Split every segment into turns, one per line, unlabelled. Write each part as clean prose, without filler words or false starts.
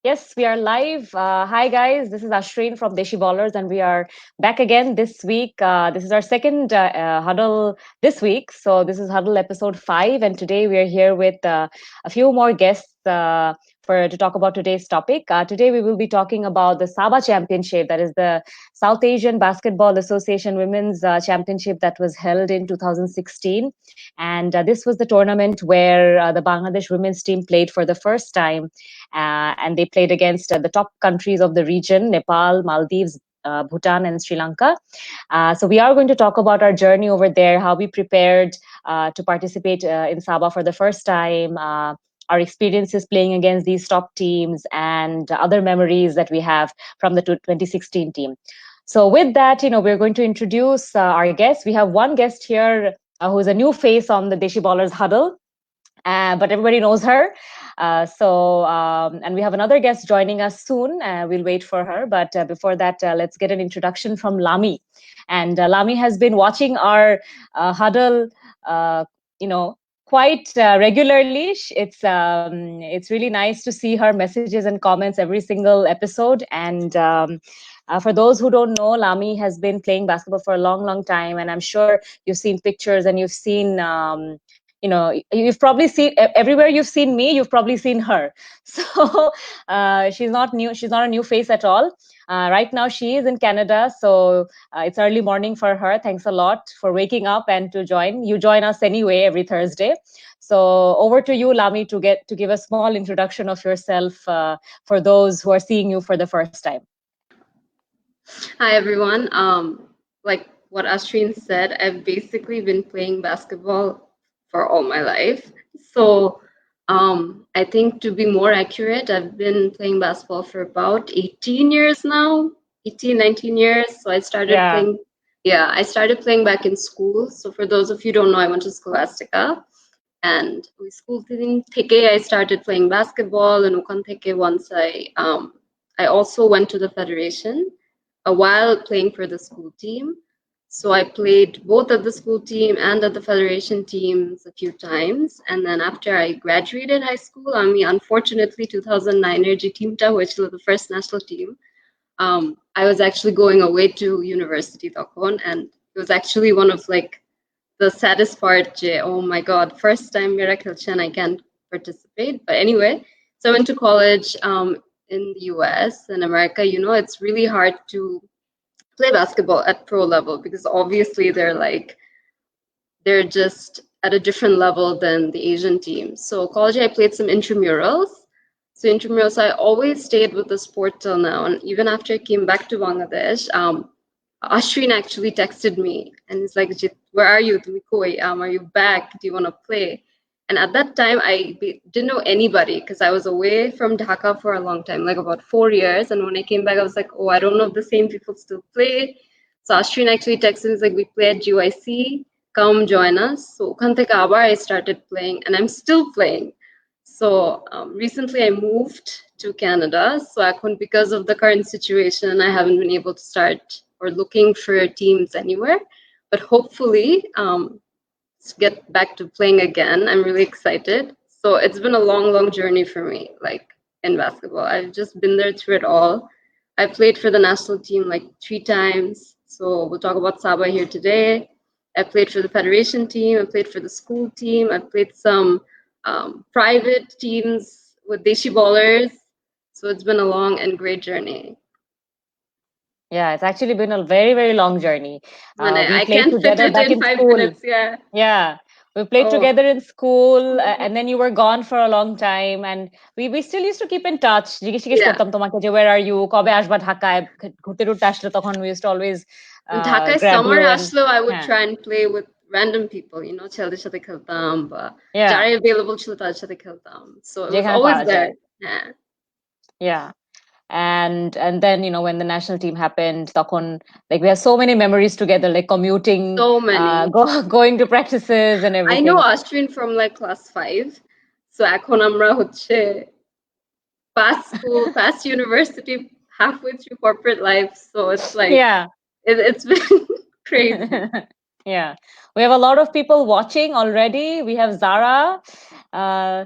Yes, we are live. Hi, guys. This is Ashrin from Deshi Ballers, and we are back again this week. This is our second Huddle this week. So, this is Huddle episode 5. And today we are here with a few more guests to talk about today's topic. Today, we will be talking about the SABA Championship, that is the South Asian Basketball Association Women's Championship that was held in 2016. And this was the tournament where the Bangladesh women's team played for the first time and they played against the top countries of the region: Nepal, Maldives, Bhutan, and Sri Lanka. So we are going to talk about our journey over there, how we prepared to participate in SABA for the first time, our experiences playing against these top teams, and other memories that we have from the 2016 team. So with that, we're going to introduce our guests. We have one guest here who is a new face on the Deshi Ballers Huddle, but everybody knows her. And we have another guest joining us soon. We'll wait for her. But before that, let's get an introduction from Lami. And Lami has been watching our huddle, quite regularly. It's really nice to see her messages and comments every single episode. And for those who don't know, Lami has been playing basketball for a long, long time, and I'm sure you've seen pictures and you've seen. You've probably seen everywhere you've seen me, you've probably seen her. So she's not new, she's not a new face at all. Right now she is in Canada, so it's early morning for her. Thanks a lot for waking up and to join us anyway every Thursday. So over to you, Lami, to give a small introduction of yourself for those who are seeing you for the first time.
Hi everyone. Like what Ashrin said, I've basically been playing basketball for all my life. So I think to be more accurate, I've been playing basketball for about 18 years now, 18, 19 years. So
Yeah.
I started playing back in school. So for those of you who don't know, I went to Scholastica. And ওই school থেকে I started playing basketball, and ওখান থেকে I also went to the federation a while playing for the school team. So I played both at the school team and at the federation teams a few times. And then after I graduated high school, unfortunately 2009 এর যে টিমটা হয়েছিল, the first national team, I was actually going away to university তখন, and it was actually one of like the saddest part, oh my God, first time miracle and I can't participate. But anyway, so I went to college in the US and America. It's really hard to play basketball at pro level because obviously they're just at a different level than the Asian teams. So college, I played some intramurals. So intramurals, I always stayed with the sport till now. And even after I came back to Bangladesh, Ashwin actually texted me and he's like, "Jit, where are you? Are you back? Do you want to play?" And at that time, didn't know anybody because I was away from Dhaka for a long time, like about 4 years. And when I came back, I was like, "Oh, I don't know if the same people still play." So Ashwin actually texted me, he's like, "We play at GYC, come join us." So ওখান থেকে আবার I started playing, and I'm still playing. So recently I moved to Canada. So because of the current situation, I haven't been able to start or looking for teams anywhere. But hopefully, get back to playing again. I'm really excited. So it's been a long, long journey for me, like in basketball. I've just been there through it all. I played for the national team like 3 times. So we'll talk about SABA here today. I played for the federation team. I played for the school team. I played some private teams with Deshi Ballers. So it's been a long and great journey.
Yeah, it's actually been a very, very long journey.
And
We
I
played
can't fit
together
it
back
in
in
five
school.
minutes. Yeah.
Yeah, we played
Oh.
together in school, and then you were gone for a long time, and we still used to keep in touch. জিজ্ঞেস টিজ্ঞেস
Yeah.
করতাম তোমাকে যে where are you? কবে আসবা ঢাকায়? ঘুরতে টুরতে আসলে তখন we used to always
Dhaka
grab
summer
you and
আসলেও I would
হ্যাঁ,
try and play with random people, ছেলেদের সাথে খেলতাম বা
yeah,
যারাই available ছিল তাদের সাথে খেলতাম. So it was
যেখানে
always
পারা
there.
যায়.
হ্যাঁ.
Yeah. And then when the national team happened, তখন like we have so many memories together, like commuting,
So many.
going to practices and
I know
everything.
Ashwin from like class 5. So এখন আমরা হচ্ছে past school, past university, halfway through corporate life. So it's like
Yeah.
it's been crazy.
Yeah, we have a lot of people watching already. We have Zara. Uh,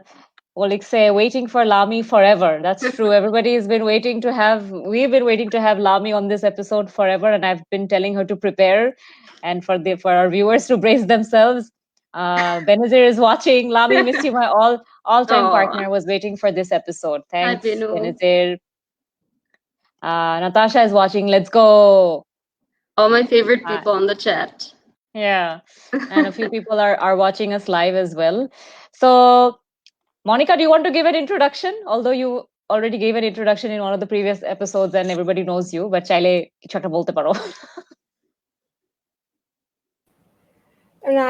Olikse, waiting for Lami forever. That's true. Everybody's been waiting to have, we've been waiting to have Lami on this episode forever, and I've been telling her to prepare and for our viewers to brace themselves. Benazir is watching. Lami, missed you. My all-time
Oh,
partner was waiting for this episode.
hi
Thanks,
Binu.
Benazir. Natasha is watching. Let's go.
All my favorite
Uh,
people on the chat.
yeah, and a few people are watching us live as well. So, Monica, do you want to give an introduction? Although you already gave an introduction in one of the previous episodes and everybody knows you, but চাইলে কিছু একটা বলতে পারো।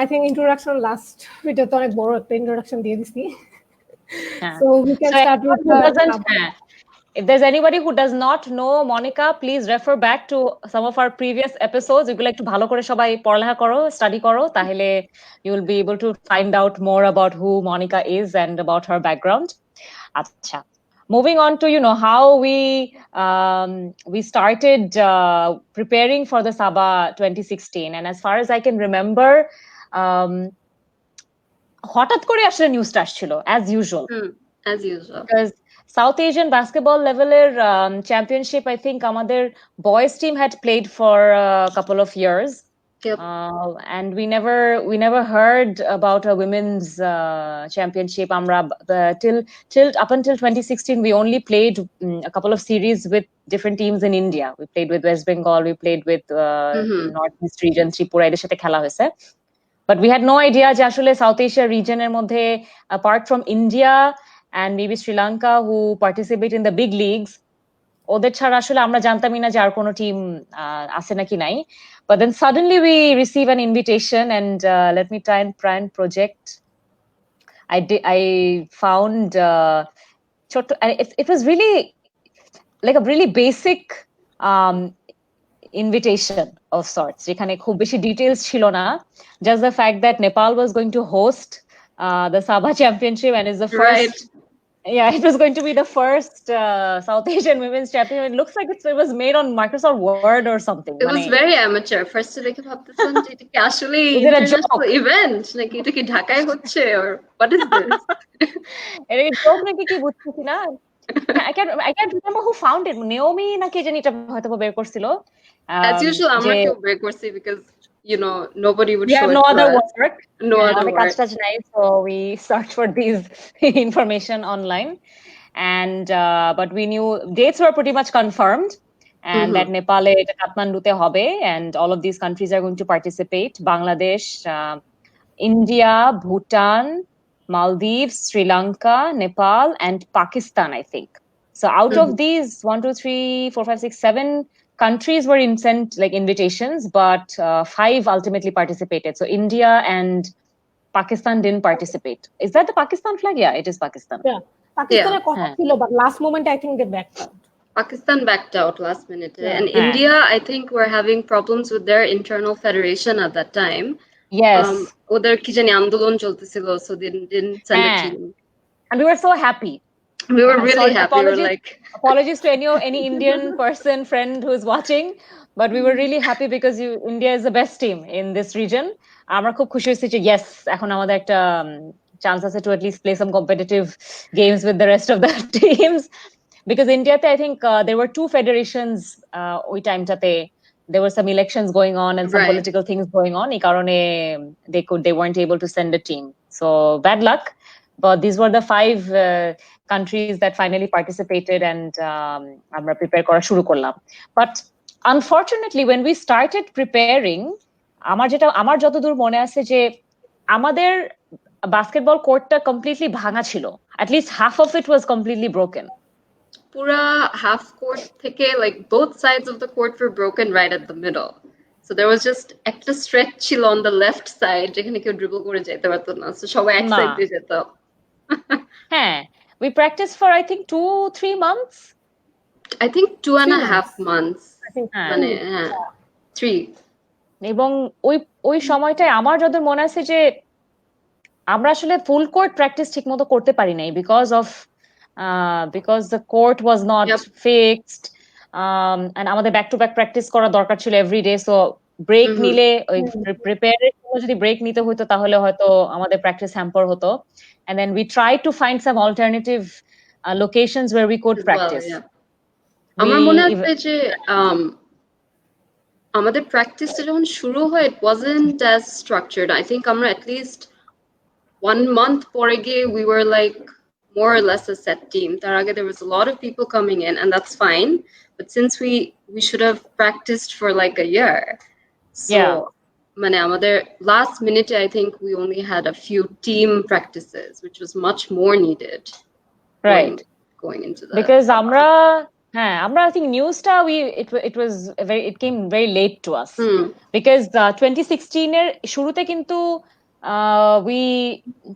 I think introduction last এটা তো অনেক বড় একটা introduction দিয়ে দিছি.
হ্যাঁ।
So we can
So
start
anyone
with
who
the
doesn't,
SABA.
if there's anybody who does not know Monica, please refer back to some of our previous episodes. If you like to ভালো করে সবাই পড়ালেখা করো, study করো, তাহলে you will be able to find out more about who Monica is and about her background. আচ্ছা, moving on to how we started preparing for the SABA 2016, and as far as I can remember, হঠাৎ করে আসলে নিউজটা আসছিল as usual.
As usual.
Because South Asian basketball leveler championship, I think আমাদের boys team had played for a couple of years.
Yep.
And we never heard about a women's championship. Amra till up until 2016, we only played a couple of series with different teams in India. We played with West Bengal, we played with Northeast region, Tripura, এদের সাথে খেলা হয়েছে. But we had no idea যে আসলে South Asia region এর মধ্যে, apart from India and maybe Sri Lanka, who participate in the big leagues, ওদের ছাড়া আসলে আমরা জানতামই না যে আর কোনো টিম আছে নাকি নাই. But then suddenly we receive an invitation, and let me try and project. I found it was really like a really basic invitation of sorts, যেখানে খুব বেশি details ছিল না, just the fact that Nepal was going to host the SABA championship and is the first.
Right.
Yeah, it was going to be the first South Asian women's championship. It looks like it was made on Microsoft Word or something.
It was very amateur. First দেখে ভাবতেছিলাম যে এটা কি আসলে
Is it a
international
joke?
event নাকি এটা কি ঢাকায় হচ্ছে or what is this?
এটা কি joke নাকি কি বুঝতেছি না। I can't remember who found it. Naomi নাকি জানি এটা হয়তো বের করছিল।
As usual আমরা কেউ বের করছি because nobody would show
it. No other work.
No other work.
So we searched for these information online, and but we knew dates were pretty much confirmed, and that Nepal এটা Kathmandu-তে হবে, and all of these countries are going to participate: Bangladesh, India, Bhutan, Maldives, Sri Lanka, Nepal, and Pakistan, I think. So out of these 1, 2, 3, 4, 5, 6, 7 countries were sent like invitations, but 5 ultimately participated. So India and Pakistan didn't participate. Is that the Pakistan flag? Yeah, it is Pakistan.
Yeah, Pakistaনের কথা ছিল, but last moment I think they backed out.
Pakistan backed out last minute, and India, I think, were having problems with their internal federation at that time.
Yes.
ওদের কি জানি আন্দোলন চলতেছিল, so they didn't send a team.
And we were so happy.
We were really happy. We were like,
apologies to any Indian person, friend who is watching, but we were really happy because India is the best team in this region. আমরা খুব খুশি হয়েছি যে yes, এখন আমাদের একটা chance আছে to at least play some competitive games with the rest of the teams. Because India-te, I think there were 2 federations ওই টাইমটাতে. There were some elections going on and some political things going on. এই কারণে they weren't able to send a team. So bad luck. But these were the 5 countries that finally participated, and আমরা prepare করা শুরু করলাম. But unfortunately, when we started preparing, আমার যতদূর মনে আছে যে আমাদের basketball courtটা completely ভাঙা ছিল. At least half of it was completely broken.
পুরা half court থেকে like both sides of the court were broken right at the middle. So there was just একটা stretch ছিল on the left side যেখানে কেউ dribble করে যেতে পারতো না. So সবাই এক side দিয়ে যেত.
হ্যাঁ, we practiced for I think 2-3 months.
I think 2.5 months.
I think
3.
এবং ওই সময়টায় আমার যতদূর মনে আছে যে আমরা আসলে ফুল কোর্ট প্র্যাকটিস ঠিকমতো করতে পারি নাই because the court was not fixed, and আমাদের back to back practice করা দরকার ছিল every day, so break
Mhm.
নিলে ওই প্রিপেয়ারের সময় যদি ব্রেক নিতে হতো তাহলে হয়তো আমাদের প্র্যাকটিস হ্যাম্পার হতো, and then we tried to find some alternative locations where we could
As well,
practice.
yeah.
We
আমার মনে আছে যে আমাদের প্র্যাকটিসটা যখন শুরু হয় it wasn't as structured. I think আমরা at least 1 month পরে গিয়ে we were like more or less a set team. তার আগে there was a lot of people coming in, and that's fine. But since we should have practiced for like a year, so
Yeah.
মানে আমাদের last minute I think we only had a few team practices, which was much more needed.
Right.
Going into the
Because আমরা I think newsটা it came very late to us. Because 2016 এর শুরুতে কিন্তু we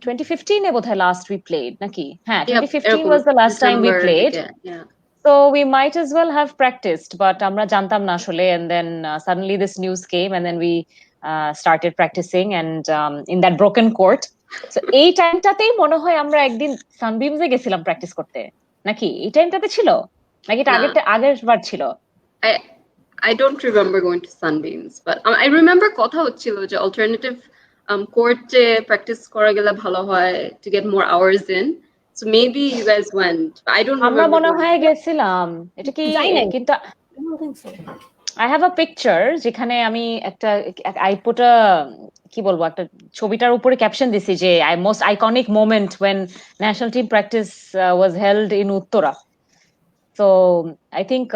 2015 এ বোধহয় last we played নাকি? হ্যাঁ, 2015 was the last time we played.
Yeah.
So we might as well have practiced, but আমরা জানতাম না আসলে, and then suddenly this news came, and then we started practicing, and in that broken court. So এই টাইমটাতেই মনে হয় আমরা একদিন সানবিমসে গেছিলাম প্র্যাকটিস করতে নাকি? এই টাইমটাতে ছিল নাকি এটা আগের বার ছিল?
I don't remember going to Sunbeams, but I remember কথা হচ্ছিল যে alternative court-এ practice করা গেলে ভালো হয় to get more hours in. So maybe you guys went. I don't remember.
আমরা মনে হয় গেছিলাম। এটা কি কিন্তু I have a picture যেখানে আমি একটা I put a কি বলবো একটা ছবিটার উপরে ক্যাপশন দিছি যে most iconic moment when national team practice was held in Uttara. So I think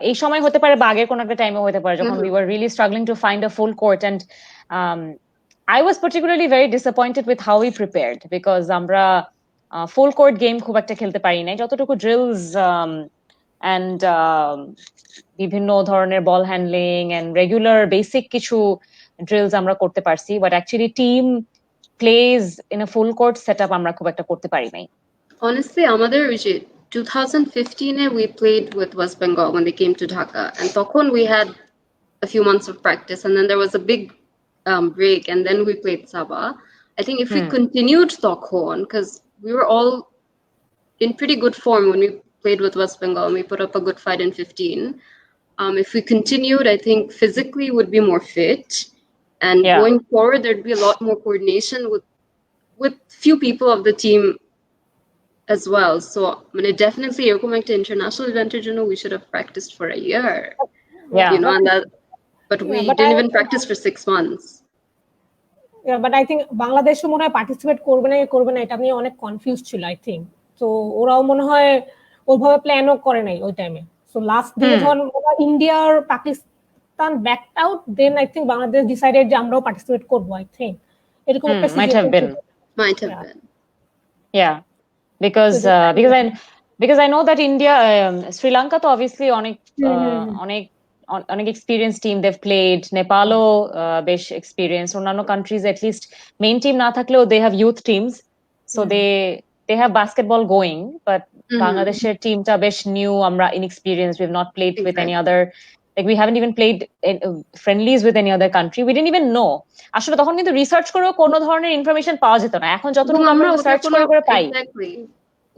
এই সময় হতে পারে বা আগের কোন একটা টাইমে হতে পারে যখন we were really struggling to find a full court, and I was particularly very disappointed with how we prepared because আমরা full court game খুব একটা খেলতে পারি নাই, যতটুকু drills and বিভিন্ন ধরনের বল হ্যান্ডলিং and regular basic কিছু drills আমরা করতে পারছি, but actually team plays in a full court setup আমরা খুব একটা করতে পারি নাই.
Honestly, আমাদের 2015 we played with West Bengal when they came to Dhaka, and তখন we had a few months of practice, and then there was a big break, and then we played SABA. I think if we continued তখন, because we were all in pretty good form when we played with West Bengal and we put up a good fight in 15. If we continued, I think physically would be more fit, and going forward there'd be a lot more coordination with few people of the team as well. So I mean, definitely এরকম একটা international event-এর জন্য we should have practiced for a year. You know, and that, but we didn't even practice for 6 months.
Yeah, but I think বাংলাদেশও মনে হয় participate করবে না এটা নিয়ে অনেক কনফিউজ ছিল I think. তো ওরাও মনে হয় ওইভাবে প্ল্যানও করে নাই ওই টাইমে। So last দিন যখন ইন্ডিয়া আর পাকিস্তান ব্যাকড আউট, দেন I think বাংলাদেশ ডিসাইডেড যে আমরাও পার্টিসিপেট করব I think. এরকম একটা
might have been. Yeah. Because I know that India, Sri Lanka to obviously অনেক experienced team they've played. Nepalও বেশ experienced. অন্যান্য countries at least main team না থাকলেও they have youth teams, so they have basketball going, but Bangladesh's teamটা বেশ new, আমরা inexperienced, we've not played with any other, like we haven't even played friendlies with any other country. We didn't even know. আসলে তখন কিন্তু research করেও কোনো ধরনের information পাওয়া যেত না, এখন যতটুকু আমরা সার্চ করে পাই।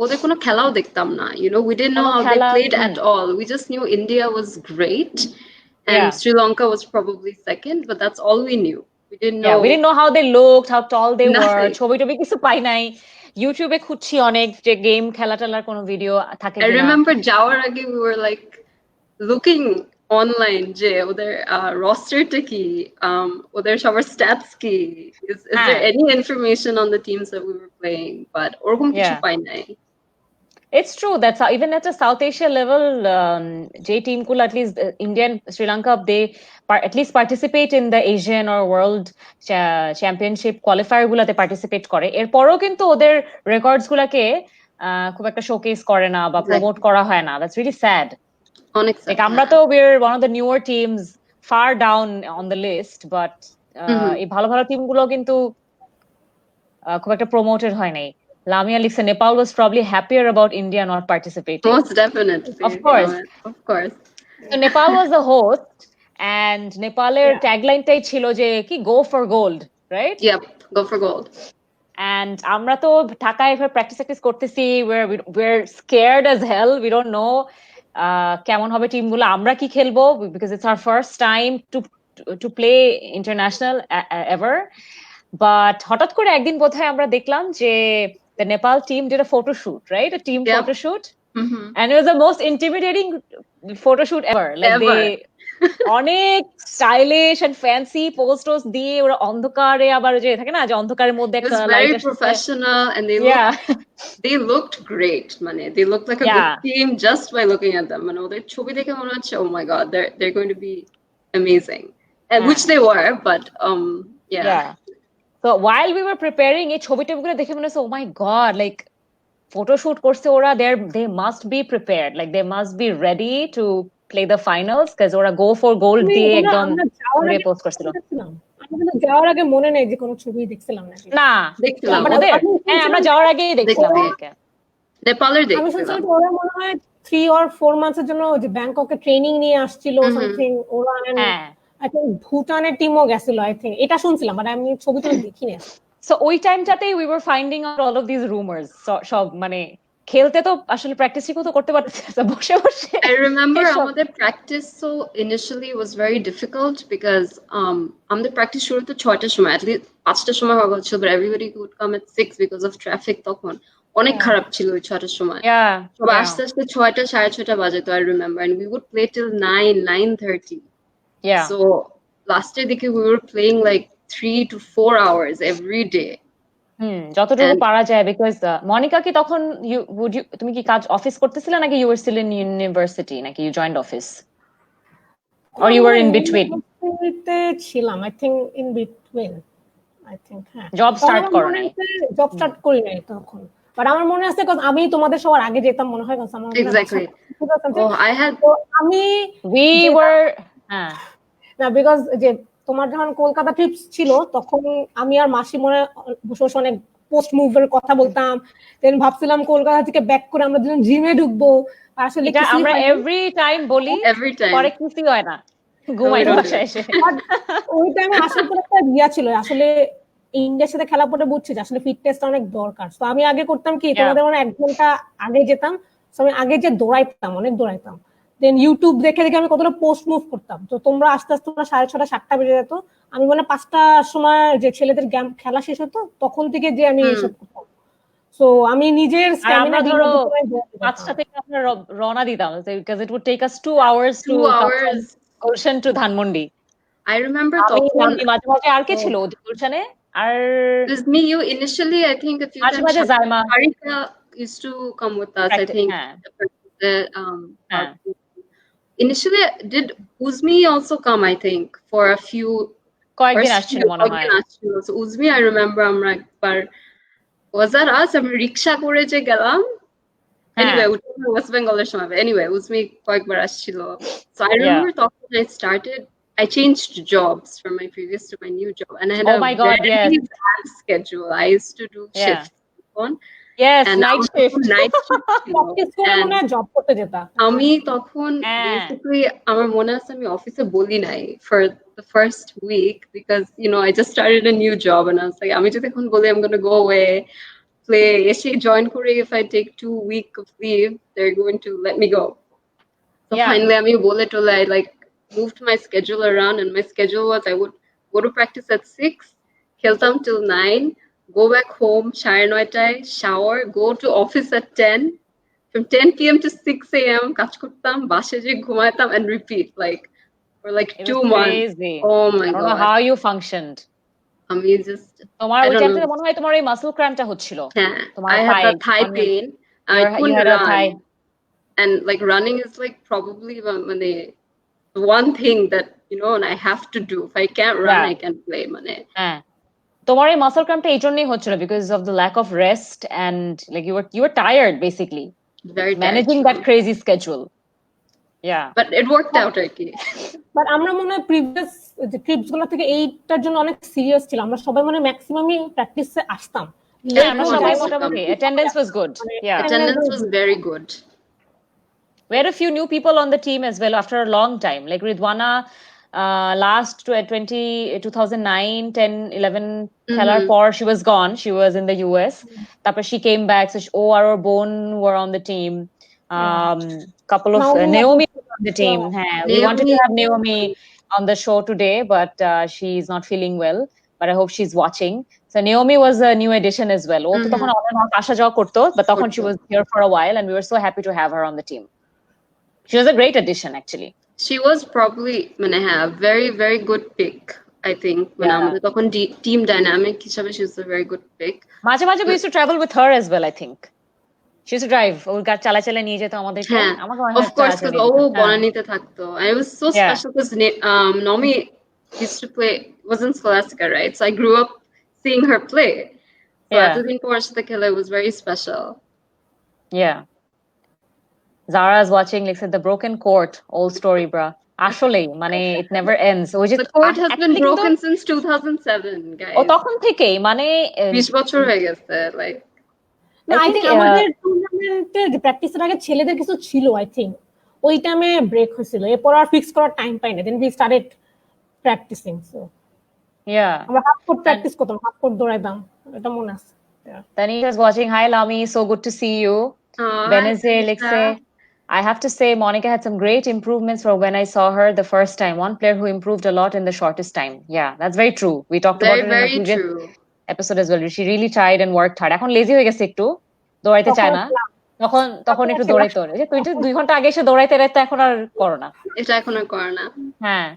ওদের কোনো খেলাও দেখতাম না, you know, we didn't know how they played at all. We just knew India was great and Sri Lanka was probably second, but that's all we knew. We didn't know how they looked, how tall they were. ছবি কিছু পাই নাই, ইউটিউবে খুঁজছি অনেক যে game খেলাটালার কোনো video থাকে কিনা। I remember যাওয়ার আগে we were like looking online যে ওদের রোস্টারটা কি, ওদের সবার স্ট্যাটস কি, is there any information on the teams that we were playing, but ওরকম কিছু পাই নাই।
It's true that's even at a South Asia level, J team cool, at least India and Sri Lanka, they at least participate in the Asian or World Championship qualifier গুলাতে participate করে, এরপরও কিন্তু ওদের records গুলাকে খুব একটা showcase করে না বা প্রমোট করা হয় না। That's really sad. Like আমরা তো we're one of the newer teams, far down on the list, but এই ভালো ভালো টিম গুলো কিন্তু খুব একটা প্রমোটেড হয় নাই। Lamia Lixa, Nepal was probably happier about India not participating.
Most definitely.
Of course.
Of course.
So Nepal was the host, and Nepaler tagline টাই ছিল যে কি go for gold, right?
Yep, go for gold.
And আমরা তো ঢাকায় এবার practice করতেছি, we're scared as hell, we don't know কেমন হবে টিমগুলো, আমরা কি খেলবো, because it's our first time to to play international ever. But হঠাৎ করে একদিন বোধহয় আমরা দেখলাম যে the Nepal team did a photo shoot, right? A team photo shoot. And it was the most intimidating photo shoot ever. Like they অনেক stylish and fancy post টোস্ট দিয়ে ওরা অন্ধকারে আবার যে থাকে না যে অন্ধকারের মধ্যে একটা light
very professional and they looked great মানে they looked like a good team just by looking at them মানে ওদের ছবি দেখে মনে হচ্ছে oh my god they're going to be amazing and which they were but yeah
so while we were preparing এই ছবিটাগুলো দেখে মনে হচ্ছে oh my god like photo shoot করছে ওরা they must be prepared like they must be ready to play the finals because ওরা go for gold দিয়ে একদম post করছিল
আমাদের যাওয়ার আগে মনে নেই যে কোনো ছবি দেখছিলাম
না দেখছিলাম হ্যাঁ আমরা যাওয়ার আগেই দেখছিলাম
নেপালের দেখছিলাম
আমি শুনছিলাম ওরা মনে হয় 3 or 4 মাসের জন্য যে ব্যাংককে ট্রেনিং নিয়ে আসছিল সামথিং ওরা আই থিংক ভুটানের টিমও গেছিল আই থিংক এটা শুনছিলাম বাট আমি ছবিটা দেখিনি
সো ওই টাইমটাতেই we were finding out all of these rumors সব মানে খেলতে তো আসলে প্র্যাকটিসই তো করতে পারতেছি বসে বসে
I remember আমাদের practice so initially was very difficult because আমাদের practice শুরু হতো 6টার সময় at least 5টার সময় হওয়া ছিল but everybody would come at 6 because of traffic তখন অনেক খারাপ ছিল ওই 6টার সময় সব আস্তে আস্তে 6টা 6:30 বাজে তো I remember and we would play till 9:30 so last year we were playing like 3 to 4 hours every day
যতটুকু পারা যায় বিকজ মনিকা কি তখন তুমি কি কাজ অফিস করতেছিলে নাকি you were still in university নাকি you joined office or you were in between
ছিলাম I think in between I think হ্যাঁ
জব স্টার্ট করো নাই
জব স্টার্ট করি নাই তখন বাট আমার মনে আছে কারণ আমি তোমাদের সবার আগে যেতাম মনে হয় কারণ আমার
এক্স্যাক্টলি I had
আমি
we were
না বিকজ যে তোমার যখন কলকাতা ট্রিপস ছিল তখন আমি আর মাসি মনে বসে বসে অনেক পোস্ট মুভের কথা বলতাম দেন ভাবছিলাম কলকাতা থেকে ব্যাক করে আমরা দুজন জিমে ঢুকবো আসলে
এটা আমরা এভরি টাইম বলি পরে কিছুই হয় না ঘুমাই বাসায় এসে
ওই টাইমে আসলে একটা ইয়া ছিল আসলে ইন্ডিয়ার সাথে খেলা পরে বুঝছি যে আসলে ফিটনেসটা অনেক দরকার তো আমি আগে করতাম কি তোমাদের মানে 1 ঘন্টা আগে যেতাম তো আমি আগে যে অনেক দৌড়াইতাম দেন ইউটিউব দেখে দেখে আমি কতটা পোস্ট মুভ করতাম তো তোমরা আস্তে আস্তে 6:30 7টা বেজে যেত আমি মানে 5টার সময় যে ছেলেদের গেম খেলা শেষ হতো তখন থেকে যে আমি এসব করতাম সো আমি নিজের স্ট্যামিনা
ধরো 5টা থেকে আমরা রওনা দিতাম because it would take us 2 hours to Gulshan to Dhanmondi
I remember তখন
মাঝে মাঝে আর কে ছিল গুলশানে আর
it was me you initially I think a few times Harika used to come with us I think initially did Uzmi also come I think for a few
কয়েকদিন আসছিল মনে হয়
so Uzmi I remember আমরা একবার was that us আমি রিকশা করে যে গেলাম anyway West Bengal এর সময় anyway Uzmi কয়েকবার আসছিল so I remember তখন I changed jobs from my previous to my new job and I had a very bad schedule I used to do shifts on
Yes, night shift.
Job করতে যেতাম
আমি তখন basically আমার মনে আছে আমি অফিসে বলি নাই for the first week because you know I just started a new job and I was like আমি যদি এখন বলি I'm going to go away play এসে join করে if I take 2 weeks of leave they're going to let me go so finally আমি বলে told I like moved my schedule around and my schedule was I would go to practice at 6 খেলতাম till 9 go back home 9:30 shower go to office at 10 from 10 p.m. to 6 a.m. কাজ করতাম বাসে যে ঘুমাইতাম and repeat like for like 2 months oh my god I
don't know how you functioned
আমি just
তোমার ওই টাইমে মনে হয় তোমার এই মাসল ক্র্যাম্পটা হচ্ছিল
তোমার I had a thigh pain I couldn't run and like running is like probably মানে one thing that you know and I have to do if I can't run I can play মানে
তোমার এই muscle ক্র্যাম্পটা এই জন্যই হচ্ছিল because of the lack of rest and like you were tired basically
very
managing that crazy schedule
but it worked out okay
but আমরা মনে হয় previous যে ট্রিপস গুলো থেকে এইটার জন্য অনেক সিরিয়াস ছিল আমরা সবাই মানে ম্যাক্সিমামই প্র্যাকটিসে আসতাম
আমরা সবাই মোটামুটি attendance was good
attendance was very good
we had a few new people on the team as well after a long time like Ridwana last 2009 10 11 খেলার পর she was gone she was in the US তারপর she came back so or Bone were on the team couple of Naomi was on the team we wanted to have Naomi on the show today, but she's not feeling well. But I hope she's watching. So Naomi was a new addition as well. ও তো তখন on and off আসা যাওয়া করতো, but তখন she was here for a while, and we were so happy to have her on the team. She was a great addition, actually.
She was probably very, very good pick, I think. When আমাদের তখন team dynamic হিসাবে she was a very good pick.
মাঝে মাঝে we used to travel with her as well, I think. She used to drive. ওর গাড়ি চালা নিয়ে যেত আমাদেরকে। আমাকে
of course, because ও বনানীতে থাকতো. And it was so special because Naomi used to play, was in Scholastica, right? So I grew up seeing her play. So এতদিন পর সাথে খেলে, it was very special.
Yeah. Zara is watching, like said, the broken court, old story, bruh. Actually, মানে it never ends.
The court has been broken since 2007, guys.
ও তখন থেকেই মানে
20 বছর হয়ে গেছে, like.
I think আমাদের টুর্নামেন্টের প্র্যাকটিসের আগে ছেলেদের কিছু ছিল, I think. ওই টাইমে ব্রেক হয়েছিল, এরপর আর ফিক্স করার টাইম পাই না। Then we started practicing, so.
Yeah.
আমরা হাফ কোর্ট প্র্যাকটিস করতাম, হাফ কোর্ট দৌড়াইতাম, এটা মনে আছে।
Tanisha is watching. Hi, Lami. So good to see you. Beneze, Lexe. I have to say, Monica had some great improvements from when I saw her the first time. One player who improved a lot in the shortest time. Yeah, that's very true. We talked about it in the previous episode as well. She really tried and worked hard. এখন lazy হয়ে গেছে একটু, দৌড়াইতে চায় না। তখন একটু দৌড়াইতে হবে। তুই তো 2 ঘন্টা আগে এসে দৌড়াইতে এখন আর করো না।
এটা এখন আর করো না।
হ্যাঁ।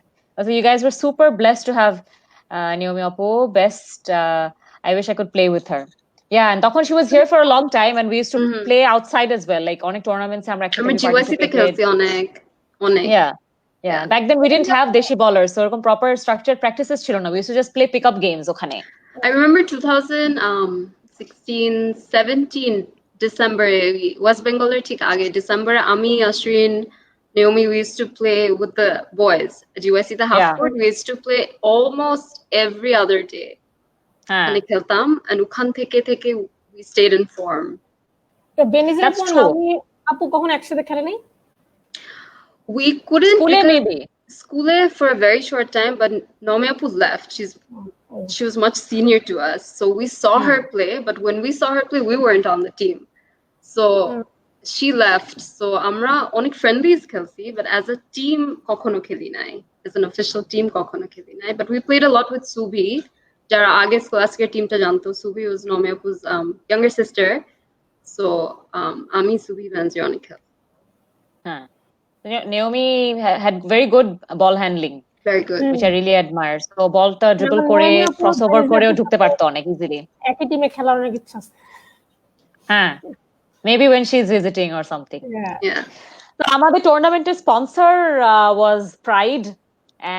So you guys were super blessed to have Naomi Apo. Best. I wish I could play with her. Yeah, and তখন she was here for a long time, and we used to play outside as well, like অনেক tournaments আমরা একসাথে
জিওএসিতে খেলছি অনেক।
Yeah. Back then we didn't have Deshi Ballers, so এরকম proper structured practices ছিল না. We used to just play pick up games ওখানে.
I remember 2016, 17 December, West Bengal ঠিক আগে December, আমি Ashrin, Naomi, we used to play with the boys at GYC, the half court. We used to play almost every other day. And খেলতাম, and ওখান থেকে we stayed in form.
That's true. আপু কখন একসাথে খেলে নাই?
We couldn't.
Maybe.
School for a very short time, but Naomi Apu left. She was much senior to us, so we saw her play. But when we saw her play, we weren't on the team, so she left. So amra onek friendlies khelsi, but as a team kokhono kheli nai. As an official team kokhono kheli nai. But we played a lot with Subi. Jara age Scholastica team ta janto. Subi was Naomi Apu's younger sister, so ami Subi banzi onek khel.
Naomi had very good ball handling.
Very good.
Which I really admire. So ball ta dribble করে crossover করেও ঢুকতে পারতো অনেক easily.
একই টিমে খেলার অনেক ইচ্ছা আছে।
হ্যাঁ, maybe when she's visiting or something.
Yeah.
So আমাদের tournament's sponsor was Pride,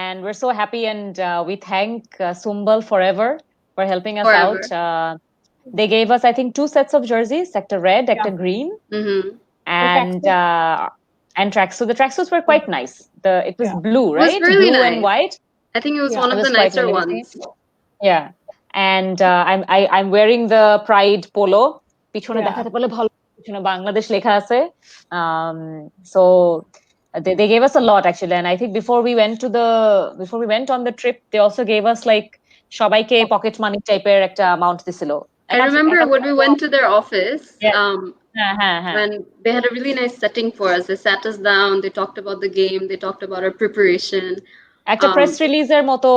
and we're so happy, and we thank Sumbal forever for helping us out. They gave us, I think, 2 sets of jerseys, একটা red, একটা green, and tracks. So the tracksuits were quite nice. It was blue, right?
It was really
blue
nice.
and white.
I think it was one of the nicer ones.
Yeah, and I'm wearing the Pride polo. পিছনে দেখাতে পারলে ভালো, পিছনে বাংলাদেশ লেখা আছে. So they gave us a lot actually, and I think before we went on the trip, they also gave us like সবাইকে pocket money type-এর একটা amount দিছিল.
I remember when we went to their office. When they had a really nice setting for us. They sat us down, they talked about the game, they talked about our preparation.
একটা press release-এর মতো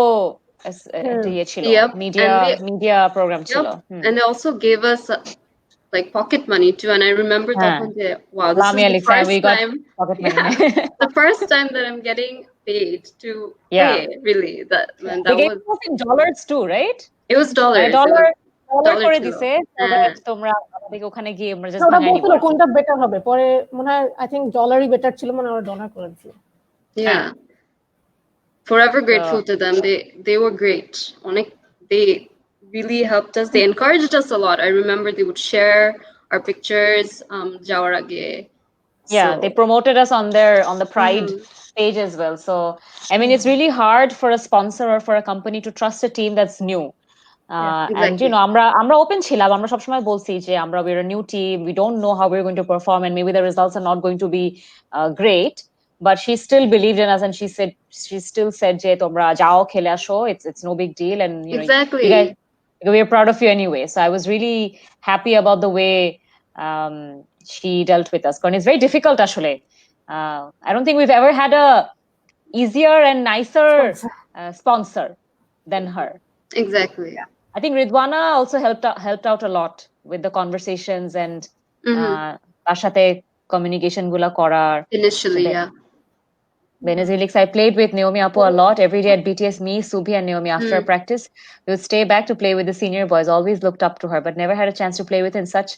media program ছিল.
And they also gave us like pocket money too, and I remember thinking, wow, this is the first time. The first time that I'm getting paid to play, really. That
was in dollars too, right?
It was dollars.
dollar করে দিছে, তোমরা আমাদেরকে ওখানে গিয়ে আমরা just
বানাই নিব। কোনটা বেটার হবে পরে মনে হয়, I think ডলারই বেটার ছিল, মানে ওরা ডলার করে দিছিল।
Yeah. Forever grateful to them. They were great. They really helped us. They encouraged us a lot. I remember they would share our pictures jawar age.
Yeah, they promoted us on the Pride page as well. So I mean, it's really hard for a sponsor or for a company to trust a team that's new. And you know, আমরা open ছিলাম, আমরা সবসময় বলছি যে we're a new team, we don't know how we're going to perform, and maybe the results are not going to be great, but she still believed in us, and she still said যে তোমরা যাও খেলে আসো, it's no big deal, and you know, you guys, we're proud of you anyway. So I was really happy about the way she dealt with us, because it's very difficult actually. I don't think we've ever had a easier and nicer
Sponsor.
sponsor than her.
Exactly. Yeah.
I think Ridwana also helped out a lot with the conversations and তার সাথে communication গুলা করার.
Initially, yeah.
Venezuelix, I played with Naomi Apo a lot. Every day at BTS, me, Subhi, and Naomi after practice, we would stay back to play with the senior boys. Always looked up to her, but never had a chance to play with in such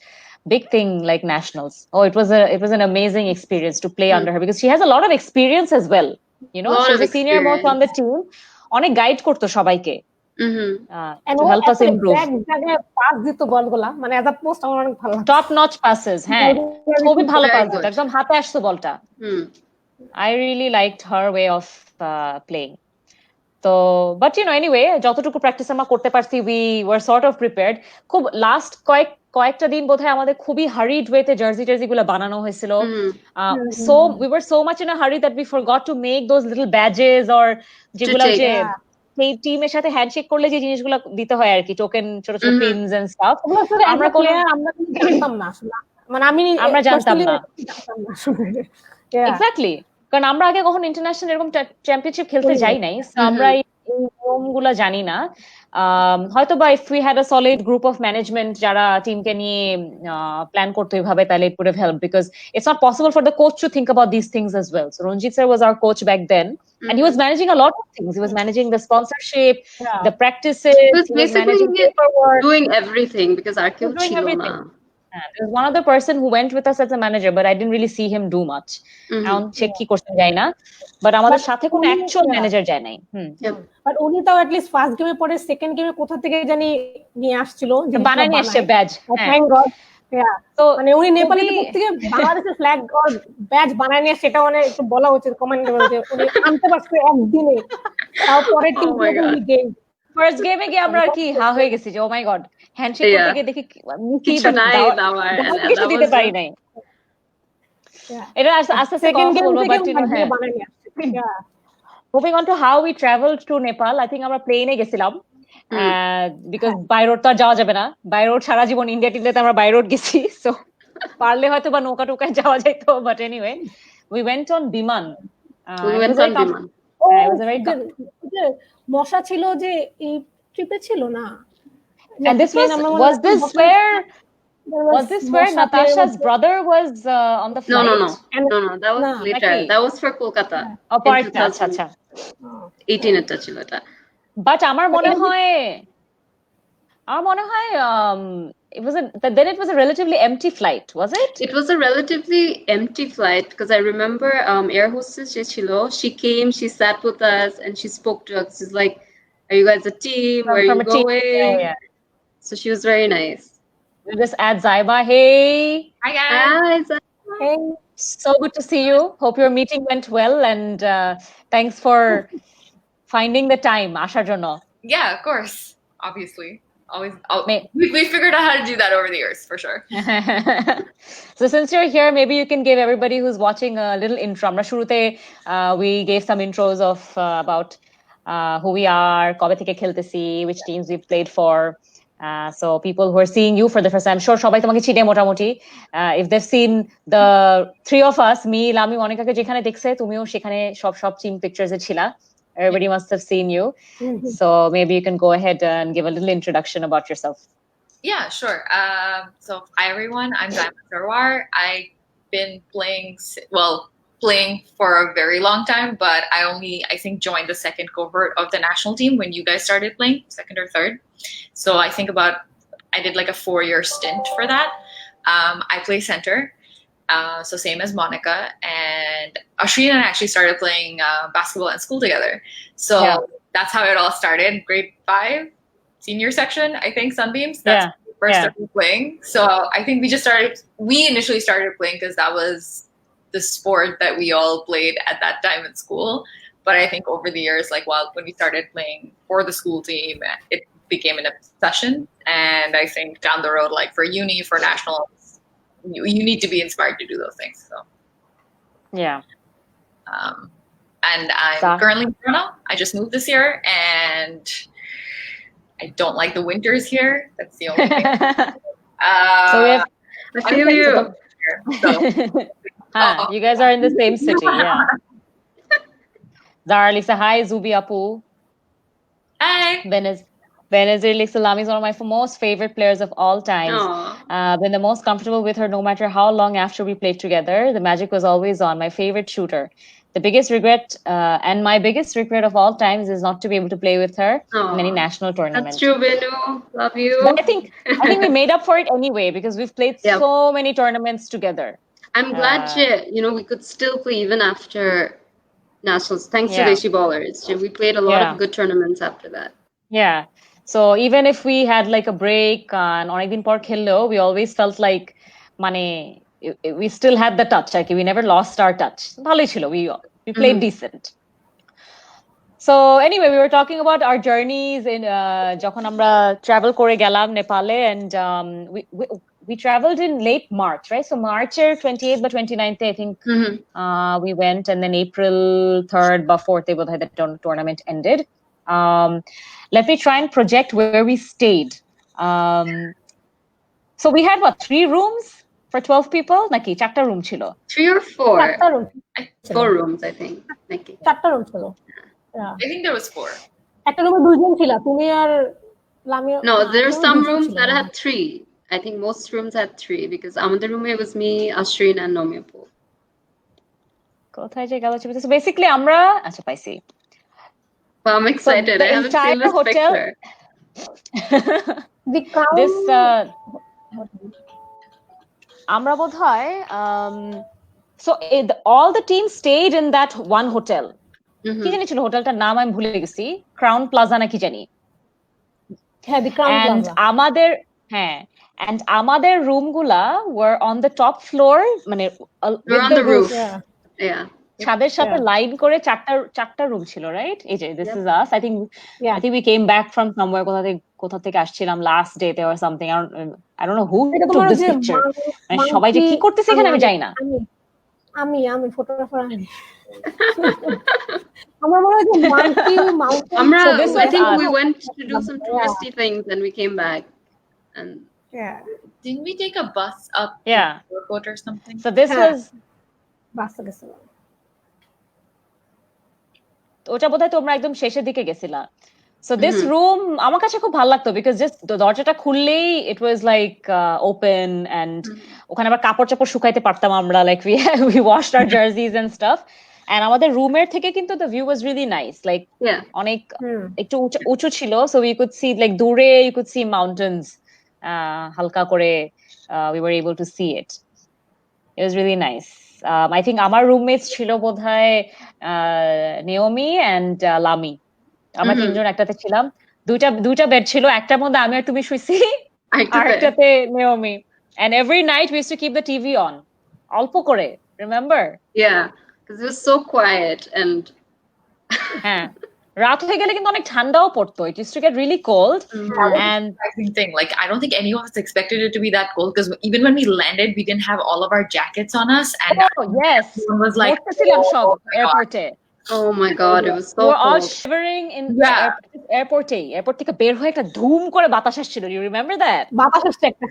big thing like nationals. Oh, it was an amazing experience to play under her because she has a lot of experience as well. You know, she's a senior most on the team. অনেক guide করতো সবাইকে to help us improve. Top notch passes, হ্যাঁ খুবই ভালো pass দিত একদম হাতে আসতো বলটা. I really liked her way of playing. So, but you know, anyway, যতটুকু প্র্যাকটিস আমরা করতে পারছি, we were sort of prepared. খুব লাস্ট কয়েকটা দিন বোধহয় আমাদের খুবই হারিড ওয়েতে জার্সি গুলো বানানো হয়েছিল. So we were so much in a hurry that we forgot to make those little badges or যেগুলো যে সেই টিমের সাথে হ্যান্ডশেক করলে যে জিনিসগুলো দিতে হয় আর কি, টোকেন, ছোট ছোট পিনস এন্ড স্টাফ, আমরা
জানতাম না আসলে, মানে
আমরা জানতাম না এক্স্যাক্টলি, কারণ আমরা আগে কখন ইন্টারন্যাশনাল এরকম চ্যাম্পিয়নশিপ খেলতে যাই নাই, আমরা এই নিয়মগুলো জানি না. হয়তো বা if we had a solid group of management যারা টিমকে নিয়ে প্ল্যান করতো এইভাবে, তাহলে it would have help, because it's not possible for the coach to think about this things as well. So Ranjit sir was our coach back then, and he was managing a lot of things. He was managing the sponsorship, the practices,
he was basically doing everything because Arkeo chilo na.
There was one other person who went with us as a manager, but I didn't really see him do much. এখন check কি করতে যায় না, but আমাদের সাথে কোনো actual manager যায় নাই.
বাট উনি তাও at least ফার্স্ট গেমের পরে সেকেন্ড গেমে কোথা থেকে জানি নিয়ে আসছিল,
বানায় নিয়ে আসছে ব্যাজ.
Thank god. তো মানে উনি নেপালে থেকে বাংলাদেশের ফ্ল্যাগ আর ব্যাজ বানায় নিয়ে, সেটা মানে একটু বলা উচিত কমেন্টে, যে উনি আনতে পারছে একদিনে, তাও পরে টিম গেম
ফার্স্ট গেমে গিয়ে আমরা আর কি হা হয়ে গেছি যে ও মাই গড, হ্যান্ডশেক করতে গিয়ে দেখি কিছু দিতে পারি নাই. এটা আস্তে আস্তে সেকেন্ড গেম থেকে বানায় নিয়ে আসছে. Moving on to how we traveled to Nepal, I think আমরা প্লেনে গেছিলাম, বিকজ বাই রোড তো আর যাওয়া যাবে না. বাই রোড সারা জীবন ইন্ডিয়া টিন্ডিয়াতে আমরা বাই রোড গেছি, সো পারলে হয়তো বা নৌকা টোকায় যাওয়া যাইতো, but anyway we went on বিমান.
মশা ছিল যে এই ট্রিপে ছিল না.
And this was this where Natasha's brother was on the flight?
No, that was later. That was for Kolkata.
আচ্ছা
18 এটা ছিল এটা.
But আমার মনে হয় it was a relatively empty flight, was it?
It was a relatively empty flight because I remember air hostess je chilo, she came, she sat with us and she spoke to us. She's like, are you guys a team? Where are you going? Yeah. So she was very nice.
We just add Zaiba. Hey.
Hi guys.
Hi,
hey.
So good to see you. Hope your meeting went well, and thanks for finding the time, Ashar Jono.
Yeah, of course. Obviously. We figured out how to do that over the years, for sure.
So since you're here, maybe you can give everybody who's watching a little intro. Amra shurute we gave some intros of about who we are, kobe theke kheltesi, which teams we've played for. So people who are seeing you for the first time, I'm sure shobai tomake chine motamoti. If they've seen the three of us, me, Lami, Monica ke jekhane dekhse, tumio sekhane sob team pictures e chila. Everybody must have seen you. So maybe you can go ahead and give a little introduction about yourself.
Yeah, sure. So hi everyone, I'm Diamond Sarwar. I've been playing for a very long time, but I think joined the second cohort of the national team when you guys started playing, second or third. So I did like a 4-year stint for that. I play center. So same as Monica, and Ashrin and I actually started playing basketball in school together. So that's how it all started. Grade 5, senior section, I think, Sunbeams. That's when we first started playing. So I think we initially started playing because that was the sport that we all played at that time in school. But I think over the years, when we started playing for the school team, it became an obsession. And I think down the road, for uni, for nationals, you need to be inspired to do those things. So and I'm currently in Toronto. I just moved this year, and I don't like the winters here. That's the only thing.
So we have
I feel you.
You guys are in the same city. Yeah. Zara লিখছে, hi Zubi Apu.
Hi.
Benazir লিখছে, Lami is one of my most favorite players of all times.
Aw.
Been the most comfortable with her no matter how long after we played together. The magic was always on. My favorite shooter. The biggest regret and my biggest regret of all times is not to be able to play with her in any
Aw.
national tournament.
That's true, Benu. Love you.
But I think we made up for it anyway because we've played
Yep.
so many tournaments together.
I'm glad we could still play even after nationals, thanks to
Yeah.
Deshi Ballers. We played a lot
Yeah.
of good tournaments after that.
Yeah. So even if we had like a break and অনেকদিন পর খেললেও, we always felt like মানে we still had the touch. Like we never lost our touch. ভালোই ছিল. We played decent. So anyway, we were talking about our journeys in যখন আমরা travel করে গেলাম নেপালে, and we traveled in late March, right? So March 28th বা 29th, I think we went, and then April 3rd বা 4th, বোধহয় the tournament ended. Let me try and project where we stayed. So we had what, 3 rooms for 12 people? নাকি 4টা room ছিল?
3 or 4?
4টা room.
4 rooms, I think. নাকি?
4টা room ছিল। Yeah.
I think there was 4.
একটা রুমে 2 জন ছিল, তুমি আর লামি।
No, there are some rooms that had 3. I think most rooms had 3 because আমাদের room it was me, Ashrin and Nomiapu.
কোথায় যে গেল ছবিটা? So basically আমরা আচ্ছা পাইছি।
Well, I'm excited.
So
I haven't seen this
hotel,
picture.
The crown.
This আমরা বোধহয় so all the teams stayed in that one hotel. কি জানি ছিল হোটেলটার নাম, আমি ভুলে গেছি, ক্রাউন প্লাজা না কি জানি।
হ্যাঁ, the Crown Plaza.
And আমাদের রুম গুলা were on the top floor, মানে
We're on the roof. Yeah.
ছাদের সাথে লাইন করে চারটা রুম ছিল, রাইট? এই যে this is us. I think we came back from somewhere, কোথা থেকে আসছিলাম last day or something. I don't know who took this picture. মানে সবাই যে কি করতেছে এখানে আমি জানি না।
আমি ফটোগ্রাফার আমি। আমরা মনে হয় যে monkey mountain.
So this I think we went to do some touristy things and we came back. And
didn't we take a bus up to the airport or something?
So this was
বাসে গেছিলাম।
ওটা বোধহয় তোমরা একদম শেষের দিকে গেছিলা। So this room আমার কাছে খুব ভালো লাগতো because just দরজাটা খুললেই it was like open, and ওখানে আবার কাপড় চাপড় শুকাইতে পারতাম আমরা, like we washed our jerseys and stuff. And আমাদের রুমের থেকে কিন্তু the view was really nice, like অনেক একটু উঁচু ছিল, so we could see like দূরে you could see mountains, হালকা করে we were able to see it. It was really nice. I think আমার roommates ছিল বোধহয় Naomi and Lami. আমরা 3 জন একটাতে ছিলাম, দুইটা বেড ছিল, একটার মধ্যে আমি আর তুমি শুইছি, আরেকটাতে Naomi. And every night we used to keep the TV on, অল্প করে, remember?
Yeah, because it was so quiet and
রাত হয়ে গেলে কিন্তু অনেক ঠান্ডাও পড়তো. It used to get really cold. And
surprising thing, like I don't think any of us expected it to be that cold, because even when we landed we didn't have all of our jackets on us, and everyone was like
airport.
Oh my god, it was so
cold. We were all shivering in the airport. Airport থেকে বের হয়ে একটা ধুম করে বাতাস আসছিল. You remember that?
বাতাস আসছে একটা।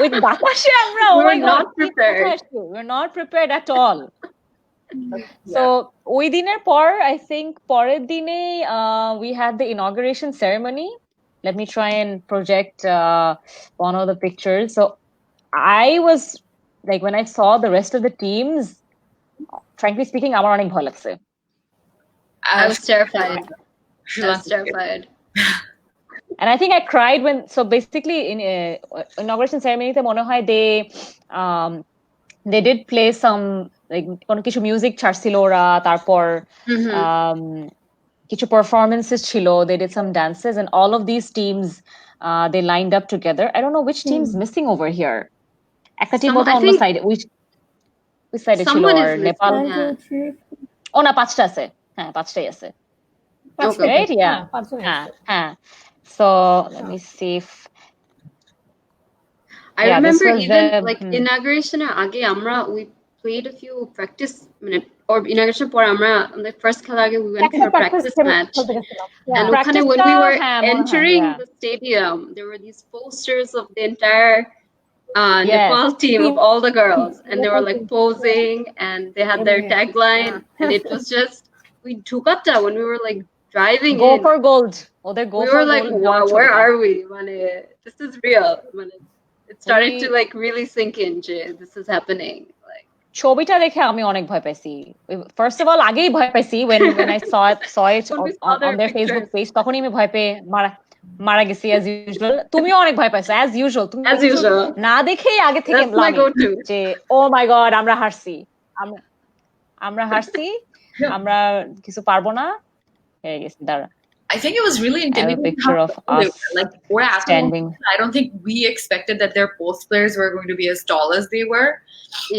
With বাতাসে আমরা
we were not prepared.
We were not prepared at all. So ওই দিনের পর I think পরের দিনে we had the inauguration ceremony. Let me try and project one of the pictures. So I was like, when I saw the rest of the teams, frankly speaking, আমার অনেক ভয় লাগছে.
I was terrified.
And I think I cried when, so basically in inauguration ceremony তে মনে হয় they did play some like কোনো কিছু music ছাড়ছিল ওরা, তারপর কিছু performances ছিল, they did some dances, and all of these teams they lined up together. I don't know which team's missing over here. একটা টিম বোধহয় অন্য সাইডে, which side ছিল, নেপাল। ও না, 5টা আছে, 5টাই আছে, right? So let me see if
I remember even like inauguration age we played a few practice or inauguration pore on the first খেলা আগে we went for a practice match. And when we were entering the stadium, there were these posters of the entire Nepal team of all the girls, and they were like posing, and they had their tagline, and it was just we ঢুকাটা when we were like driving
Go
in.
for gold. Oদের go
We
for
were like,
gold.
wow, where are we? This is real. It started to like really sink in. This is happening. Like
ছবিটা দেখে আমি অনেক ভয় পাইছি। First of all, আগেই ভয় পাইছি when I saw it
when we saw
on their
pictures.
Facebook page, তখনই আমি ভয় পেয়ে মারা গেছি as usual. তুমিও অনেক ভয় পাইছো as usual. তুমি
As usual.
না দেখেই আগে থেকে
That's my go-to.
যে oh my god আমরা হারছি, আমরা হারছি, আমরা কিছু পারবো না, হয়ে গেছে দাঁড়া।
I think it was really intimidating.
A picture of us
like we're
standing.
I don't think we expected that their post players were going to be as tall as they were.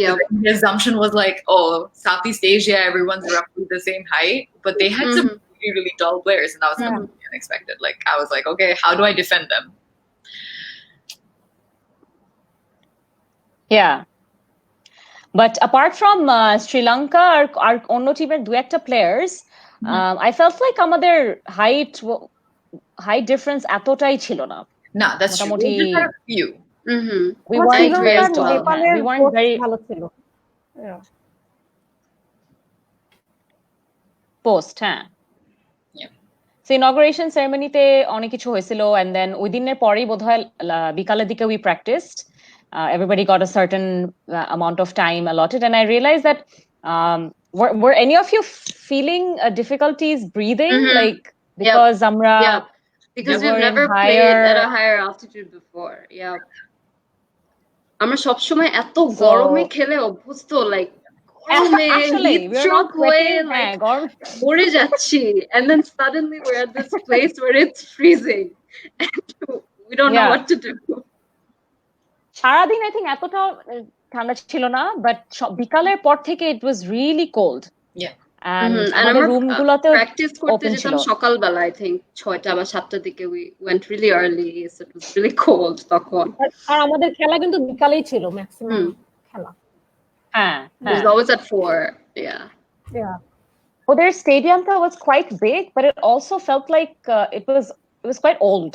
Yeah.
The assumption was like, oh, Southeast Asia, everyone's roughly the same height, but they had some really, really tall players, and that was completely unexpected. Like I was like, okay, how do I defend them?
Yeah. But apart from Sri Lanka, our অন্য টিমের দু একটা players, I felt like আমাদের height difference এতটাই ছিল না।
No, that's true. We just had a few.
We weren't very tall.
Nepal's
We weren't very
ভালো ছিল। Yeah.
post, হ্যাঁ। So inauguration ceremony তে অনেক কিছু হয়েছিল, and then ওই দিনের পরেই বোধহয় বিকালের দিকে we practiced. Everybody got a certain amount of time allotted, and I realized that were any of you feeling difficulties breathing, like because আমরা
because we've never played at a higher altitude before. Yeah. আমরা সব সময় এত গরমে খেলে অভ্যস্ত, like
actually we're not sweating,
like মরে যাচ্ছি, and then suddenly we're at this place where it's freezing and we don't know what to do.
সারাদিন I think এতটা ঠান্ডা ছিল না, but বিকালের পর থেকে it was really cold.
Yeah.
And আমাদের রুমগুলোতে
practice করতে যেতাম সকালবেলা, I think 6টা বা 7টার দিকে we went really early, so it was really cold তখন।
আর আমাদের খেলা কিন্তু বিকালেই ছিল ম্যাক্সিমাম খেলা।
হ্যাঁ,
it was always at 4. Yeah.
Well, their stadium was quite big, but it also felt like it was quite old,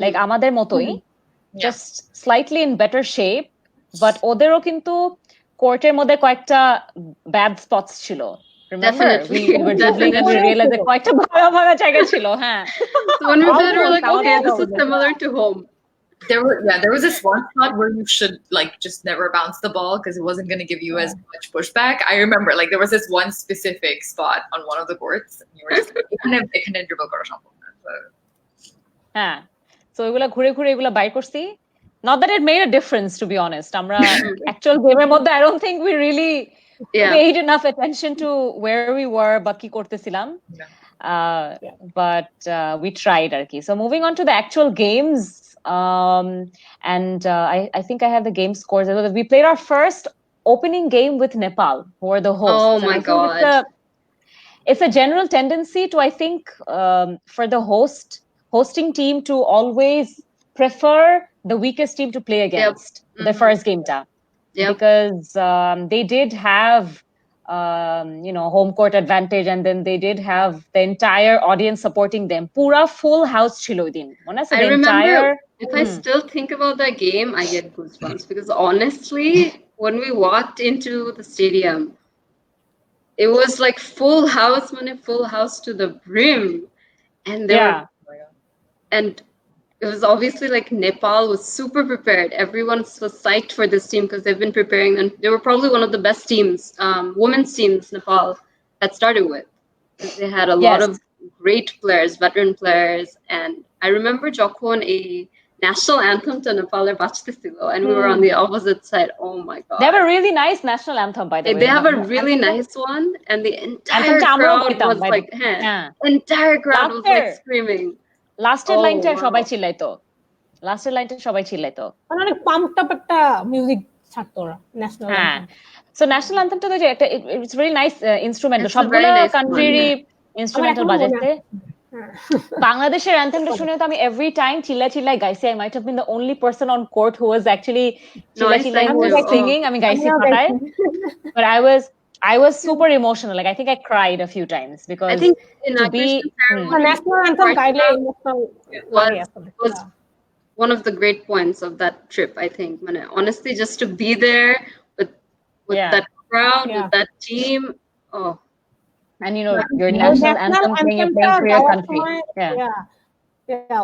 like আমাদের মতোই, just slightly in better shape, but ওদেরও কিন্তু কোর্টের মধ্যে কয়েকটা bad spots ছিল। Remember, we were dribbling and we realized that কয়েকটা ভাঙা জায়গা ছিল, হ্যাঁ।
So when we played, we were like, okay, this is similar to home.
There was this one spot where you should like just never bounce the ball because it wasn't going to give you as much pushback. I remember like there was this one specific spot on one of the courts, and you were just like, এখানে dribble করা সম্ভব না।
হ্যাঁ, so এগুলা ঘুরে এগুলা বাইর করছি। Not that it made a difference, to be honest. আমরা actual game এর মধ্যে I don't think we really paid enough attention to where we were বা কি করতেছিলাম, but we tried আর কি। So moving on to the actual games, and I think I have the game scores. We played our first opening game with Nepal, who are the hosts.
Oh my god!
It's a general tendency to, I think, for the hosting team to always prefer the weakest team to play against the first game ta. Because they did have home court advantage, and then they did have the entire audience supporting them. Pura full house chilo din.
I remember, if I still think about that game, I get goosebumps because honestly, when we walked into the stadium, it was like full house to the brim, and and it was obviously like Nepal was super prepared. Everyone was psyched for this team because they've been preparing, and they were probably one of the best teams, women's teams Nepal had started with. They had a lot of great players, veteran players, and I remember যখন a national anthem to Nepal বাজতেছিল, and we were on the opposite side. Oh my god!
They have a really nice national anthem, by the way.
They have a really nice one, and the entire crowd was like, entire crowd was like screaming.
লাস্টের লাইনটা সবাই চিল্লাইতো,
অনেক pumped up একটা music ছাড়তো ওরা national.
হ্যাঁ, so national অ্যানথেমটা তো একটা it's very nice instrument, সবগুলো কান্ট্রিরই ইনস্ট্রুমেন্টাল বাজাইতে। বাংলাদেশের অ্যানথেমটা শুনে তো আমি এভরি টাইম চিল্লাই গাইছি। I might have been the only person on court who was actually চিল্লাই singing. আমি গাইছি ফাটায়, but I was super emotional. Like I think I cried a few times because
I think
to be national anthem gaile emotional
was one of the great points of that trip. I think, honestly, just to be there with that crowd, with that team. Oh,
and your national anthem playing, you're playing for your country.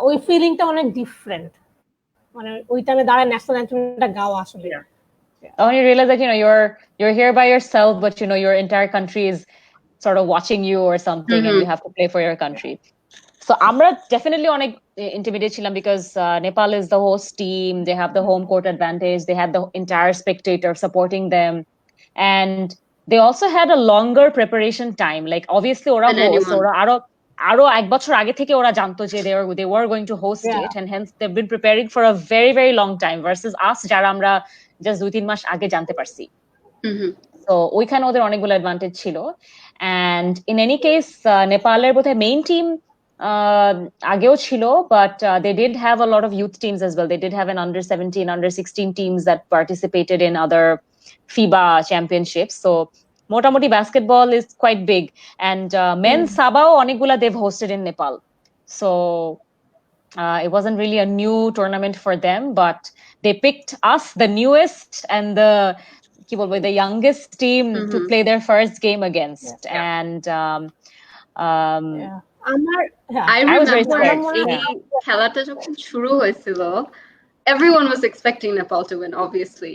ওই ফিলিংটা অনেক different, মানে ওই টাইমে দাঁড়ায় national অ্যান্থেমটা গাওয়া আসলে।
When you realize that you're here by yourself, but your entire country is sort of watching you or something, and you have to play for your country. So আমরা definitely অনেক intimidated ছিলাম because Nepal is the host team. They have the home court advantage. They had the entire spectator supporting them, and they also had a longer preparation time. Like obviously ওরা host, ওরা আরো এক বছর আগে থেকে ওরা জানতো যে they were going to host it, and hence they've been preparing for a very very long time versus us যারা আমরা just 2-3 মাস আগে জানতে পারছি। So ওইখানে ওদের অনেকগুলো অ্যাডভান্টেজ ছিল। And in any case নেপালের বোধহয় মেইন টিম আগেও ছিল, but they did have a lot of youth teams as well. They did have an under 17, under 16 teams that participated in other FIBA championships. So motamoti basketball is quite big, and men's SABA onegula they've hosted in Nepal. So it wasn't really a new tournament for them, but they picked us, the newest and the youngest team to play their first game against. And
I remember এই খেলাটা যখন শুরু হয়েছিল, everyone was expecting Nepal to win, obviously,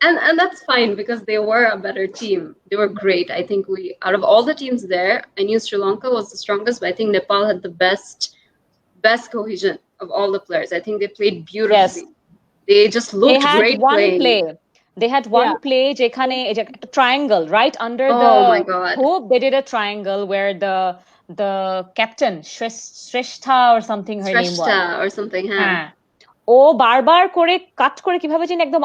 and that's fine because they were a better team. They were great. I think out of all the teams there, I knew Sri Lanka was the strongest, but I think Nepal had the best cohesion of all the players. I think they played beautifully. They just looked great playing.
They had one play, jekhane a triangle right under the hoop. They did a triangle where the captain Shrestha or something, her name was
or something.
ও বারবার করে কাট করে কিভাবে যেন একদম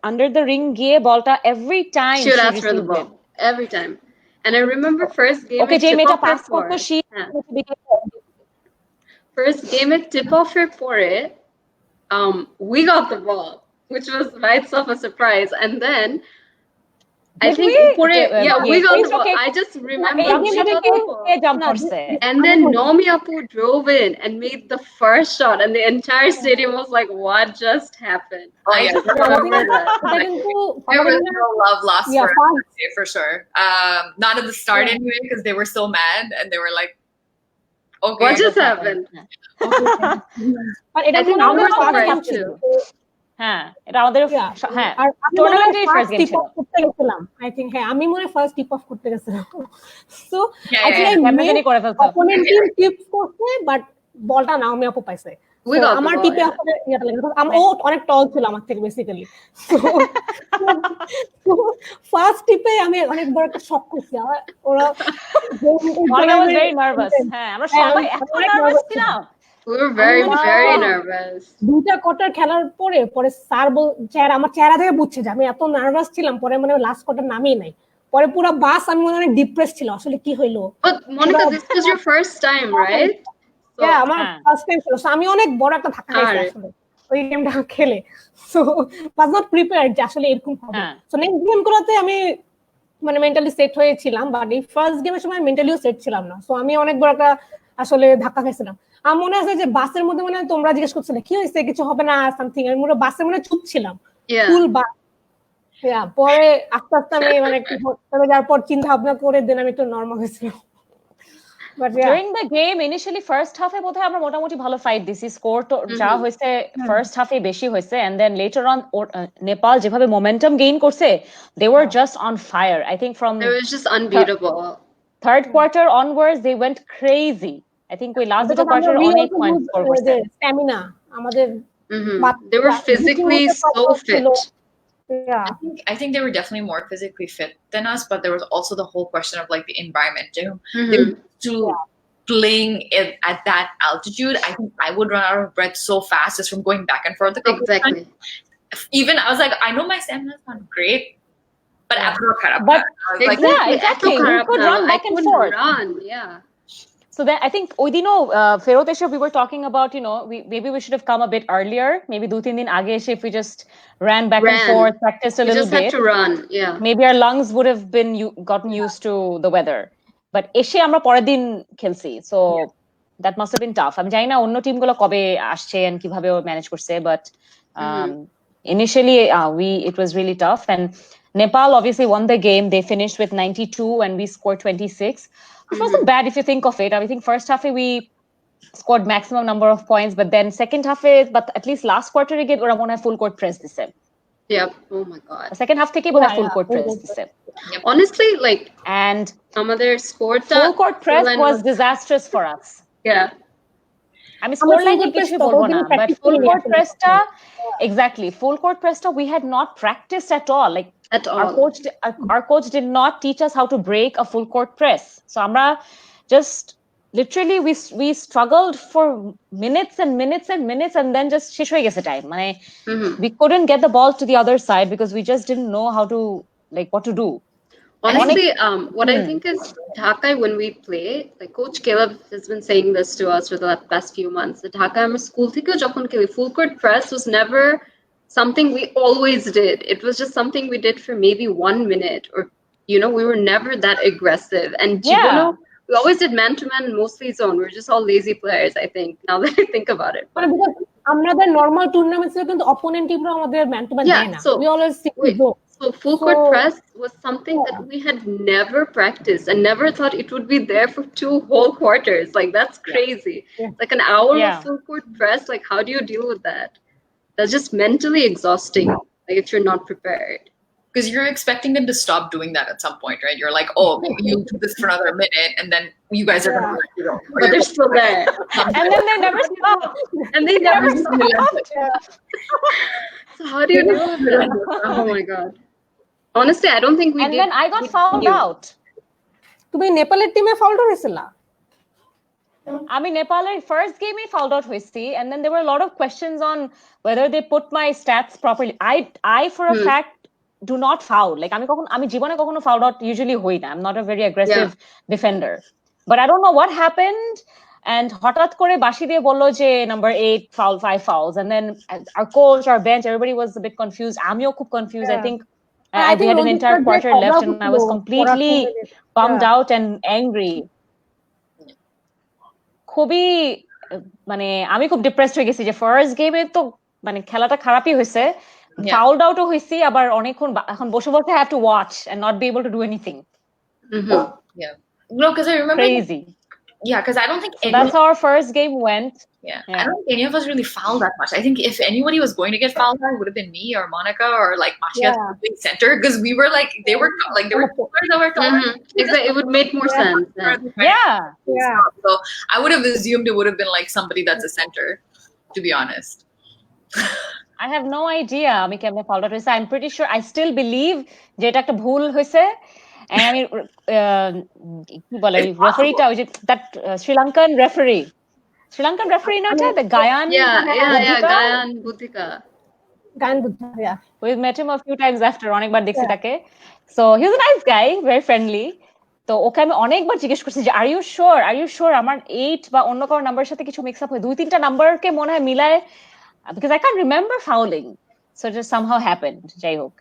under the ring গিয়ে বলটা every time
she would ask for the ball every time. And I remember first game
okay যে মেয়েটা পাস করতো she
first game at tip off her পরে we got the ball, which was by itself a surprise. And then I think we got the ball. I just remember we got the ball. And then Nomi Apu drove in and made the first shot, and the entire stadium was like, what just happened?
Oh yeah, there was no love lost for sure. Not at the start anyway, because they were so mad and they were like, okay,
what just happened?
But it doesn't
always too.
এটা আমাদের টুর্নামেন্টের first game ছিল
I think আমি মনে first tip of করতে গেছিলাম। So
I think করে ফেলতো
অপোনেন্ট টিম টিপ করতে, বাট বলটা নাও আমি আপু পাইছে। আমার টিপে আসলে ইয়েটা লাগে, ও অনেক টল ছিল আমার থেকে বেসিক্যালি। ফার্স্ট টিপে আমি অনেক বড় একটা শক করছি। ওরা
was very nervous. আমরা সবাই এত নার্ভাস ছিলাম।
We were very nervous.
দুইটা কোয়ার্টার খেলার পরে স্যার আমার চেহারা থেকে বুঝছে যে আমি এত নার্ভাস ছিলাম, পরে মানে লাস্ট কোয়ার্টার নামেই নাই। পরে পুরো বাস আমি মনে অনেক ডিপ্রেস ছিল, আসলে কি হইলো।
But Monica, this was your first time, right?
আমার ফার্স্ট টাইম ছিল। আমি অনেক বড় একটা ধাক্কা খাইছি আসলে ওই গেমটা খেলে। সো was not prepared যে আসলে এরকম হবে। সো নেক্সট গেম গুলোতে আমি মানে মেন্টালি সেট হয়েছিলাম, বাট এই ফার্স্ট গেমের সময় মেন্টালিও সেট ছিলাম না। সো আমি অনেক বড় একটা আসলে ধাক্কা খাইছিলাম। আমার মনে আছে যে বাসের মধ্যে মানে তোমরা জিজ্ঞেস করছিলে কি হয়েছে, কিছু হবে না সামথিং, আমি মনে বাসের মধ্যে চুপ ছিলাম ফুল বাস। পরে আস্তে আস্তে আমি মানে হোটেলে যাওয়ার পর চিন্তা ভাবনা করে দেন আমি একটু নরমাল হয়েছিলাম।
During the game, initially first half এ বোধহয় আমরা মোটামুটি ভালো ফাইট দিছি, স্কোর তো যা হয়েছে ফার্স্ট হাফে বেশি হয়েছে, and then later on Nepal যেভাবে মোমেন্টাম গেইন করছে, they were just on fire. I think from
it was just unbeatable.
Third quarter onwards they went crazy. I think we last the quarter অনেক point score করছে।
Stamina আমাদের
they were physically so fit.
I think they were definitely more physically fit than us, but there was also the whole question of like the environment. They were playing it at that altitude. I think I would run out of breath so fast just from going back and forth.
Exactly.
Even I was like, I know my stamina is not great, but after
but exactly you could run back and forth. So then I think ওইদিনও ফেরত এসে we were talking about, maybe we should have come a bit earlier, maybe 2-3 দিন আগে এসে if we just ran back and forth, practiced a little bit,
had to run,
maybe our lungs would have been gotten used to the weather. But এসে আমরা পরের দিন খেলছি, so that must have been tough. আমি জানি না অন্য টিমগুলো কবে আসছে and কিভাবে ম্যানেজ করছে, but initially it was really tough. And Nepal obviously won the game. They finished with 92 and we scored 26. Which wasn't bad if you think of it. I think first half we scored maximum number of points, but then second half but at least last quarter again ওরা মনে হয় full court press দিছে।
Yep. Oh my god.
Second half থেকে বোধহয় full court press দিছে।
Honestly, like,
and
আমাদের scoreটা
full court press was disastrous for us.
Yeah.
আমি score line নিয়ে কিছু বলবো না, but full court pressটা exactly full court pressটা we had not practiced at all. Like
At all.
Our coach did not teach us how to break a full court press. So আমরা just literally we struggled for minutes and minutes and minutes and then just শেষ হয়ে গেছে time. মানে we couldn't get the ball to the other side because we just didn't know how to like what to do.
Honestly, what I think is Dhaka, when we play, like Coach Caleb has been saying this to us for the past few months, that Dhaka our school থেকে যখন খেলি full court press was never something we always did. It was just something we did for maybe 1 minute, or we were never that aggressive. And we always did man-to-man and mostly zone. We're just all lazy players, I think, now that I think about it.
But because আমাদের normal tournaments কিন্তু opponent team আমাদের man-to-man দেয় না. We always stick with zone.
So full court press was something that we had never practiced and never thought it would be there for 2 whole quarters. Like, that's crazy. Like an hour of full court press, like how do you deal with that? That's just mentally exhausting, like if you're not prepared.
Because you're expecting them to stop doing that at some point, right? You're like, oh, you do this for another minute, and then you guys are going to
but they're still there.
And then they never stop.
And they never stop. So how do you deal with it? Oh my god. Honestly, I don't think we
and
did.
And then I got fouled out.
তুমি নেপালের টিমে foul হয়েছিলা?
আমি নেপালের first গেমে ফাউলড out হয়েছি, and then there were a lot of questions on whether they put my stats properly. I for a fact do not foul. Like আমি জীবনে কখনো fouled out usually হই না. I'm not a very aggressive defender. But I don't know what happened, and হঠাৎ করে বাসি দিয়ে বললো যে number 8 foul, 5 fouls, and then our coach, our bench, everybody was a bit confused. আমিও খুব confused. I think we had an entire quarter left and I was completely bummed out and angry. খুবই মানে আমি খুব depressed হয়ে গেছি যে first গেমে তো মানে খেলাটা খারাপই হয়েছে, ফাউলড আউটও হয়েছি, আবার অনেকক্ষণ এখন বসে বসে I have to watch and not be able to do anything.
Yeah. No, because I remember
crazy.
Yeah, because I don't think
that's how our first game went.
Yeah. I don't think any of us really fouled that much. I think if anybody was going to get fouled, it would have been me or Monica or like Mashia playing center, because we were like they were players that were taller.
Exactly, it would make more sense.
Yeah.
So I would have assumed it would have been like somebody that's a center, to be honest.
I have no idea আমি কেমনে fouled out হয়েছে. I'm pretty sure, I still believe যে এটা একটা ভুল হয়েছে. And I mean, কি বলে রেফারিটা ওই যে that Sri Lankan referee না ওটা, the Gayan
Gayan Butika.
Yeah.
We met him a few times after, অনেকবার দেখছি তাকে. So he was a nice guy, very friendly. তো ওকে আমি অনেকবার জিজ্ঞেস করছি যে are you sure আমার 8 বা অন্য কারো নাম্বারের সাথে কিছু মিক্স আপ হয়, 2-3টা নাম্বারকে মনে হয় মিলায়, because I can't remember fouling, so it just somehow happened. যাই হোক,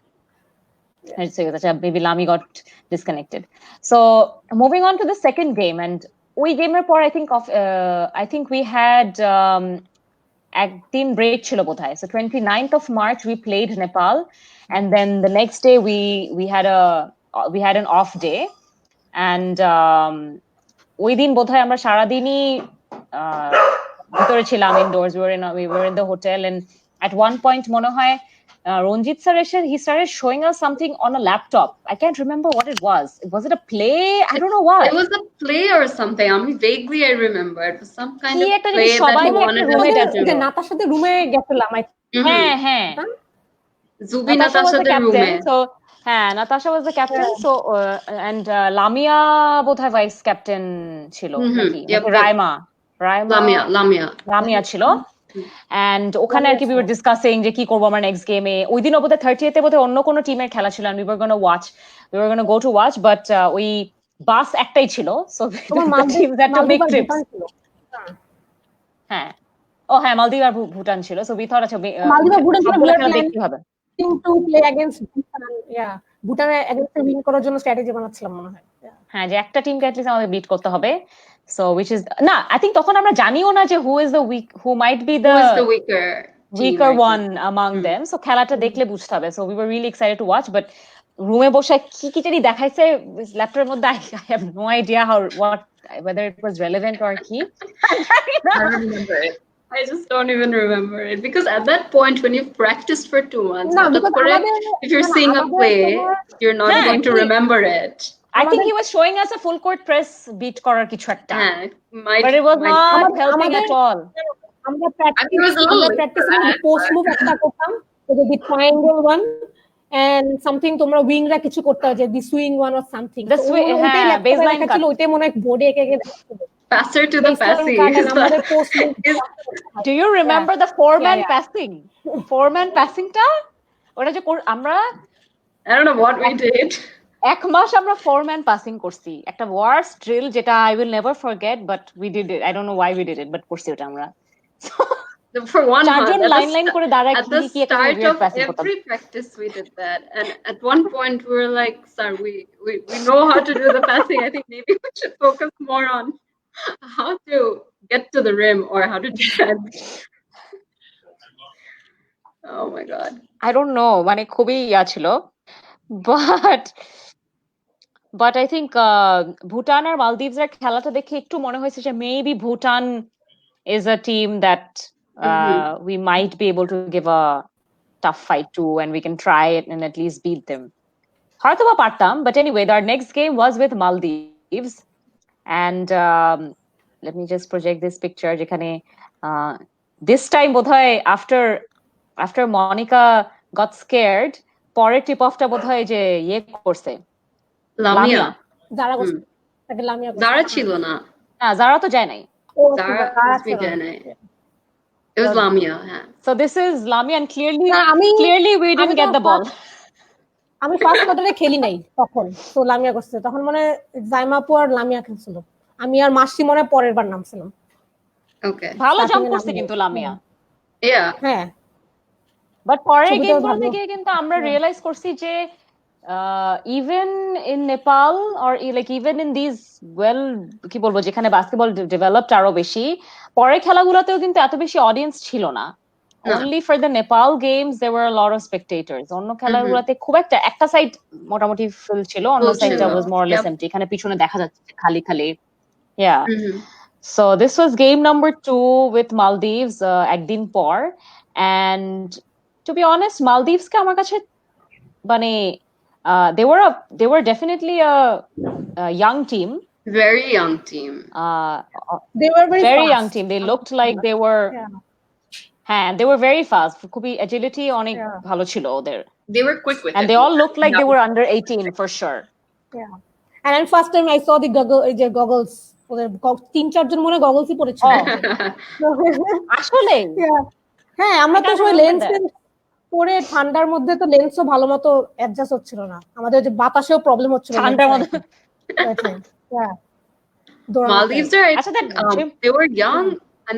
maybe Lami got disconnected. So moving on to the second game, and we game report I think we had একদিন break ছিল বোধহয়. So 29th of March we played Nepal, and then the next day we had an off day, and ওই দিন বোধহয় আমরা সারাদিনই ভিতরে ছিলাম, indoors. We were in the hotel, and at one point মনে হয় Ranjit sir, he started showing us something on a laptop. I can't remember what it was. Was it a play? I don't know what.
It was a play or something. I mean, vaguely I remember. It was some kind of play that he wanted us to do.
নাতাশাদের রুমে গেছিলাম।
হ্যাঁ
Zubi Natashaদের রুমে।
So Natasha was the captain. So and Lamia বোধহয় vice captain ছিল নাকি? Lamia ছিল। And ওখানে আর কি we were discussing যে কি করব আমরা নেক্সট গেমে। ওই দিন বোধহয় 30th বোধহয় অন্য কোনো টিমের খেলা ছিল, and we were going to go to watch, but ওই বাস একটাই ছিল, so the teams had to make trips. হ্যাঁ মালদ্বীপ আর ভুটান ছিল, so we thought আচ্ছা
মালদ্বীপ আর ভুটান
দেখতে হবে
to play against Bhutan. ভুটানের এগেইনস্ট উইন করার জন্য স্ট্র্যাটেজি বানাচ্ছিলাম মনে হয়।
হ্যাঁ, যে একটা টিমকে at least আমাদের বিট করতে হবে. So which is I think তখন আমরা জানিও না যে who might be the weaker one among them. So খেলাটা দেখলে বুঝতে হবে. So we were really excited to watch, but রুমে বসে কি কি জানি দেখাইছে ল্যাপটপের মধ্যে I have no idea whether it was relevant or কি
I don't remember it.
I just don't even remember it because at that point when you've practiced for 2 months,
না,
হঠাৎ
because
করে,
আমাদের
if you're
না,
seeing a
আমাদের
play,
তোমার-
you're not
হ্যাঁ,
going to
ঠিক।
remember it.
I think he was showing us a full court press beat করার কিছু একটা
হ্যাঁ, might,
but it was
might,
not
আমাদের-
helping
আমাদের-
at all.
আমরা
I mean, it was a little late
practice
for that,
post
but-
move একটা করতাম the triangle one and something তোমরা উইংরা কিছু করতে হয় যে the swing one or something
The swing, হ্যাঁ, baseline cut.
ছিল ওইটাই মনে হয় বোর্ডে এঁকে এঁকে দেখাচ্ছিল।
passer to the
Baseline
passy.
cut and
is
আমাদের
the-
post move
Do you remember the four-man
Yeah.
passing? Four-man passing টা ওটা যে আমরা
I don't know what we did.
এক মাস আমরা four-man passing করছি একটা worst drill যেটা I will never forget but we did it. I don't know why we did it but করছি ওটা আমরা
For 1 month,
চারজন
at the
লাইন লাইন করে দাঁড়ায়
at the
কি একটা
start
weird
of
passing করতাম
every practice we did that, and at one point we were like, sir, we know how to do the passing. I think maybe we should focus more on how to get to the rim or how to defend. Oh my god.
I don't know মানে খুবই ইয়া ছিল but I think Bhutan R Maldives এর খেলাটা দেখে একটু মনে হয়েছে যে maybe Bhutan is a team that we might be able to give a tough fight to and we can try it and at least beat them. হয়তো বা পারতাম but anyway our next game was with Maldives and let me just project this picture যেখানে this time বোধহয় after Monica got scared পরের tip off টা বোধহয় যে ইয়ে করছে
Lamia.
যারা করছে তাকে লামিয়া করছে।
Zara ছিল না।
না যারা তো যায় নাই
ও,
Zara
যারা
must be
ছিল না।
Jane. It was Lamia. Yeah.
so this is Lamia and clearly
না,
we didn't
আমি
get
তো
the ball
আমি ফার্স্ট কোয়ার্টারে খেলি নাই তখন তো লামিয়া করছে তখন মনে জাইমাপু আর লামিয়া খেলছিল আমি আর মাসি মনে হয় পরের বার নামছিলাম
Okay.
ভালো
Starting
জাম্প
এ
করছে
নামিয়ে।
কিন্তু লামিয়া
Yeah.
হ্যাঁ
বাট পরের
ছবিটাও
গেমগুলোতে
ভালো।
গিয়ে কিন্তু আমরা রিয়েলাইজ করছি যে even in Nepal or like even in this কি বলবো যেখানে বাস্কেটবল ডেভেলপড আরো বেশি পরের খেলাগুলোতেও কিন্তু এত বেশি অডিয়েন্স ছিল না only for the Nepal games there were a lot of spectators অন্য খেলাগুলোতে খুব একটা সাইড মোটামুটি ফুল ছিল অন্য
Full
সাইডটা
ছিল।
was more or less
Yep.
empty এখানে পিছনে দেখা যাচ্ছে খালি খালি yeah
Mhm.
So this was game number 2 with Maldives একদিন পর and to be honest Maldives কে আমার কাছে মানে they were definitely a young team
Very young team.
they were
very
fast.
young team they looked like they were
Yeah.
হ্যাঁ they were very fast খুবই agility অনেক
Yeah.
ভালো ছিল ওদের
They were quick with
and
it.
they all looked like they were under 18 for sure
Yeah. And then first time I saw the goggles ওদের 3-4 জন মনে গগলসই পড়েছিল
আসলে
Yeah. হ্যাঁ আমরা তো
I don't
সবাই
remember
লেন্স পরে ঠান্ডার মধ্যে তো লেন্সও ভালো মতো অ্যাডজাস্ট হচ্ছিল না আমাদের যে বাতাসেও প্রবলেম হচ্ছিল
ঠান্ডার মধ্যে
Maldives are,
আচ্ছা that
they were young and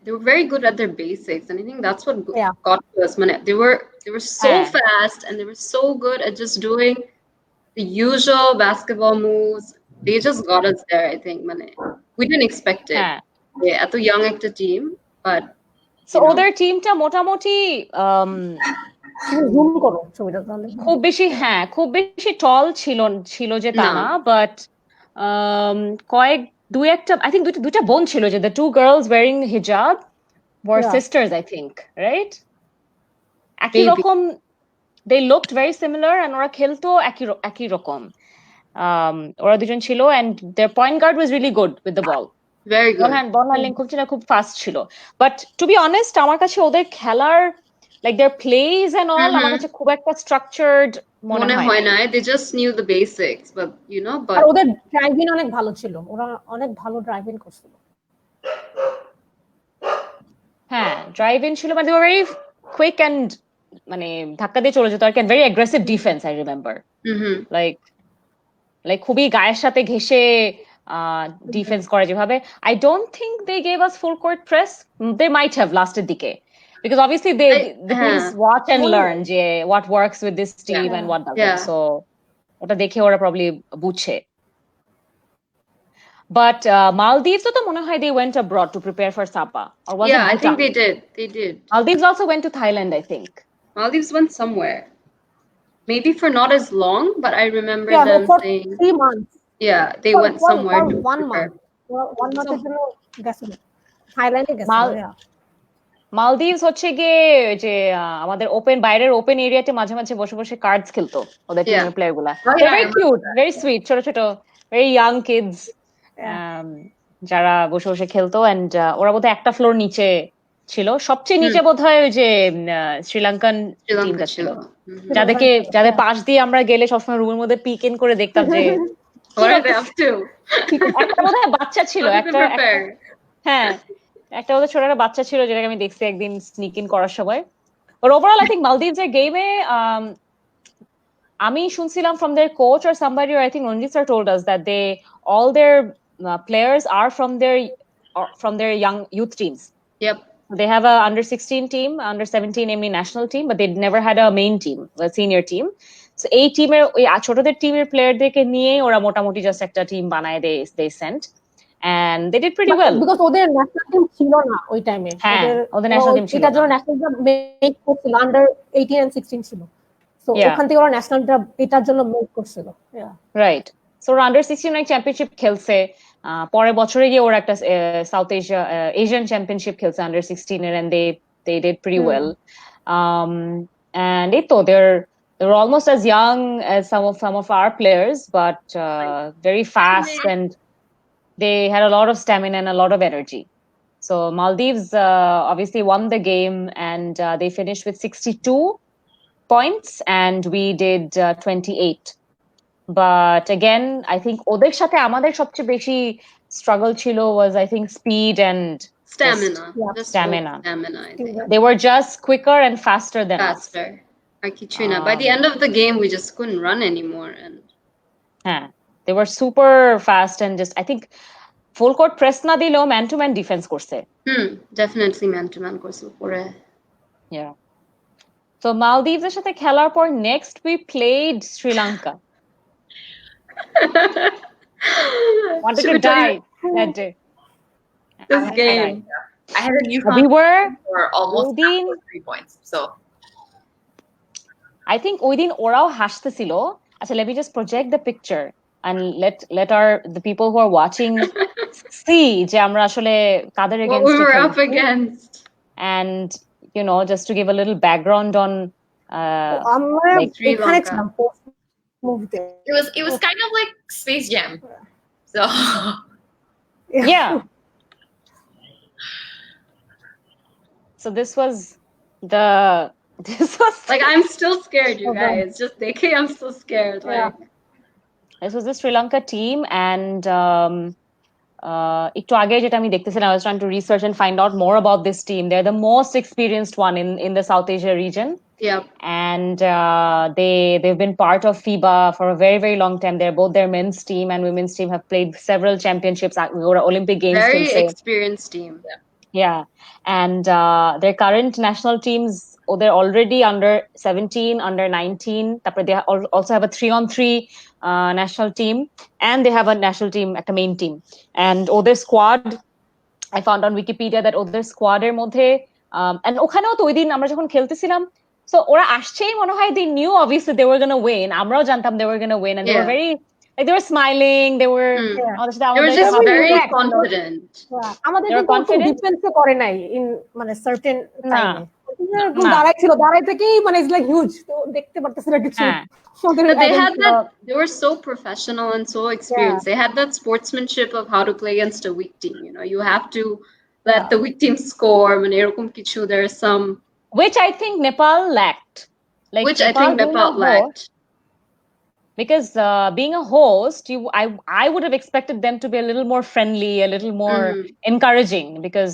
they were very good at their basics, and I think that's what
Yeah.
got to us. They were so
Yeah.
fast and they were so good at just doing the usual basketball moves. They just got us there. I think we didn't expect it.
হ্যাঁ
Yeah, at the young actor team, but
so
you know.
ওদের টিমটা মোটামুটি
zoom করো ছবিটা তাহলে
খুব বেশি টল ছিল যে তা
না।
না বাট কয়েক দুই একটা আই থিঙ্ক দুইটা বোন ছিল যে the two girls wearing hijab were
Yeah.
sisters I think right একই
Maybe.
রকম they looked very similar and ওরা খেলতো একই রকম ওরা দুজন ছিল and their point guard was really good with the ball
Very good.
Ball handling খুব ফাস্ট ছিল বাট টু বি অনেস্ট আমার কাছে ওদের খেলার like their plays and all আমার কাছে খুব একটা structured মনে হয় না
They just knew the basics, but
আর ওদের ড্রাইভিং অনেক ভালো ছিল ওরা অনেক ভালো ড্রাইভিং করছিল
হ্যাঁ ড্রাইভ ইন ছিল মানে they were very quick and মানে ধাক্কা দিয়ে চলে যেত আর কি very aggressive defense I remember like খুবই গায়ের সাথে ঘেঁষে ডিফেন্স করে যেভাবে I don't think they gave us full court press they might have lasted দিকে because obviously they please watch and learn যে what works with this team and what doesn't so ওটা দেখে ওরা probably বুঝছে but Maldives তো মনে হয় they went abroad to prepare for SABA or was it
I think they did
Maldives also went to Thailand I think
Maldives went somewhere maybe for not as long, but I remember
Yeah,
them
for
saying,
3 months.
yeah, they
For
went somewhere to
1
prepare.
month. 1 month এর জন্য গেছিল। থাইল্যান্ডে গেছিল,
মাল-
yeah.
Maldives হচ্ছে গিয়ে যে আমাদের বাইরের ওপেন এরিয়াতে মাঝে মাঝে বসে বসে কার্ডস খেলতো ওদের
Yeah.
টিমের প্লেয়ার গুলা।
Oh, yeah, I
very
remember
cute,
that.
Very sweet, ছোট ছোট, ভেরি ইয়াং কিডস
Yeah.
যারা বসে বসে খেলতো। অ্যান্ড ওরা বোধহয় একটা ফ্লোর নিচে ছিল, সবচেয়ে নিচে বোধহয় ওই যে শ্রীলঙ্কান
Sri Lanka
টিমটা ছিল,
ছিল। Mhm.
যাদের পাশ দিয়ে আমরা গেলে সবসময় রুমের মধ্যে পিক ইন করে দেখতাম যে
What are they up to?
একটা বোধহয় বাচ্চা ছিল,
How did they
একটা
prepare?
হ্যাঁ একটা বোধহয় ছোট একটা বাচ্চা ছিল যেটাকে আমি দেখছি একদিন স্নিক ইন করার সময়। But overall, I think Maldives এর গেমে আমি শুনছিলাম from their coach or somebody, or I think Ranjit sir told us that all their players are from their young youth teams.
Yep.
They have a under 16 team, under 17 national team, but they never had a main team, a senior team. So এই টিমের ওই ছোটদের টিমের প্লেয়ারদেরকে নিয়ে ওরা মোটামুটি just একটা team বানায় they sent, and they did pretty well.
Because ওদের ন্যাশনাল টিম ছিল না ওই টাইমে।
হ্যাঁ, ওদের national team ছিল
এটার জন্য
না।
ন্যাশনাল টিম মেক করছিল, আন্ডার 18 and 16 ছিল। So
Yeah.
ওখান থেকে ওরা ন্যাশনালটা এটার জন্য মেক করছিল। Yeah.
রাইট। সো ওরা আন্ডার 16 অনেক চ্যাম্পিয়নশিপ খেলছে, পরের বছরে গিয়ে ওরা একটা সাউথ এশিয়ান চ্যাম্পিয়নশিপ খেলছে আন্ডার 16 এর, and they did pretty well. And এই তো they're almost as young as some of our players, but very fast, and they had a lot of stamina and a lot of energy. So Maldives obviously won the game, and they finished with 62 points, and we did 28. But again, I think ওদের সাথে আমাদের সবচেয়ে বেশি struggle ছিল was, I think, speed and
Stamina.
Yeah.
Just
Stamina.
Stamina, I think.
they were just quicker and faster than us.
Faster. Arkichuna. By the end of the game, we just couldn't run anymore. And
হ্যাঁ, they were super fast, and just I think full court press না দিলেও man to man defense করছে।
definitely man-to-man course উপরে।
Yeah. So Maldives এর সাথে খেলার পর next we played Sri Lanka. Wanted
Should
to
we tell
die
you
that day.
this game?
I had a new
We were
for almost
Odin.
3 points. So
I think ওই দিন ওরাও হাসতেছিল। আচ্ছা, let me just project the picture and let the people who are watching see যে আমরা আসলে কাদের
What
against
we were up
খেলছি।
against.
And just to give a little background on
আমরা
like
Sri
এখানে
Lanka.
ছিলাম মুভিতে।
it was kind of like Space Jam. So
yeah. So this was
Like, I'm still scared, you guys. Just thinking, I'm still scared.
Yeah.
Like,
this was the Sri Lanka team, and একটু আগে যেটা আমি দেখতেছিলাম, I was trying to research and find out more about this team. They're the most experienced one in the South Asia region.
yep.
And they've been part of FIBA for a very, very long time. They're both their men's team and women's team have played several championships or Olympic games.
Very experienced team.
Yeah. And their current national teams, they're already under 17, under 19. They also have a 3-on-3 national team, and they have a national team, a main team. And their squad, I found on Wikipedia that their squad এর মধ্যে and ওখানেও তো ওই দিন আমরা যখন খেলতেছিলাম, so ওরা আসছেই মনে হয় they knew obviously they were going to win. আমরাও জানতাম they were going to win, and they were very, like, they were smiling, they were
They were just very confident.
আমাদের
They were
কিন্তু
confident.
ডিফেন্সে করে নাই in মানে certain
না।
টাইমে দাঁড়াই থেকেই মানে ইটস লাইক হিউজ, তো দেখতে পারতেছ না কিছু।
হ্যাঁ।
But they had that, they were so professional and so experienced. They had that sportsmanship of how to play against a weak team. You have to let the weak team score. There's some,
which I think Nepal lacked. Like,
which I think Nepal lacked.
Because being a host, I would have expected them to be a little more friendly, a little more encouraging, because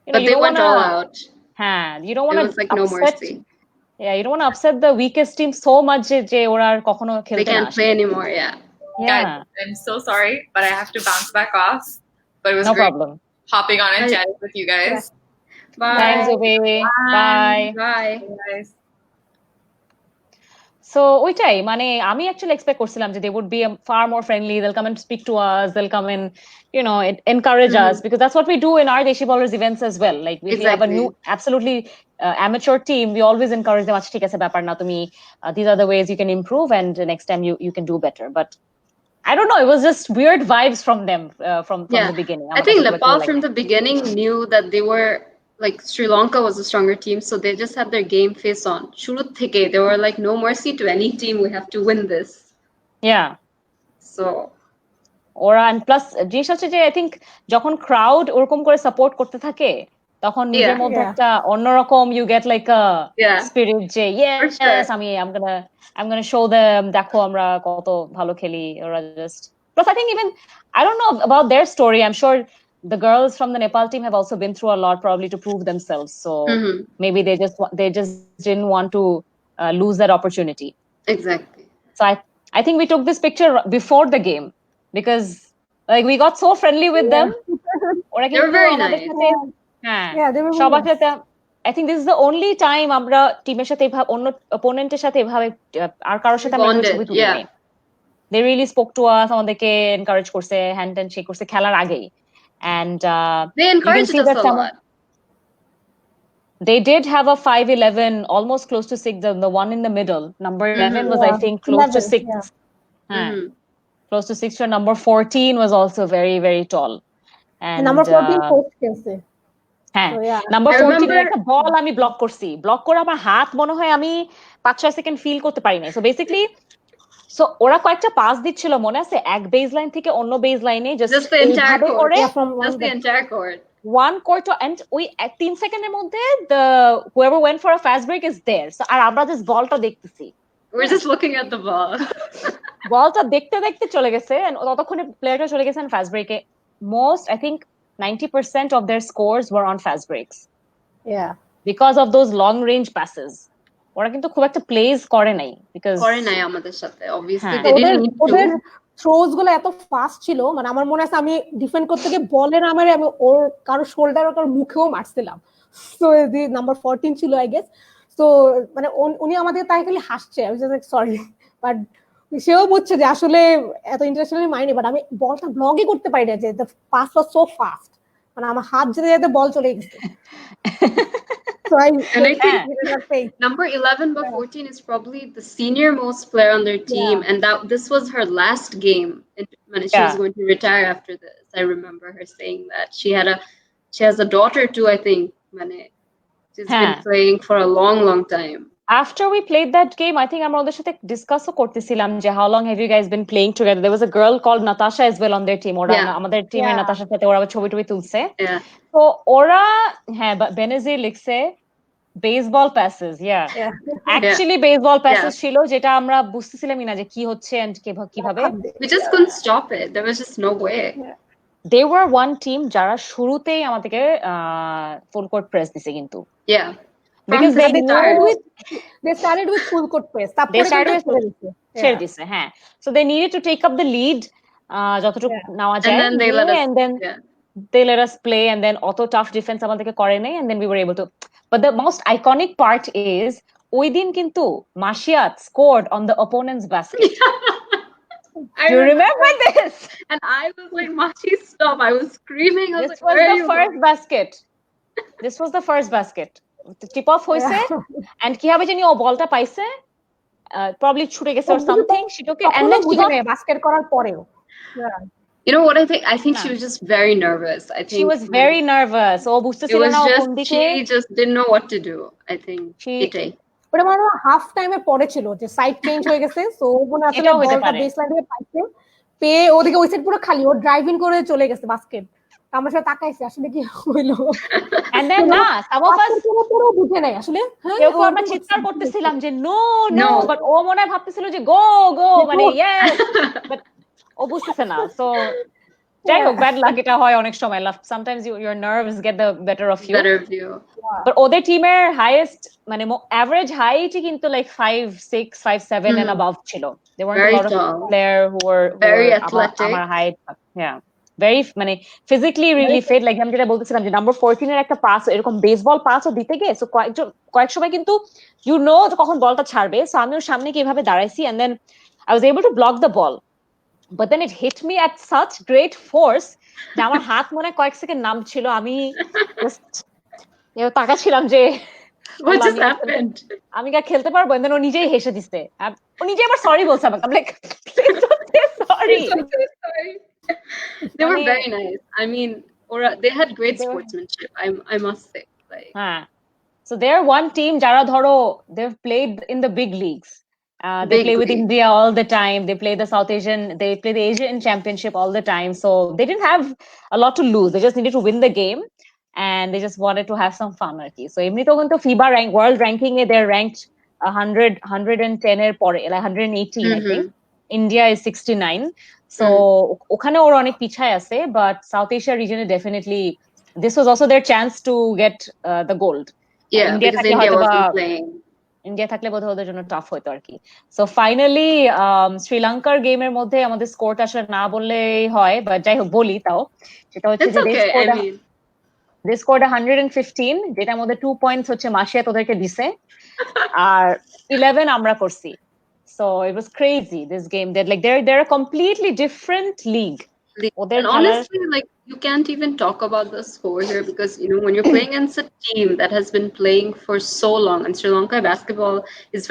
but
you
they
don't
went all out.
You don't want to.
It was like no mercy.
Yeah, you don't want to upset the weakest team so much যে ওরা আর কখনো খেলতে
They can't play anymore. Yeah.
Yeah.
I'm so sorry, but I have to bounce back off. But it was
No
great
problem.
hopping on and chatting with you guys.
Bye.
Thanks, Ubi. Bye.
Bye.
Bye, guys.
So ওইটাই মানে আমি actually expect করছিলাম যে they would be far more friendly, they'll come and speak to us, they'll come and encourage us, because that's what we do in our Deshi Ballers events as well. Like if we have a
Exactly.
new absolutely amateur team, we always encourage them, আচ্ছা ঠিক আছে ব্যাপার না তুমি, these are the ways you can improve and next time you can do better. But I don't know, it was just weird vibes from them from the beginning.
I think Nepal from the beginning knew that they were like Sri Lanka was a stronger team, so they just had their game face on. Shurut theke, they were like, no mercy to any team. We have to win this.
Yeah.
So
ওরা and plus জিনিস হচ্ছে যে I think যখন crowd ওরকম করে support করতে থাকে তখন নিজের মধ্যে একটা অন্যরকম you get like a spirit যে yes I'm gonna show them, দেখো আমরা কত ভালো খেলি, ওরা just plus I think even I don't know about their story, I'm sure the girls from the Nepal team have also been through a lot probably to prove themselves, so maybe they just didn't want to lose that opportunity.
Exactly.
So I think we took this picture before the game because like we got so friendly with them.
They were very nice.
Yeah, they were
সবার সাথে I think this is the only time আমরা টিমের সাথে এভাবে অন্য অপোনেন্টের সাথে এভাবে আর কারোর সাথে আমরা ছবি তুলি নাই. They really spoke to us, আমাদেরকে encourage করছে, hand and shake করছে খেলার আগেই, and
they encouraged us a lot.
They did have a 5'11", almost close to 6. The one in the middle, number 11 was I think close to 6. Close to 6. So number 14 was also very very tall. And
number 14 coach খেলছে।
হ্যাঁ, number 14 এর একটা বল আমি block করছি, block করে আমার হাত মনে হয় আমি 5-6 সেকেন্ড ফিল করতে পারি নাই। সো বেসিক্যালি ওরা কয়েকটা পাস দিচ্ছিল মনে আছে, এক বেজ লাইন থেকে অন্য বেজ লাইনে জাস্ট এইভাবে করে one court and ওই 3 সেকেন্ডের মধ্যে the whoever went for a fast break is there. So আর আমরা জাস্ট বলটা দেখতেছি,
we're just looking at the ball.
বলটা দেখতে দেখতে চলে গেছে and ততক্ষণে প্লেয়ারটা চলে গেছেন ফাস্ট ব্রেকে। Most I think 90% of their scores were on fast breaks.
Yeah.
Because of those long range passes. ওরা কিন্তু খুব একটা প্লেস করে নাই because
করে নাই আমাদের সাথে obviously they didn't need to.
ওদের থ্রোজ গুলো এত ফাস্ট ছিল, মানে আমার মনে আছে আমি ডিফেন্ড করতে গিয়ে বলের আমারে আমি ওর কারো শোল্ডার ওর মুখেও মারছিলাম। সো দি নাম্বার 14 ছিল আই গেস। সো মানে উনি আমাদের তাই খালি হাসছে, আমি জাস্ট সরি, বাট সেও বুঝছে যে আসলে এত ইন্টারন্যাশনালি মাইনি, বাট আমি বলটা ব্লগই করতে পারি না, যে the pass was so fast, মানে আমার হাত যেতে যেতে বল চলে গেছে। So I think
number 11 but 14 is probably the senior most player on their team, and that this was her last game when she was going to retire after this. I remember her saying that she has a daughter too, I think. She's been playing for a long time.
After we played that game, I think আমরা ওদের সাথে ডিসকাসও করতেছিলাম যে how long have you guys been playing together. There was a girl called Natasha as well on their team. ওরা আমাদের টিমে নাতাশার সাথে ওরা ছবি তুলছে। তো ওরা বেনেজির লিখছে baseball passes, actually baseball passes ছিল যেটা আমরা বুঝতেছিলাম না যে কি হচ্ছে and কিভাবে।
We just couldn't stop it. There was just no way.
They were one team যারা শুরুতেই আমাদেরকে ফুল কোর্ট প্রেস দিছে কিন্তু। Because they
started with full court press.
They started with share this, so they needed to take up the lead যতটুকু নেওয়া যায়, and then they let us play, and then auto tough defense আমাদেরকে করে নাই, and then we were able to. But the most iconic part is ওই দিন কিন্তু মাশিয়াত scored on the opponent's basket. You remember this?
And I was like, Mashi, stop. I was screaming.
This was the first basket. This was the first basket. Tip off হইছে and কি হবে জানি ও বলটা পাইছে, probably ছুটে গেছে or something, she took it and then
basket করার পরেও
you know what I think she was just very nervous. I think
she was very nervous. ও বুঝতেছিল না কোন দিকে,
she just didn't know what to do. I think
ওটা মানে half টাইমে পড়ে ছিল যে সাইড চেঞ্জ হয়ে গেছে, সো ও মনে আসলে বলটা বেসলাইন থেকে পাইছে, পেয়ে ওদিকে ওই সাইড পুরো খালি, ও ড্রাইভিং করে চলে গেছে বাস্কেট। আমার সাথে তাকাইছে আসলে কি হইলো,
and then না some of us
পুরো বুঝে নাই আসলে।
কেউ আমরা চিৎকার করতেছিলাম যে no but ও মনে হয় ভাবতেছিল যে go মানে yes, but ও বুঝতেছে না। সো যাই হোক, ব্যাড লাক এটা হয় অনেক সময়, sometimes your nerves get the better of you. But ওদের টিমের হাইয়েস্ট মানে average height কিন্তু like 5'6", 5'7" and above ছিল. There weren't a lot of players who were
very athletic.
Our height, very মানে physically really fit, like আমি যেটা বলতেছিলাম যে নাম্বার 14 এর একটা পাস এরকম বেসবল পাসও দিতে গিয়ে সো কয়েক সময় কিন্তু ইউ নো কখন বলটা ছাড়বে, সো আমি ওর সামনে কিভাবে দাঁড়াইছি and then I was able to block the ball, but then it hit me at such great force যে আমার হাত মনে হয় কয়েক সেকেন্ড নাম ছিল, আমি just তাকাচ্ছিলাম যে
What
আল্লাহ,
just happened?
আমি কি আর খেলতে পারবো, and then ও নিজেই হেসে দিছে, ও নিজে আবার সরি বলছে আমাকে, I'm like please don't say sorry.
I'm so sorry. They were very nice. I mean, they had great sportsmanship. I must say. Like,
so they're one team jara dhoro they've played in the big leagues. They play with India all the time. They play the Asian Championship all the time. So they didn't have a lot to lose. They just needed to win the game, and they just wanted to have some fun. So এমনি তো কিন্তু FIBA world ranking they're ranked 110 এর পরে, like 118 I think. India is 69. So ওখানে ওরা অনেক পিছায় আছে, but South Asia region definitely this was also their chance to get the gold.
Yeah, because India wasn't playing.
India থাকলে বোধহয় ওদের জন্য টাফ হতো আর কি। সো ফাইনালি শ্রীলঙ্কার গেমের মধ্যে আমাদের স্কোরটা আসলে না বললেই হয়, বাট যাই হোক বলি তাও, সেটা হচ্ছে যে they scored 115, যেটার মধ্যে 2 points হচ্ছে মাসিয়াত ওদেরকে দিছে আর 11 আমরা করছি। So it was crazy, this game. They're a completely different league.
And honestly, like, you can't even talk about the score here because, you know, when you're playing against a team that has been playing for so long, and Sri Lanka basketball is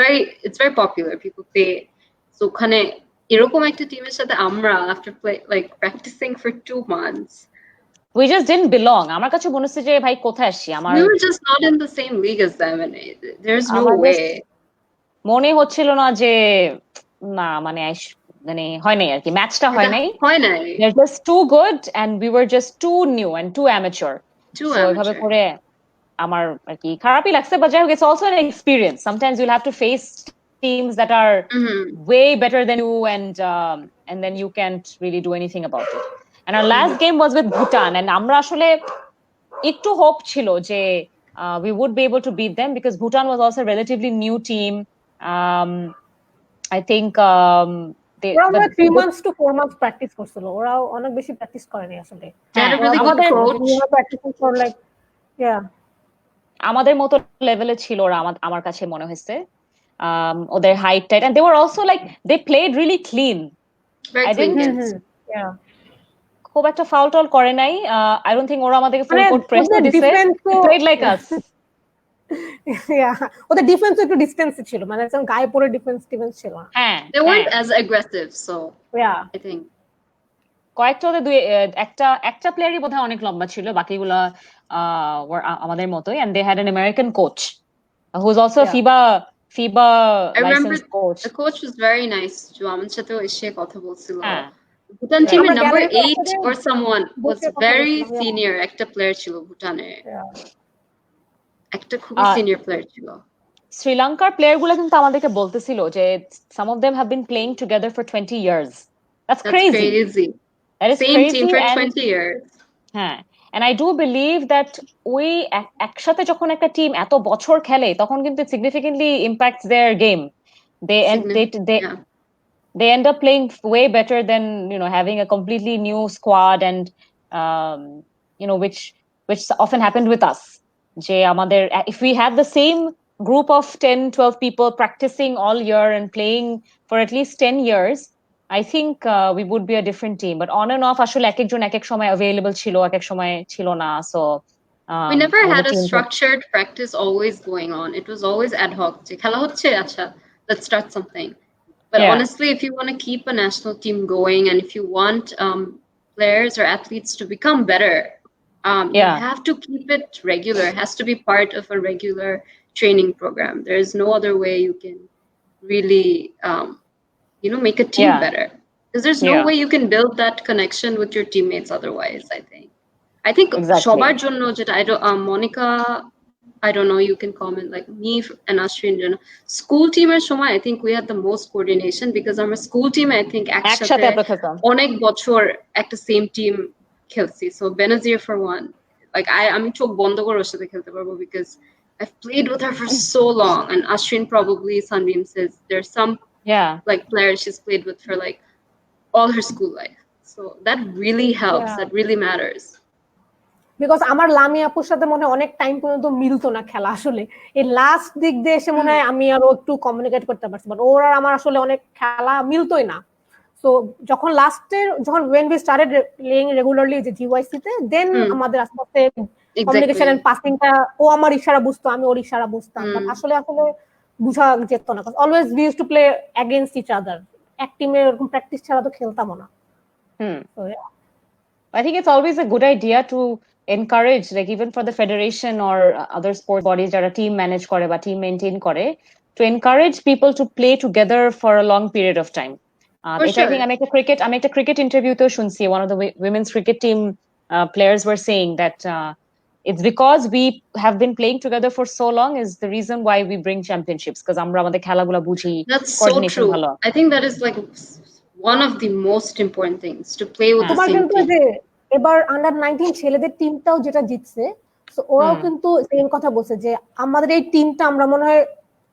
it's very popular. People play. So khane erokom ekta team er sathe amra after practicing for 2 months.
We just didn't belong. আমার কাছে মনে হচ্ছে যে ভাই কোথায় আসি,
we were just not in the same league as them, and there's no way.
মনে হচ্ছিল না যে না মানে হয় নাই আর কি, ম্যাচটা হয় নাই, they're just too good and we were just too new and too amateur. So এভাবে করে আমার আর কি খারাপই লাগছে, but যাই হোক it's also an experience. Sometimes you'll have to face teams that are way better than you, and then you can't really do anything about it. And our last game was with Bhutan, and আমরা আসলে একটু hope ছিল যে we would be able to beat them because Bhutan was also a relatively new team. I think
ওরা 3 months to 4 months practice করছিল, ওরা অনেক বেশি প্র্যাকটিস করেনি আসলে।
আমাদের মতো লেভেলে ছিল ওরা, আমার কাছে মনে হয়েছে ওদের height tight, and they were also like they played really clean.
I didn't
খুব একটা ফাউল টল করে নাই। I don't think ওরা আমাদেরকে ফুল কোর্ট প্রেস দিছে, they played like us.
ওদের ডিফেন্স একটু ডিসটেন্সে ছিল, মানে একদম গায়ে পড়ে ডিফেন্স ছিল।
হ্যাঁ,
they weren't as aggressive, so I think
কয়েকটা ওদের একটা প্লেয়ারই বোধহয় অনেক লম্বা ছিল, বাকিগুলা আমাদের মতোই, and they had an American coach who was also FIBA licensed coach.
The coach was very nice. Jo আমার সাথেও এসে কথা বলছিল। Bhutan team number 8 or someone was very senior, একটা প্লেয়ার ছিল ভুটানের, একটা খুব সিনিয়র প্লেয়ার ছিল।
শ্রীলঙ্কার প্লেয়ার গুলো কিন্তু আমাদেরকে বলতেছিল যে some of them have been playing together for 20 years. That's crazy. That is
same
crazy.
Team for 20 years.
হ্যাঁ, and I do believe that we একসাথে যখন একটা টিম এত বছর খেলে তখন কিন্তু significantly impacts their game. They end up playing way better than, you know, having a completely new squad, and you know, which often happened with us. If we had the same group of 10-12 people practicing all year and playing for at least 10 years, I think we would be a different team. But on and off আসলে এক একজন এক এক সময় available ছিল, এক এক সময় ছিল না, so
we never had a structured practice always going on. It was always ad hoc. যে খেলা হচ্ছে, আচ্ছা, let's start something. But honestly, if you want to keep a national team going, and if you want players or athletes to become better, you have to keep it regular. It has to be part of a regular training program. There is no other way you can really, you know, make a team better. Because there's no way you can build that connection with your teammates otherwise, I think সবার জন্য যেটা Monica, I don't know, you can comment, like me and Ashwin, school team er shomoy I think we had the most coordination because our school team I think একসাথে অনেক বছর একটা same team খেলছি। So Benazir for one, like আমি চোখ বন্ধ করে ওর সাথে খেলতে পারবো because I've played with her for so long, and Ashwin probably, Sunbeam says there's some like players she's played with for like all her school life. So that really helps.
Yeah.
That really matters.
Because আমার লামি আপুর সাথে মনে হয় অনেক time পর্যন্ত মিলতো না খেলা আসলে এই লাস্ট দিক দিয়ে এসে মনে হয় আমি আরো একটু কমিউনিকেট করতে পারছি বাট ওর আর আমার আসলে অনেক খেলা মিলতোই না সো যখন যখন when we started playing regularly যে জিওয়াইসি তে দেন আমাদের আস্তে আস্তে কমিউনিকেশন এন্ড পাসিংটা ও আমার ইশারা বুঝতো আমি ওর ইশারা বুঝতাম বাট আসলে বুঝা যেত না always we used to play against each other এক টিমে এরকম প্র্যাকটিস ছাড়া তো খেলতাম না
I think it's always a good idea to encourage, like even for the federation or other sports bodies that are team manage kore ba team maintain kore, to encourage people to play together for a long period of time. I think I make a cricket interview to shunsi. One of the women's cricket team players were saying that it's because we have been playing together for so long is the reason why we bring championships because amra amader khela gula bujhi.
That's so true. I think that is like one of the most important things to play with the same team.
এবার under 19 ছেলেদের টিমটাও যেটা জিতছে so ওরাও কিন্তু same কথা বলছে যে আমাদের এই টিমটা আমরা মনে হয়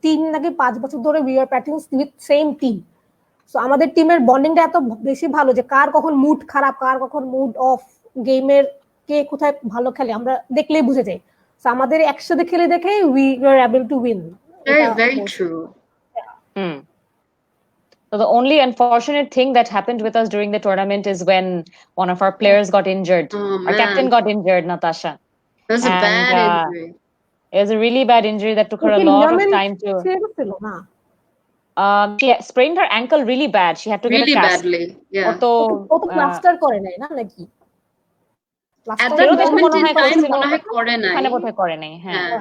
3 নাকি 5 বছর ধরে we are practicing with same team so আমাদের টিমের বন্ডিংটা এত বেশি ভালো যে কার কখন মুড খারাপ কার কখন মুড অফ গেমের কে কোথায় ভালো খেলে আমরা দেখলেই বুঝে যাই সো আমাদের একসাথে খেলে দেখে we are able to win
very true
So the only unfortunate thing that happened with us during the tournament is when one of our players got injured. Our captain got injured, Natasha.
It was a bad injury.
It was a really bad injury that took her a lot of time to. She sprained her ankle really bad. She had to
really
get a cast.
Badly. Yeah.
plaster করে নাই না নাকি
At that moment in time মনে হয় করে নাই
এখানে বোধহয় করে নাই হ্যাঁ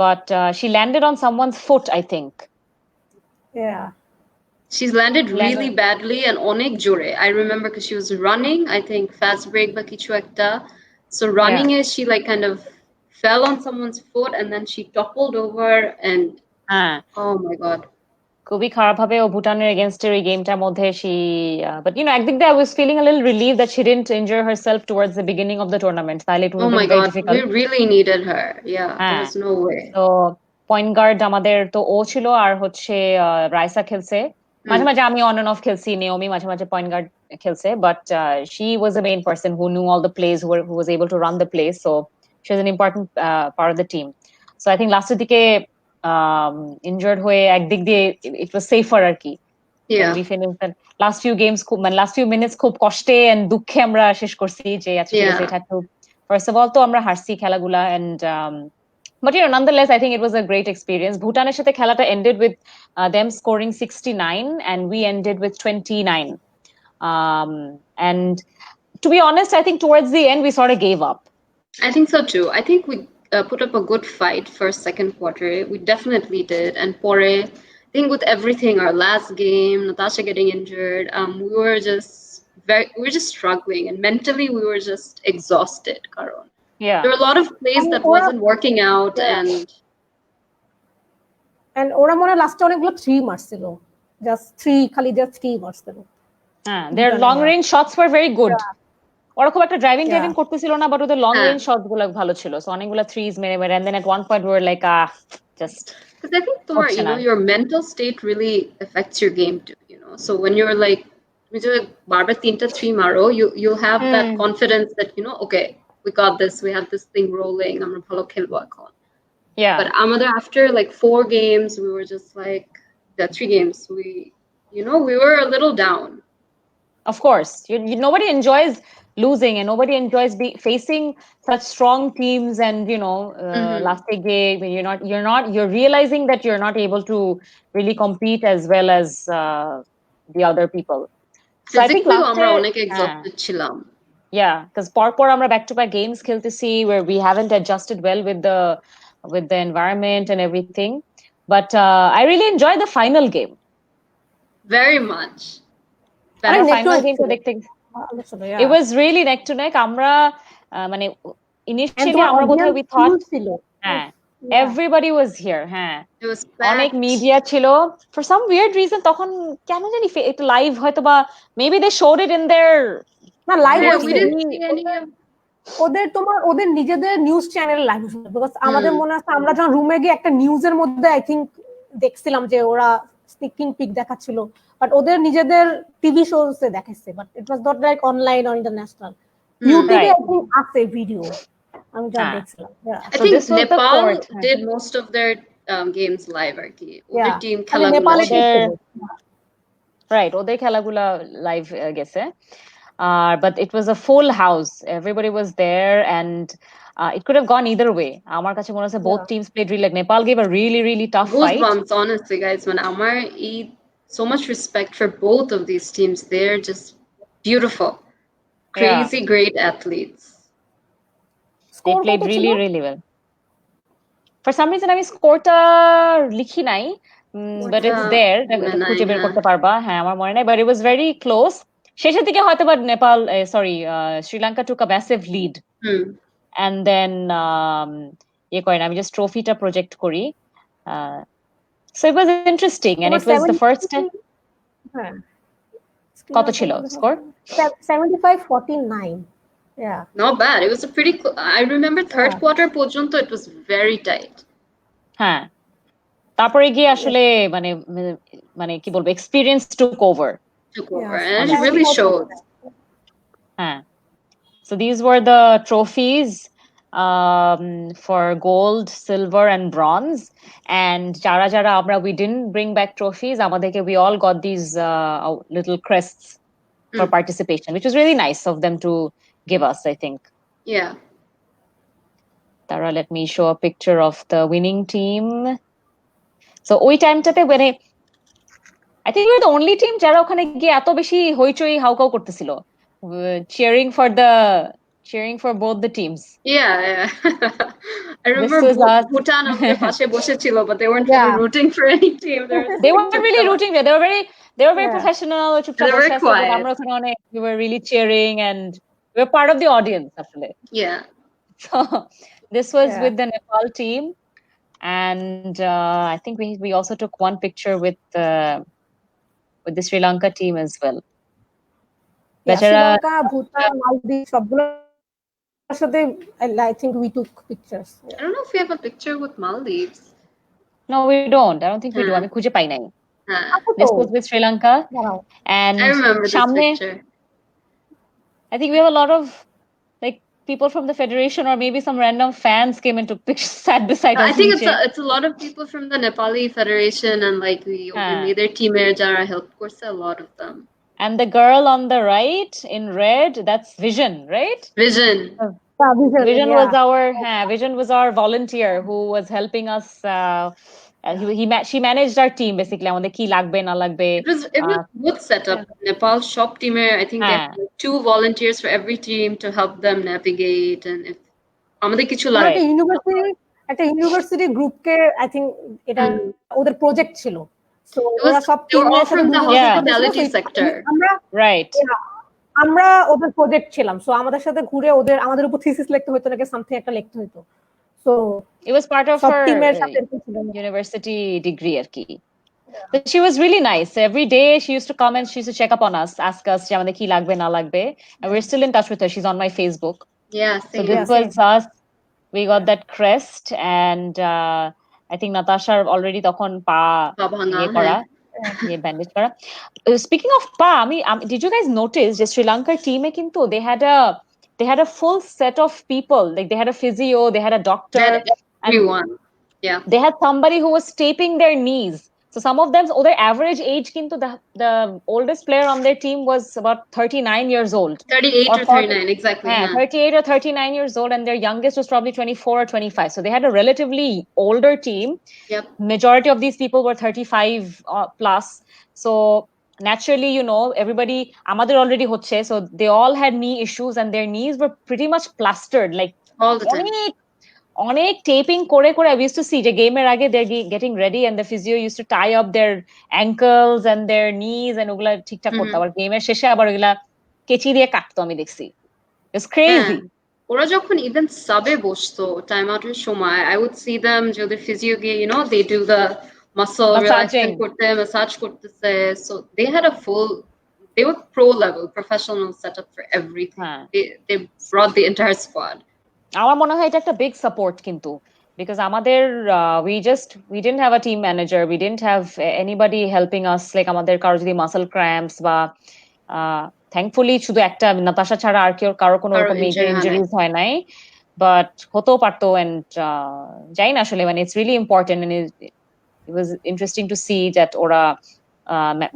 but she landed on someone's foot I think.
Yeah.
She's landed really badly and onek jore. I remember because she was running, I think fast break ba kichu ekta. So running is she like kind of fell on someone's foot and then she toppled over and oh my god.
খুবই খারাপ ভাবে ও ভুটানের against এর এই গেমটার মধ্যে she but you know একদিক দিয়ে I was feeling a little relieved that she didn't injure herself towards the beginning of the tournament. তাহলে it would have been very difficult.
We really needed her. Yeah, there was no way.
So point guard আমাদের তো ও ছিল আর হচ্ছে রাইসা খেলছে মাঝে মাঝে আমি on end of খেলছি নেওমি মাঝে মাঝে পয়েন্ট গার্ড খেলছে but she was the main person who knew all the plays who was able to run the plays so she was an important part of the team so I think last দিকে injured হয়ে একদিক দিয়ে it was safer আর কি we finished the last few games মানে last few minutes খুব কষ্টে and দুঃখে আমরা শেষ করছি যে আচ্ছা it had to first of all তো আমরা হারছি খেলাগুলা and but you know nonetheless I think it was a great experience Bhutan's সাথে খেলাটা ended with them scoring 69 and we ended with 29 and to be honest I think towards the end we sort of gave up.
I think so too. I think we put up a good fight first second quarter. We definitely did and pore I think with everything our last game Natasha getting injured we were just struggling and mentally we were just exhausted Karon.
Yeah,
there were a lot of plays that wasn't working out
and ওরা মনে লাস্টে অনেকগুলো 3 মারছিল just 3 মারছিল
their long range shots were very good ওরা খুব একটা driving করতেছিল না বাট ওদের লং রেঞ্জ শটস গুলো ভালো ছিল সো অনেকগুলো থ্রিজ মেরে and then at one point we were like just
because I think you know your mental state really affects your game too you know so when you're like barbar 3 maro you'll have that confidence that you know okay we got this we have this thing rolling amra bhalo khelbo ekhon but amader after like 4 games we were just like the 3 games we were a little down
of course nobody enjoys losing and nobody enjoys facing such strong teams and you know last game you're realizing that you're not able to really compete as well as the other people
so I think আমরা অনেক exhausted ছিলাম
yeah because পর আমরা back to back games খেলতেছি where we haven't adjusted well with the environment and everything but I really enjoyed the final game
very much
final game it was really neck to neck আমরা মানে initially আমরা বোধহয় we thought everybody was here অনেক media ছিল for some weird reason তখন কেন জানি এটা লাইভ হয়তো বা maybe they showed it in their
না লাইভ ওদের নিজেদের নিউজ চ্যানেল লাইভ হচ্ছে বিকজ আমাদের মনে আছে আমরা যখন রুমে গিয়ে একটা নিউজের মধ্যে আই থিংক দেখছিলাম যে ওরা স্নিকিং পিক দেখাচ্ছিল, বাট ওদের নিজেদের টিভি শোজ এ দেখাচ্ছে, but it was not like online or international. ইউটিউবে আই থিংক আছে ভিডিও, আমি যা দেখছিলাম।
I think Nepal did most of their games live আর কি, ওদের টিম খেলাগুলো
right, ওদের খেলাগুলা লাইভ গেছে। But it was a full house. Everybody was there, and it could have gone either way. Amar kache mone hoche both teams played really, like Nepal gave a really, really tough fight.
Goosebumps, honestly, guys. When Amar so much respect for both of these teams. They're just beautiful, crazy, great athletes.
They played really, really well. For some reason, আমি স্কোরটা লিখি নাই, but it's there. খুঁজে বের করতে পারবা। হ্যাঁ, আমার মনে নাই, but it was very close. শেষের দিকে হয়তো বা Nepal, Sri Lanka took a massive lead, and then করেন, আমি just trophy-টা project করি. So it was interesting, and it was the first time. কত ছিল score?
75-49. Yeah.
Not bad. It was a pretty. I remember third quarter পর্যন্ত it was very tight.
হ্যাঁ, তারপরে গিয়ে আসলে মানে কি বলবো, experience took over,
and it really showed.
So these were the trophies for gold, silver, and bronze. And jara amra, we didn't bring back trophies. Amaderke we all got these little crests for participation, which was really nice of them to give us, I think.
Yeah.
Tara, let me show a picture of the winning team. So ওই টাইমটাতে I think we were the only team যারা ওখানে গিয়ে এত বেশি হইচই হাউকাউ করতেছিল, cheering for both the teams.
Yeah. I remember Bhutan আমাদের পাশে বসেছিল, but they weren't really rooting for any team.
They weren't really rooting. They were very professional.
They were quiet.
We were really cheering, and we were part of the audience actually.
Yeah.
So this was with the Nepal team, and I think we also took one picture with the Sri Lanka team as well.
Sri Lanka, Bhutan, Maldives, সবগুলোর সাথে I think we took pictures.
I don't know if we have a picture with Maldives.
No, we don't. I don't think we do. আমি খুঁজে পাই নাই. This was with Sri Lanka, and
I remember this picture.
I think we have a lot of people from the federation, or maybe some random fans came and took pictures, sat beside us.
I think it's a lot of people from the Nepali Federation, and we their team jara helped course a lot of them.
And the girl on the right in red, that's Vision, right?
Vision.
Vision was our volunteer who was helping us. She managed our team basically. আমাদের কি লাগবে না লাগবে.
It was good setup. Nepal shop team, I think they have 2 volunteers for every team to help them navigate, and if আমাদের কিছু লাগে.
একটা university গ্রুপকে I think এটা ওদের প্রজেক্ট ছিল. So ওরা সব
team from the hospitality sector.
Right.
আমরা ওদের প্রজেক্ট ছিলাম, সো আমাদের সাথে ঘুরে আমাদের উপর থিসিস লিখতে হতো নাকি সামথিং একটা লিখতে হতো। So
it was part of her university degree arki. But she was really nice. Every day she used to come and she used to check up on us, ask us je amader ki lagbe na lagbe, and we're still in touch with her. She's on my Facebook. So this was us. We got that crest, and I think Natasha already tokhon pa kora bandage kora. Speaking of pa, did you guys notice the Sri Lanka team e kintu they had a full set of people, like they had a physio, they had a doctor,
everyone. Yeah,
they had somebody who was taping their knees. So some of them, their average age kintu the oldest player on their team was about 39 years old,
38 or 39 exactly.
38 or 39 years old, and their youngest was probably 24 or 25. So they had a relatively older team.
Yep.
Majority of these people were 35 plus. So naturally, everybody amader already hocche, so they all had knee issues, and their knees were pretty much plastered, like
all the time.
অনেক tapping করে I used to see যে গেমের আগে they're getting ready, and the physio used to tie up their ankles and their knees, and ওগুলা ঠিকঠাক করতে, আবার গেমের শেষে আবার ওগুলা কেচি দিয়ে কাটতো, আমি দেখছি. It's crazy.
ওরা যখন ইভেন সাবে বসতো টাইম আউটের সময়, I would see them যে ওদের physio গিয়ে they do the muscle relaxation করতে, massage করতেছে. So they were pro level professional setup for everything. They brought the entire squad.
আমার মনে হয় এটা একটা বিগ সাপোর্ট কিন্তু, because আমাদের we didn't have a team manager, we didn't have anybody helping us, like আমাদের কারো যদি মাসল ক্র্যাম্পস বা থ্যাঙ্কফুলি শুধু একটা নাতাশা ছাড়া আর কেউ কারো কোনো ওরকম মেজর ইনজুরিজ হয় নাই, বাট হতেও পারতো। এন্ড জানি না আসলে, মানে it's really important, and it was interesting to see that ওরা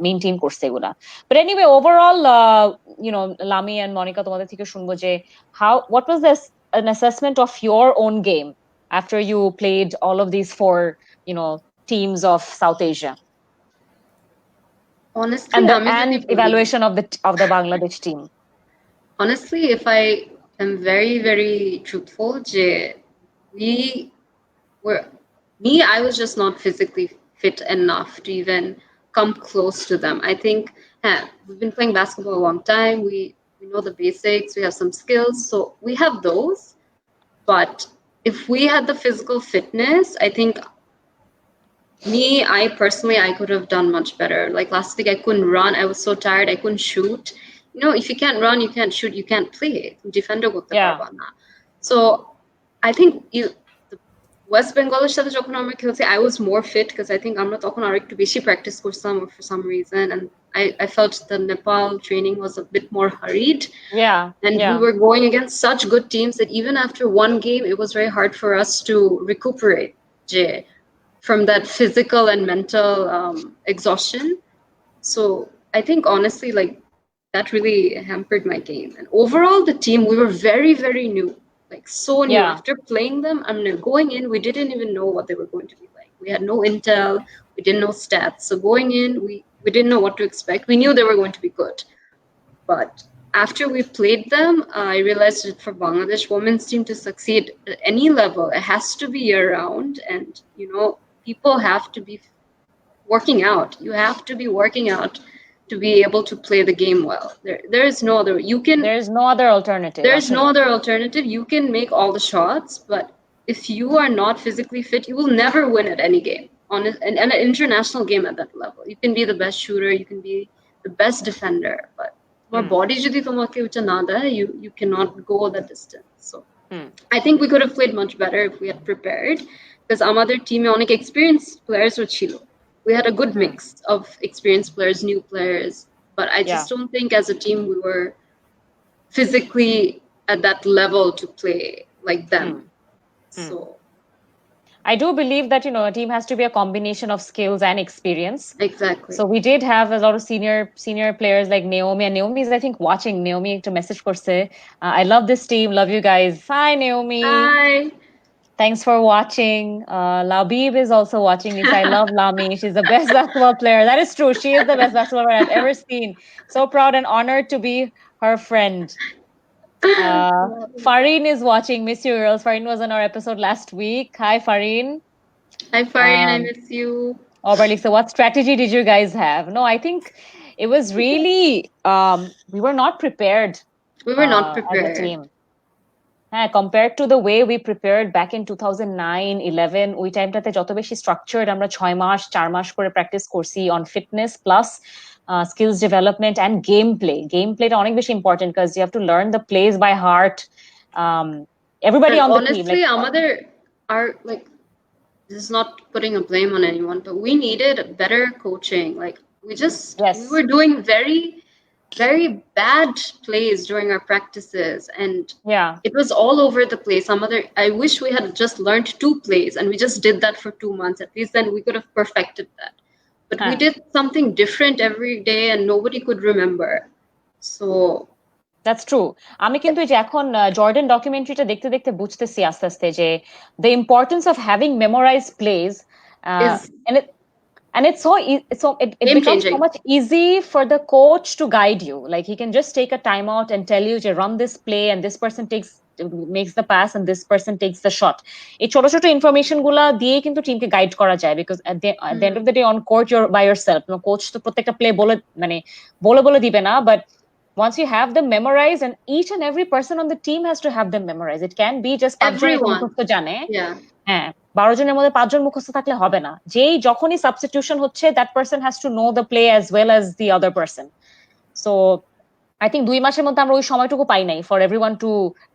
মেইনটেইন করছে এগুলা। But anyway, overall, Lami and Monica, তোমাদের থেকে শুনবো যে what was an assessment of your own game after you played all of these four, teams of South Asia?
Honestly,
and evaluation of the Bangladesh team.
Honestly, if I am very, very truthful, I was just not physically fit enough to even come close to them. I think we've been playing basketball a long time. We know the basics. We have some skills, so we have those. But if we had the physical fitness, I think I personally could have done much better. Like last week, I couldn't run. I was so tired. I couldn't shoot. If you can't run, you can't shoot, you can't play. Defender করতে পারবা না. So I think West Bengal's সাথে যখন আমরা খেলছি, I was more fit because I think আমরা তখন আরেকটু বেশি practice করতাম for some reason, and I felt the Nepal training was a bit more hurried. And we were going against such good teams that even after one game, it was very hard for us to recuperate from that physical and mental exhaustion. So I think honestly, like, that really hampered my game. And overall, the team, we were very, very new, like so new. After playing them, going in, we didn't even know what they were going to be like. We had no intel, we didn't know stats. So going in, we didn't know what to expect. We knew they were going to be good. But after we played them, I realized that for Bangladesh women's team to succeed at any level, it has to be year-round. And, people have to be working out. You have to be working out to be able to play the game well. There is no other. There's no other alternative. There's no other alternative. You can make all the shots, but if you are not physically fit, you will never win at any game. On an international game at that level, you can be the best shooter, you can be the best defender, but your body jodi tomake ucha na deয়, you cannot go that distance. So I think we could have played much better if we had prepared, because আমাদের টিমে অনেক experienced players ছিল. We had a good mix of experienced players, new players, but I just don't think as a team we were physically at that level to play like them. So
I do believe that, a team has to be a combination of skills and experience.
Exactly.
So we did have a lot of senior players like Naomi, and Naomi is, I think, watching. Naomi to message korche. I love this team. Love you guys. Hi, Naomi.
Hi.
Thanks for watching. Labib is also watching me. I love Lami. She's the best basketball player. That is true. She is the best basketball player I've ever seen. So proud and honored to be her friend. Fareen is watching. Miss you, girls. Fareen was on our episode last week. Hi, Fareen.
Hi, Fareen. I miss you.
Oh, Barley. So what strategy did you guys have? No, I think it was really, we were not prepared.
We were not prepared.
As a team. Compared to the way we prepared back in 2009-11, ওই টাইমটাতে যত বেশি structured আমরা 6 মাস 4 মাস করে practice করছি on fitness plus skills development and gameplay. Gameplayটা অনেক বেশি important because you have to learn the plays by heart. Everybody on the team.
Honestly, this is not putting a blame on anyone, but we needed better coaching. Like we were doing very, very bad plays during our practices, and it was all over the place. I wish we had just learned 2 plays and we just did that for 2 months. At least then we could have perfected that. But we did something different every day and nobody could remember. So
that's true. আমি কিন্তু যে এখন Jordan ডকুমেন্টারিটা দেখতে দেখতে বুঝতেছি আস্তে আস্তে যে the importance of having memorized plays and it becomes so much easy for the coach to guide you. Like he can just take a timeout and tell you to run this play and this person makes the pass and this person takes the shot. এই ছোট ছোট information গুলা দিয়ে কিন্তু টিমকে guide করা যায়, because at the end of the day on court you're by yourself. No coach তো প্রত্যেকটা প্লে বলে দিবে না, but once you have them memorized, and each and every person on the team has to have them memorized. It can be just
everyone
মুখস্থ জানে, 12 জনের মধ্যে 5 জন মুখস্থ থাকলে হবে না। যেই যখনই সাবস্টিটিউশন হচ্ছে, that person has to know the play as well as the other person. So I think 2 মাসের মধ্যে আমরা ওই সময়টুকু পাই নাই for everyone to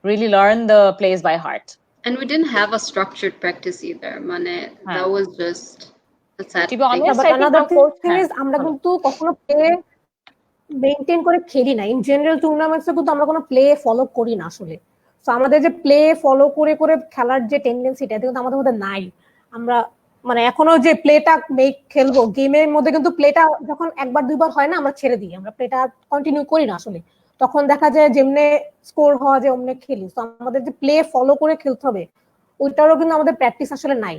really learn the plays by heart.
And we didn't have a structured practice either. Mane, that was just a sad
To be honest,
but
I think
another
our
thing
coach
is আমরা কিন্তু কখনো play maintain করে খেলি না। In general টুর্নামেন্টসে কিন্তু আমরা কোনো play follow করি না আসলে। সো আমাদের যে প্লে ফলো করে করে খেলার যে টেন্ডেন্সিটা এটা কিন্তু আমাদের মধ্যে নাই। আমরা মানে এখনো যে প্লেটা খেলবো গেমের মধ্যে কিন্তু প্লেটা যখন একবার দুইবার হয় না আমরা ছেড়ে দিই, আমরা প্লেটা কন্টিনিউ করি না আসলে। তখন দেখা যায় যেমনে স্কোর হওয়া যায় অমনে খেলি। তো আমাদের যে প্লে ফলো করে খেলতে হবে ওইটারও কিন্তু আমাদের প্র্যাকটিস আসলে নাই।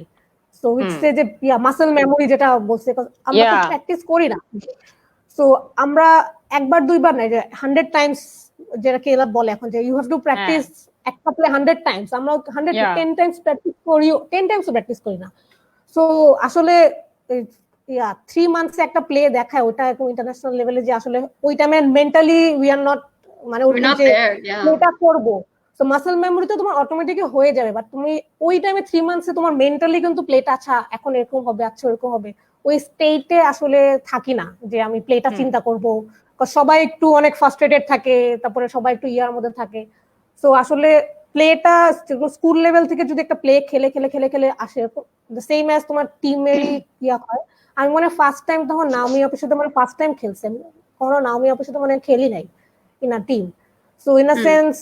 সো ইটস যে মাসেল মেমোরি যেটা বলছে, আমরা তো প্র্যাকটিস করি না। সো আমরা একবার দুইবার নাই, যে 100 টাইমস যেটা কেলা বলে এখন যে ইউ হ্যাভ টু প্র্যাকটিস একটা প্লে 100 টাইমস, আমরা 110 টাইমস প্র্যাকটিস করি, 10 টাইমস প্র্যাকটিস করি না। সো আসলে 3 মান্থসে একটা প্লে দেখায় ওটা এখন ইন্টারন্যাশনাল লেভেলে যে আসলে ওই টাইমে মেন্টালি উই আর নট, মানে ওই যে প্লেটা করব। সো মাসেল মেমোরি তো তোমার অটোমেটিকলি হয়ে যাবে, বাট তুমি ওই টাইমে 3 মান্থসে তোমার মেন্টালি কিন্তু প্লেটা আচ্ছা এখন এরকম হবে, আচ্ছা এরকম হবে, ওই স্টেটে আসলে থাকি না যে আমি প্লেটা চিন্তা করব। সবাই একটু অনেক ফ্রাস্ট্রেটেড থাকে, তারপরে সবাই একটু ইয়ার মধ্যে থাকে। সো আসলে প্লেটা স্কুল লেভেল থেকে যদি একটা প্লে খেলে খেলে খেলে খেলে আসে, সেম অ্যাজ তোমার টিমেরই ইয়া হয়। আমি মনে ফার্স্ট টাইম তখন নাওমি অফিসে মানে ফার্স্ট টাইম খেলছেন, কোনো নাওমি অফিসে মানে খেলি নাই in a team. So in a sense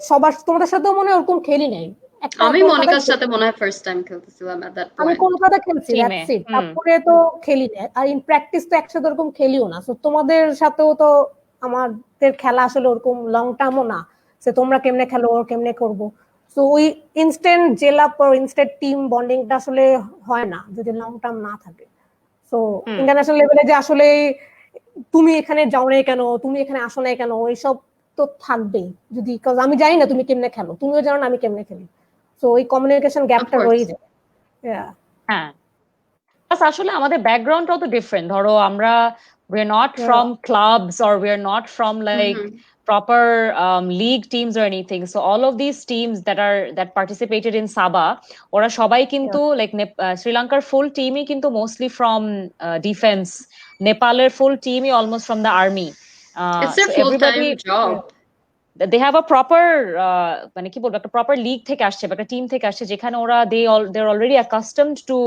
সবার তোমাদের সাথেও মনে ওরকম খেলি নাই।
আমি মনিকার সাথে মনে হয় ফার্স্ট টাইম খেলতেছিলাম এট দ্যাট পয়েন্ট।
আমি কলকাতা খেলছি, দ্যাটস ইট। তারপরে তো খেলি না, আর ইন প্র্যাকটিস তো একসাথে ওরকম খেলিও না। সো তোমাদের সাথেও তো আমাদের খেলা আসলে ওরকম লং টার্মও না যে তোমরা কেমনে খেলো ওর কেমনে করবো। সো ওই ইনস্ট্যান্ট জেলা পর ইনস্ট্যান্ট টিম বন্ডিংটা আসলে হয় না যদি লং টার্ম না থাকে। সো ইন্টারন্যাশনাল লেভেলে যে আসলে তুমি এখানে যাও না কেন, তুমি এখানে আসো না কেন, এইসব তো থাকবেই। যদি আমি জানি না তুমি কেমনে খেলো, তুমিও জানো না আমি কেমনে খেলি। সো ওই কমিউনিকেশন গ্যাপটা রয়ে যায়।
হ্যাঁ, আসলে আমাদের ব্যাকগ্রাউন্ডটাও তো ডিফারেন্ট। ধরো আমরা we're not from clubs or we're not from like proper league teams or anything. So all of these teams that participated in SABA, ওরা সবাই কিন্তু like Sri Lankaর full teamই কিন্তু mostly from defense, Nepal's full teamই almost from the army.
It's their full-time job.
They have a proper মানে কি বলবো, একটা proper league থেকে আসছে বা একটা টিম থেকে আসছে যেখানে ওরা they're already accustomed to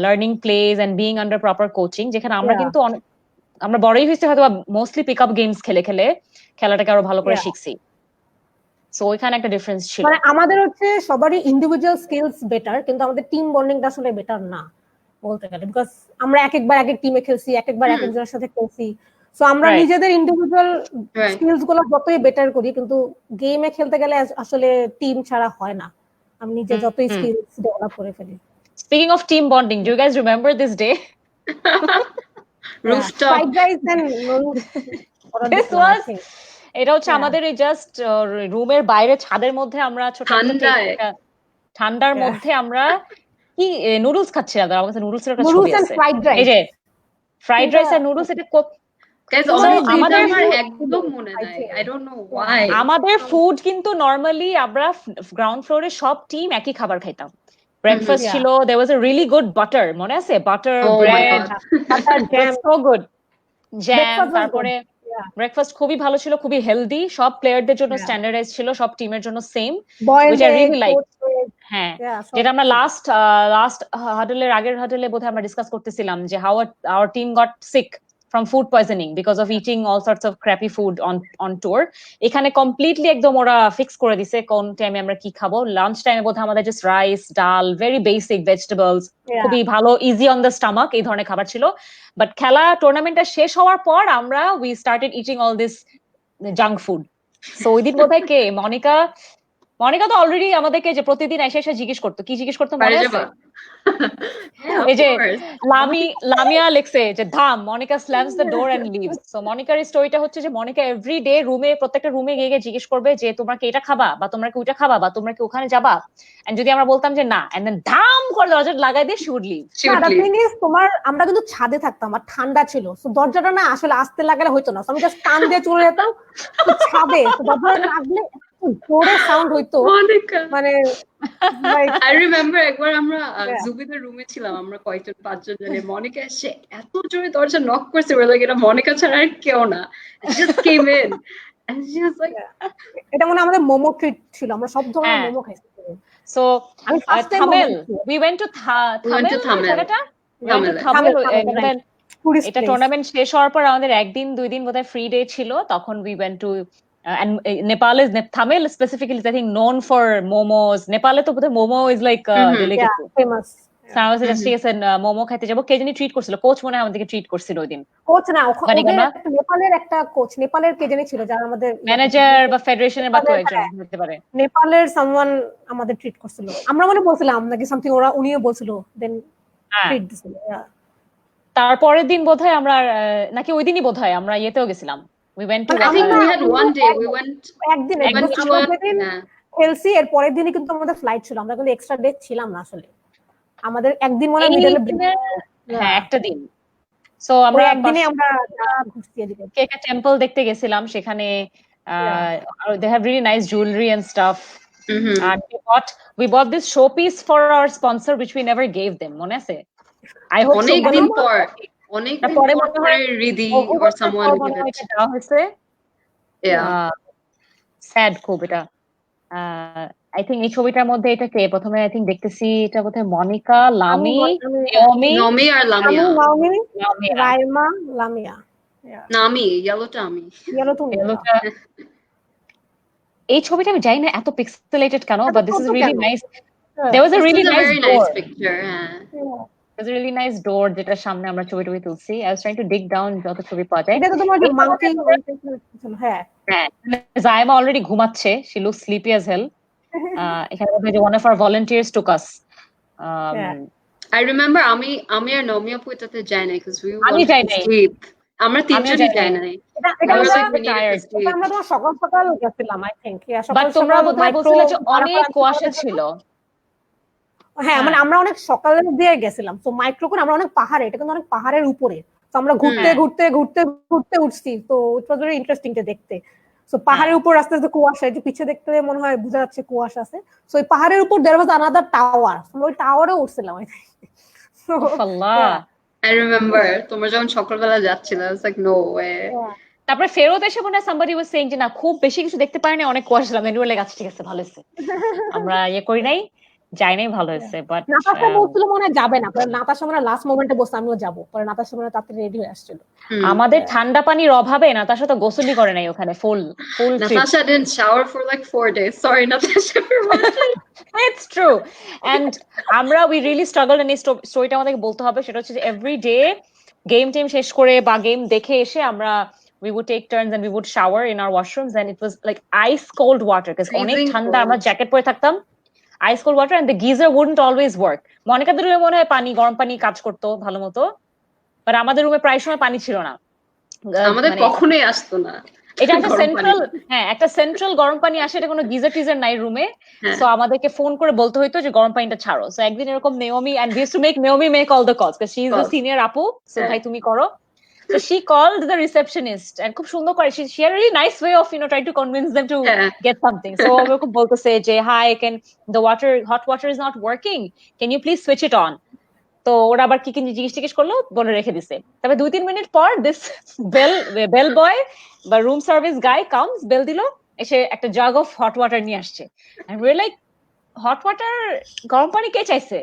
learning plays and being under proper coaching, যেখানে আমরা কিন্তু আমরা বড়ই হয়েছে হয়তো মোস্টলি পিক আপ গেমস খেলে খেলে খেলাটাকে আরো ভালো করে শিখছি। সো ওইখানে একটা ডিফারেন্স ছিল।
মানে আমাদের হচ্ছে সবারই ইন্ডিভিজুয়াল স্কিলস বেটার, কিন্তু আমাদের টিম বন্ডিংটা আসলে বেটার না বলতে গেলে, বিকজ আমরা এক একবার এক এক টিমে খেলছি, এক একবার এক একজনের সাথে খেলছি। সো আমরা নিজেদের ইন্ডিভিজুয়াল স্কিলস গুলো যতই বেটার করি, কিন্তু গেমে খেলতে গেলে আসলে টিম ছাড়া হয় না। আমি নিজে যতই স্কিলস ডেভেলপ করে ফেলি।
Speaking of team bonding, do you guys remember this day?
Rooftop.
Fried rice and
This was এটা হচ্ছে আমাদের এই জাস্ট রুমের বাইরে ছাদের মধ্যে আমরা ছোট ঠান্ডার মধ্যে আমরা কি নুডলস খাচ্ছি। আমার কাছে নুডলস এর একটা ছবি আছে, এই যে ফ্রাইড রাইস আর নুডলস। এটা আমাদের ফুড কিন্তু নরমালি আমরা গ্রাউন্ড ফ্লোরে সব টিম একই খাবার খাইতাম। ব্রেকফাস্ট ছিল, there was a really good butter, মনে আছে? Butter bread, so good jam. তারপরে ব্রেকফাস্ট খুবই ভালো ছিল, খুবই হেলদি, সব প্লেয়ারদের জন্য স্ট্যান্ডার্ডাইজ ছিল, সব টিমের জন্য same, which I really like. হ্যাঁ, যেটা আমরা লাস্ট হাডলের আগের হাডলে বোধহয় আমরা ডিসকাস করতেছিলাম যে how our team got sick from food poisoning because of eating all sorts of crappy food on tour. এখানে কমপ্লিটলি একদম ওরা ফিক্স করে দিছে কোন টাইমে আমরা কি খাবো। লাঞ্চ টাইমে বোধহয় আমাদের জাস্ট রাইস, ডাল, ভেরি বেসিক ভেজিটেবলস, খুবই ভালো, ইজি অন দ্য স্টমাক, এই ধরনের খাবার ছিল। বাট খেলা টুর্নামেন্টটা শেষ হওয়ার পর আমরা we started eating all this junk food. So ওই দিন বোধহয় কে মনিকা তো অলরেডি আমাদেরকে যে প্রতিদিন এসে এসে জিজ্ঞেস করতো, কি জিজ্ঞেস করতো মনে আছে? এই যে লামিয়া লিখছে যে damn, Monica slams the door and leaves. So মনিকার স্টোরিটা হচ্ছে যে মনিকা এভরিডে রুমে, প্রত্যেকটা রুমে গিয়ে জিজ্ঞেস করবে যে তোমরা কি এটা খাবা, বা তোমরা কি ওইটা খাবা, বা তোমরা কি ওখানে যাবা। এন্ড যদি আমরা বলতাম যে না, এন্ড দেন ধাম করে দরজা লাগাই দিয়ে she would leave.
আমরা কিন্তু ছাদে থাকতাম আর ঠান্ডা ছিল, সো দরজাটা না আসলে আস্তে লাগালে হইতো না, আমি জাস্ট টান দিয়ে চলে যেতাম ছাদে, দরজাটা লাগলে জোরে সাউন্ড হইতো। মানে
I remember একবার আমরা জুবিদের রুমে ছিলাম, আমরা কয়েকজন 5 জন, মনিকা এসে এত জোরে দরজা নক করছে, বলে এটা মনিকা ছাড়া আর কেউ না, just came in and she was like,
এটা মনে আমাদের মোমো ট্রিট ছিল, আমরা সব ধরনের মোমো খাইছি।
So
আমি first time
Thamel, we went to
We went to
Thamel জায়গাটা? We went to
Thamel.
Thamel, and then এটা টুর্নামেন্ট শেষ হওয়ার পর আমাদের একদিন দুই দিন বোধহয় ফ্রি ডে ছিল, তখন we went to and Nepal is Thamel specifically is I think known for momos. Nepal তো বোধহয় momo is like delicacy.
Famous.
সারা ঠিক আছে মোমো খাইতে যাবো, কে জানি ট্রিট করছিল, কোচ মনে হয় আমাদেরকে ট্রিট করছিল ওই দিন।
কোচ না, নেপালের একটা কোচ, নেপালের কে জানি ছিল যারা আমাদের
ম্যানেজার বা ফেডারেশনের বা কেউ একজন হতে পারে।
নেপালের সামওয়ান আমাদের ট্রিট করছিল, আমরা মনে বলছিলাম নাকি সামথিং, উনিও বলছিল, দেন ট্রিট দিছিল।
তারপরের দিন বোধহয় আমরা নাকি ওই দিনই বোধহয় আমরা ইয়েতেও গেছিলাম। We went to
I think we had one day. We went
একদিন
yeah.
খেলছি, এর পরের দিনই কিন্তু আমাদের ফ্লাইট ছিল, আমরা কিন্তু এক্সট্রা ডে ছিলাম না আসলে, আমাদের একদিন মনে
হ্যাঁ একটা দিন। সো আমরা
একদিনে আমরা ঘুরছি এদিকে,
কেকা টেম্পল দেখতে গেছিলাম, সেখানে they have really nice jewelry and stuff. And we bought this showpiece for our sponsor which we never gave them, মনে আছে? I hope
অনেক দিন পরে রিদি or someone
দেওয়া হয়েছে। স্যাড খুব এটা। I think এই ছবিটার মধ্যে এটা কে প্রথমে I think দেখতেছি, এটা বোধহয় মনিকা, লামি,
Naomi আর লামিয়া,
রাইমা, লামিয়া,
নামি, ইয়েলোটা আমি,
এই ছবিটা আমি জানি না এত পিক্সেলেটেড কেন, but this is really nice. There was a really nice
picture.
There's a really nice door যেটা সামনে আমরা ছবি তুলছি. I was trying to dig down যত ছবি পাওয়া যায়।
এটা তো তোমার যে মাঙ্কি, হ্যাঁ
জাইমা অলরেডি ঘুমাচ্ছে, she looks sleepy as hell. এখানে one of our volunteers took us.
I remember আমি আর নমি আপু এটাতে যাই না because we wanted to sleep. আমরা তিনজনই যাই না।
আমরা তো সকাল সকাল গেছিলাম I think.
বাট তোমরা বোধহয় বলছিলে যে অনেক কুয়াশা ছিল।
হ্যাঁ মানে আমরা অনেক সকালের দিয়ে গেছিলাম, তো মাইক্রোকোন আমরা অনেক পাহাড়ে, এটা কিন্তু অনেক পাহাড়ের উপরে, তো আমরা ঘুরতে উঠছি, তো ইট ওয়াজ ভেরি ইন্টারেস্টিং তে দেখতে। সো পাহাড়ের উপর আস্তে আস্তে কুয়াশা, এই যে পিছে দেখতে মনে হয় বোঝা যাচ্ছে কুয়াশা আছে। সো ওই পাহাড়ের উপর দেয়ার ওয়াজ আনাদার টাওয়ার, আমরা ওই টাওয়ারে উঠছিলাম।
I remember তোমরা যখন সকালবেলা যাচ্ছিল, I was like no way.
তারপরে ফেরত এসে মনে হয় somebody was saying যে না খুব বেশি কিছু দেখতে পারিনি, অনেক কুয়াশা ছিল, এন্ড লাইক আচ্ছা ঠিক আছে ভালো হয়েছে, আমরা করি নাই, যাই নাই, ভালো হয়েছে। বাট
নাতাশা বলছিল মনে হয় যাবে না, পরে নাতাশা মনে লাস্ট মোমেন্টে বলছে আমিও যাবো, পরে নাতাশা মনে তাড়াতাড়ি রেডি হয়ে আসছিল।
আমাদের ঠান্ডা পানির অভাবে নাতাশা তো গোসলই করে নাই ওখানে, ফুল
Natasha didn't shower for like 4 days. Sorry Natasha for watching.
It's true. And আমরা we really struggled, and এই স্টোরিটা আমাদেরকে বলতে হবে, সেটা হচ্ছে যে এভরি ডে গেম টেম শেষ করে বা গেম দেখে এসে আমরা we would take turns and we would shower in our washrooms, and it was like ice cold water because অনেক ঠান্ডা, আমরা জ্যাকেট পরে থাকতাম, ice cold water, and the geyser wouldn't always work. মনিকাদের রুমে মনে হয় পানি, গরম পানি কাজ করতো ভালো মতো, বাট আমাদের রুমে প্রায় সময় পানি ছিল না,
আমাদের কখনোই আসতো না।
এটা একটা সেন্ট্রাল গরম পানি আসে, এটা কোনো গিজার টিজার নাই রুমে, সো আমাদেরকে ফোন করে বলতে হইতো যে গরম পানিটা ছাড়ো। সো একদিন এরকম Naomi, and we used to make Naomi make all the calls because she is the senior আপু, সো ভাই তুমি করো। So she called the receptionist and খুব সুন্দর করে, she had a really nice way of trying to convince them to get something. So ওরকম বলতেছে যে hi, can the hot water is not working, can you please switch it on? তো ওরা আবার কি জিজ্ঞেস করলো, বলে রেখে দিছে। তবে 2-3 মিনিট পর this bell boy বা রুম সার্ভিস গাই কামস, বেল দিল, এসে একটা জাগ অফ হট ওয়াটার নিয়ে আসছে, and we're like hot water, গরম পানি কে চাইছে?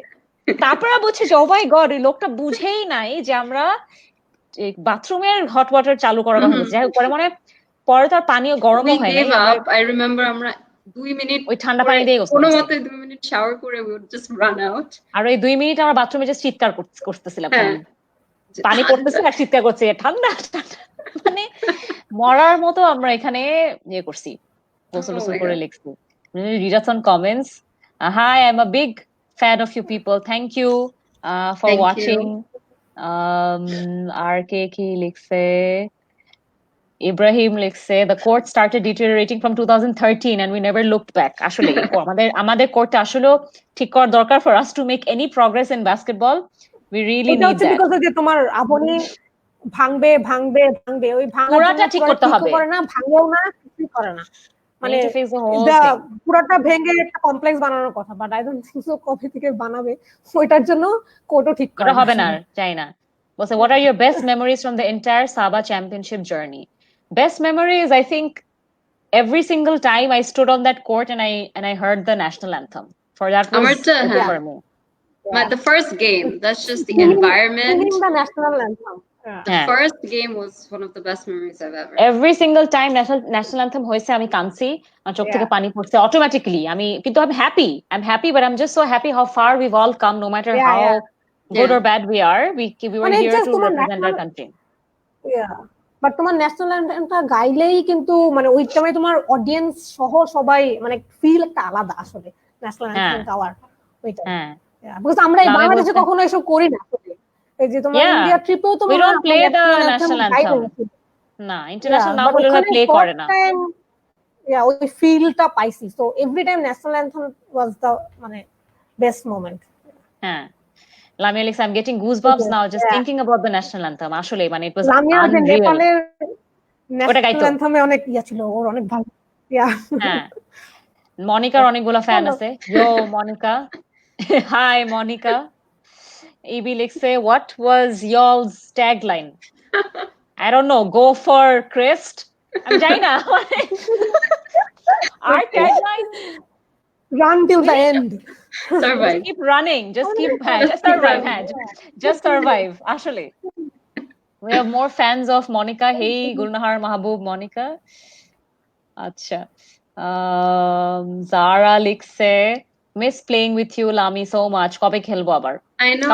তারপরে বুঝছে যে oh my god, এই লোকটা বুঝেই নাই যে আমরা বাথরুমের হট ওয়াটার চালু করার কথা বলছি। যাই হোক পরে মনে পরে তো আর পানিও গরমও হয় না।
I remember আমরা 2 মিনিট
ওই ঠান্ডা পানি দিয়ে
কোনো মতে 2 মিনিট শাওয়ার করে we would just run out,
আর ওই 2 মিনিট আমরা বাথরুমে যে চিৎকার করতেছিলাম, পানি পড়তেছে আর চিৎকার করছে ঠান্ডা ঠান্ডা, মানে মরার মতো আমরা এখানে করছি, গোসল করে লিখছি। Read us on comments. Hi, I'm a big fan of you people. Thank you for watching. আর কে কি লিখছে, ইব্রাহিম লিখছে the court started deteriorating from 2013 and we never looked back. আসলে আমাদের কোর্টটা আসলে ঠিক করার দরকার for us to make any progress in basketball. We really need that.
because যে তোমার আবনি ভাঙবে ওই
পুরাটা ঠিক করতে হবে,
করে না ভাঙেও না, কিছু করে না, মানে পুরোটা ভেঙে একটা কমপ্লেক্স বানানোর কথা, but I don't think so কবে থেকে বানাবে, ওইটার জন্য কোর্টও ঠিক করা
হবে না, চাই না। বলছে what are your best memories from the entire SABA championship journey? Best memories I think every single time I stood on that court and I heard the national anthem. For that was
Amarta,
okay for me.
The first game, that's just the
Singing
environment.
the national anthem.
The first game was one of the best memories I've ever.
Every single time national anthem হয়েছে আমি কাঁদছি, আমার চোখ থেকে পানি পড়ছে automatically. কিন্তু I'm happy, but I'm just so happy how far we've all come, no matter how good or bad we are. We were here to represent our country.
But তোমার ন্যাশনাল অ্যান্থেমটা গাইলেই কিন্তু মানে ওই টাইমে তোমার অডিয়েন্স সহ সবাই মানে ফিল একটা আলাদা আসলে ন্যাশনাল অ্যান্থেম গাওয়ার ওইটা। বিকজ আমরা এই বাংলাদেশে কখনো এসব করি না। এই যে তোমার ইন্ডিয়া ট্রিপেও তো
we don't play the national anthem. না, ইন্টারন্যাশনাল না বলে ওরা প্লে করে না।
ওই ফিলটা পাইছি। So every time national anthem was the মানে best moment.
Lamia Alex, I'm getting goosebumps now just thinking about the national anthem. আসলে মানে it was
Lamia
unreal.
নেপালের national anthem-এ অনেক ছিল, ওর অনেক ভালো।
মনিকার অনেকগুলো ফ্যান আছে। Yo Monica. Hi Monica. EB লিখছে, what was y'all's tagline? I don't know, go for Christ. I'm Jaina. Our tagline,
run till the end.
Survive.
Just keep running. Just survive. Just survive. Actually, we have more fans of Monica. Hey, Gulnahar Mahabub Monica. Acha. Zara likse, miss playing with you, Lami, so much. Kobe khelbo abar.
I know.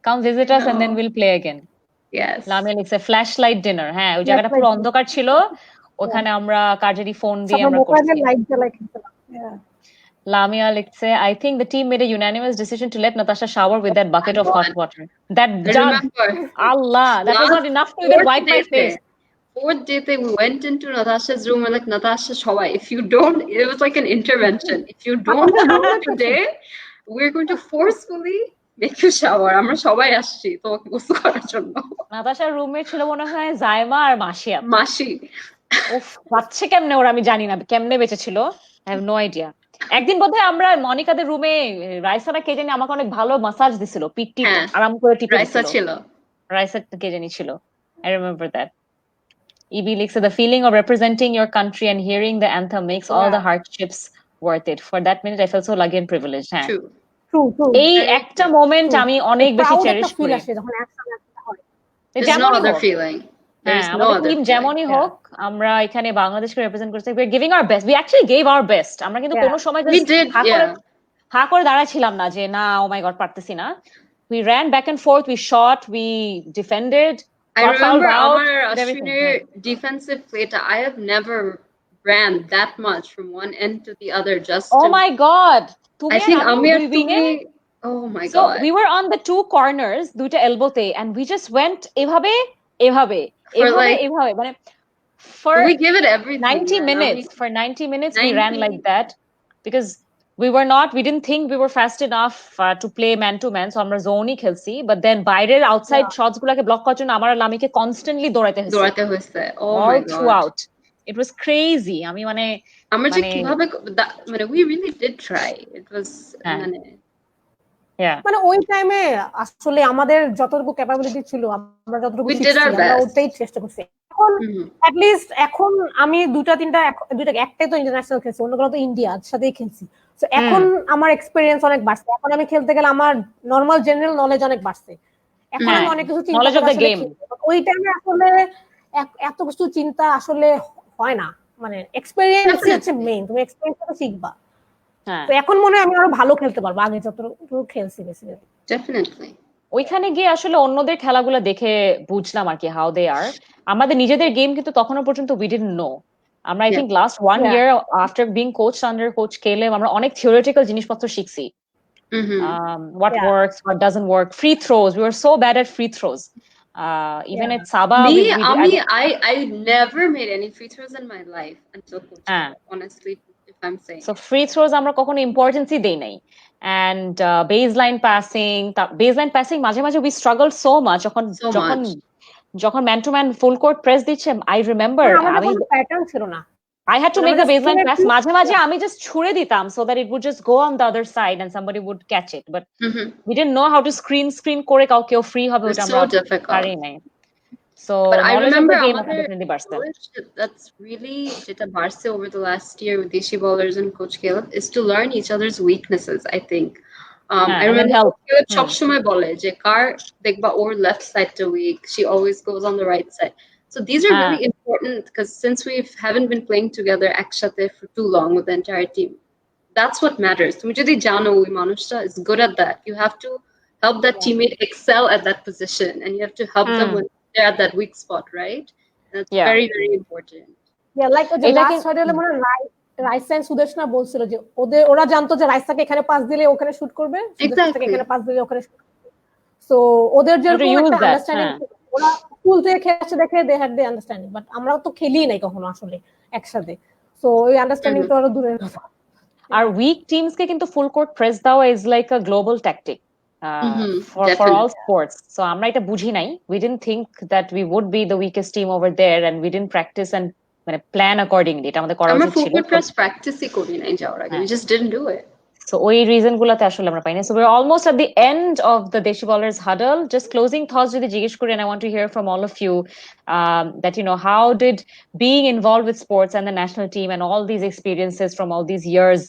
Come visit us and then we'll play again.
Yes.
Lami likse, flashlight dinner. হ্যাঁ, ওই জায়গাটা পুরো অন্ধকার ছিল, ওখানে আমরা কাজেরি phone দিয়ে আমরা করছি। Lamia likse, I think the team made a unanimous decision to let Natasha shower with that bucket of hot water. That jug. Allah, that was not enough to even wipe my face.
Fourth day we went into Natasha's room. We're like, Natasha, shawai, if you don't, it was like an intervention. If you don't shower today, we're going to forcefully make you shower. আমরা সবাই আসছি তোমাকে গোসল করার জন্য।
নাতাশার roommate ছিল মনে হয় জাইমা আর মাসি। উফ, বাচ্চা কেমনে ওরা আমি জানি না, কেমনে বেঁচে ছিল, I have no idea. একদিন বোধহয় আমরা মনিকাদের রুমে রাইসারা কে জানি আমাকে অনেক ভালো মাসাজ দিছিল, পিঠটি আরাম করে টিপে দিছিল। রাইসা কে জানি ছিল, I remember that. EB likes, the feeling of representing your country and hearing the anthem makes all the hardships worth it. For that minute I felt so lucky and privileged.
True.
এই একটা moment আমি অনেক বেশি cherish করি।
There's no other feeling. There's no other
team যেমনই হোক, আমরা এখানে বাংলাদেশকে রিপ্রেজেন্ট করতে, we are giving our best. We actually gave our best. আমরা কিন্তু কোনো সময় হা করে দাঁড়াচ্ছিলাম না যে না, oh my god পারতেছি না। We ran back and forth, we shot, we defended.
I remember our Ashwinir defensive play. I have never ran that much from one end to the other just
oh my god.
I think Amir oh my god.
So we were on the two corners, দুইটা elbowতে, and we just went এভাবে মানে for
we give it everything.
90 minutes. For 90 minutes we ran like that because we didn't think we were fast enough to play man to man, so আমরা জোনই খেলছি, but then বাইরের outside shots গুলোকে block করার জন্য আমার লামিকে constantly দৌড়াতে হয়েছে
oh my god,
throughout. It was crazy. আমি মানে
আমরা যে কিভাবে মানে we really did try. It was
মানে ওই টাইমে আসলে আমাদের যতটুকু ক্যাপাবিলিটি ছিল আমরা যতটুকু আমরা ওটাই চেষ্টা করছি। এখন at least এখন আমি দুইটা একটাই তো ইন্টারন্যাশনাল খেলছি, অন্যগুলো তো ইন্ডিয়ার সাথেই খেলছি। সো এখন আমার এক্সপেরিয়েন্স অনেক বাড়ছে, এখন আমি খেলতে গেলে আমার নরমাল জেনারেল নলেজ অনেক বাড়ছে, এখন আমি অনেক কিছু চিন্তা করি। ওই টাইমে আসলে এত কিছু চিন্তা আসলে হয় না, মানে এক্সপেরিয়েন্স হচ্ছে মেইন, তুমি এক্সপেরিয়েন্স থেকে শিখবা। তো এখন মনে হয় আমি আরো ভালো খেলতে পারবো, আগে যতটুকু খেলছি বেসিক্যালি।
ডেফিনেটলি
ওইখানে গিয়ে আসলে অন্যদের খেলাগুলো দেখে বুঝলাম আর কি হাউ দে আর। আমাদের নিজেদের গেম কিন্তু তখনও পর্যন্ত উই ডিডন্ট নো। আমরা I think last 1 year after being coach under coach কেলে আমরা অনেক থিওরিটিক্যাল জিনিসপত্র শিখছি। What works, what doesn't work. Free throws, we were so bad at free throws. Even at SABA,
I never made any free throws in my life until coach, honestly, if I'm saying.
So free throws আমরা কখনো ইম্পর্টেন্সই দেই নাই। And baseline passing মাঝে মাঝে we struggled so much যখন man to man full court press দিচ্ছে। I remember
pattern ছিল না,
I had to make the baseline pass. মাঝে মাঝে আমি just ছুড়ে দিতাম so that it would just go on the other side and somebody would catch it, but we didn't know how to screen করে কেউ free হবে, ওটা আমরা পারি নাই। So
But I
knowledge of
remember
the game
আমাদের
definitely বাড়ছে.
knowledge that's really যেটা বাড়ছে over the last year with Deshi Ballers and Coach Caleb is to learn each other's weaknesses, I think. I
And then
remember
help.
Coach Caleb সবসময় বলে যে কার দেখবা ওর left side টা weak, she always goes on the right side. So these are really important because since we haven't been playing together একসাথে for too long with the entire team, that's what matters. তুমি যদি জানো ওই মানুষটা is good at that, you have to help that teammate excel at that position, and you have to help them when they're at that weak spot, right? That's very, very important.
Yeah, like ওই যে last হডলে মনে right side Sudeshna বলছিল যে ওরা জানতো যে রাইসাকে এখানে pass দিলে ওখানে শুট করবে, সুদেশনাকে এখানে পাস দিলে ওখানে শুট করবে। সো ওদের যেরকম একটা আন্ডারস্ট্যান্ডিং, ওরা স্কুল থেকে খেলছে দেখে they had the understanding, but আমরা তো খেলি নাই কখনো আসলে একসাথে, সো ওই আন্ডারস্ট্যান্ডিং তো আরো দূরের কথা।
আর উইক টিমস কে কিন্তু ফুল কোর্ট প্রেস দেওয়া is like a global tactic for all sports. So আমরা এটা বুঝি নাই, we didn't think that we would be the weakest team over there, and we didn't practice and মানে plan accordingly. এটা আমাদের করা উচিত ছিল।
আমরা ফুল কোর্ট প্রেস প্র্যাকটিসই করি নাই যাওয়ার আগে, we just didn't do it.
So ওই রিজন গুলাতে আসলে আমরা পাইনি। So we're almost at the end of the Deshi Ballers huddle. Just closing thoughts যদি জিজ্ঞেস করি, and I want to hear from all of you that how did being involved with sports and the national team and all these experiences from all these years,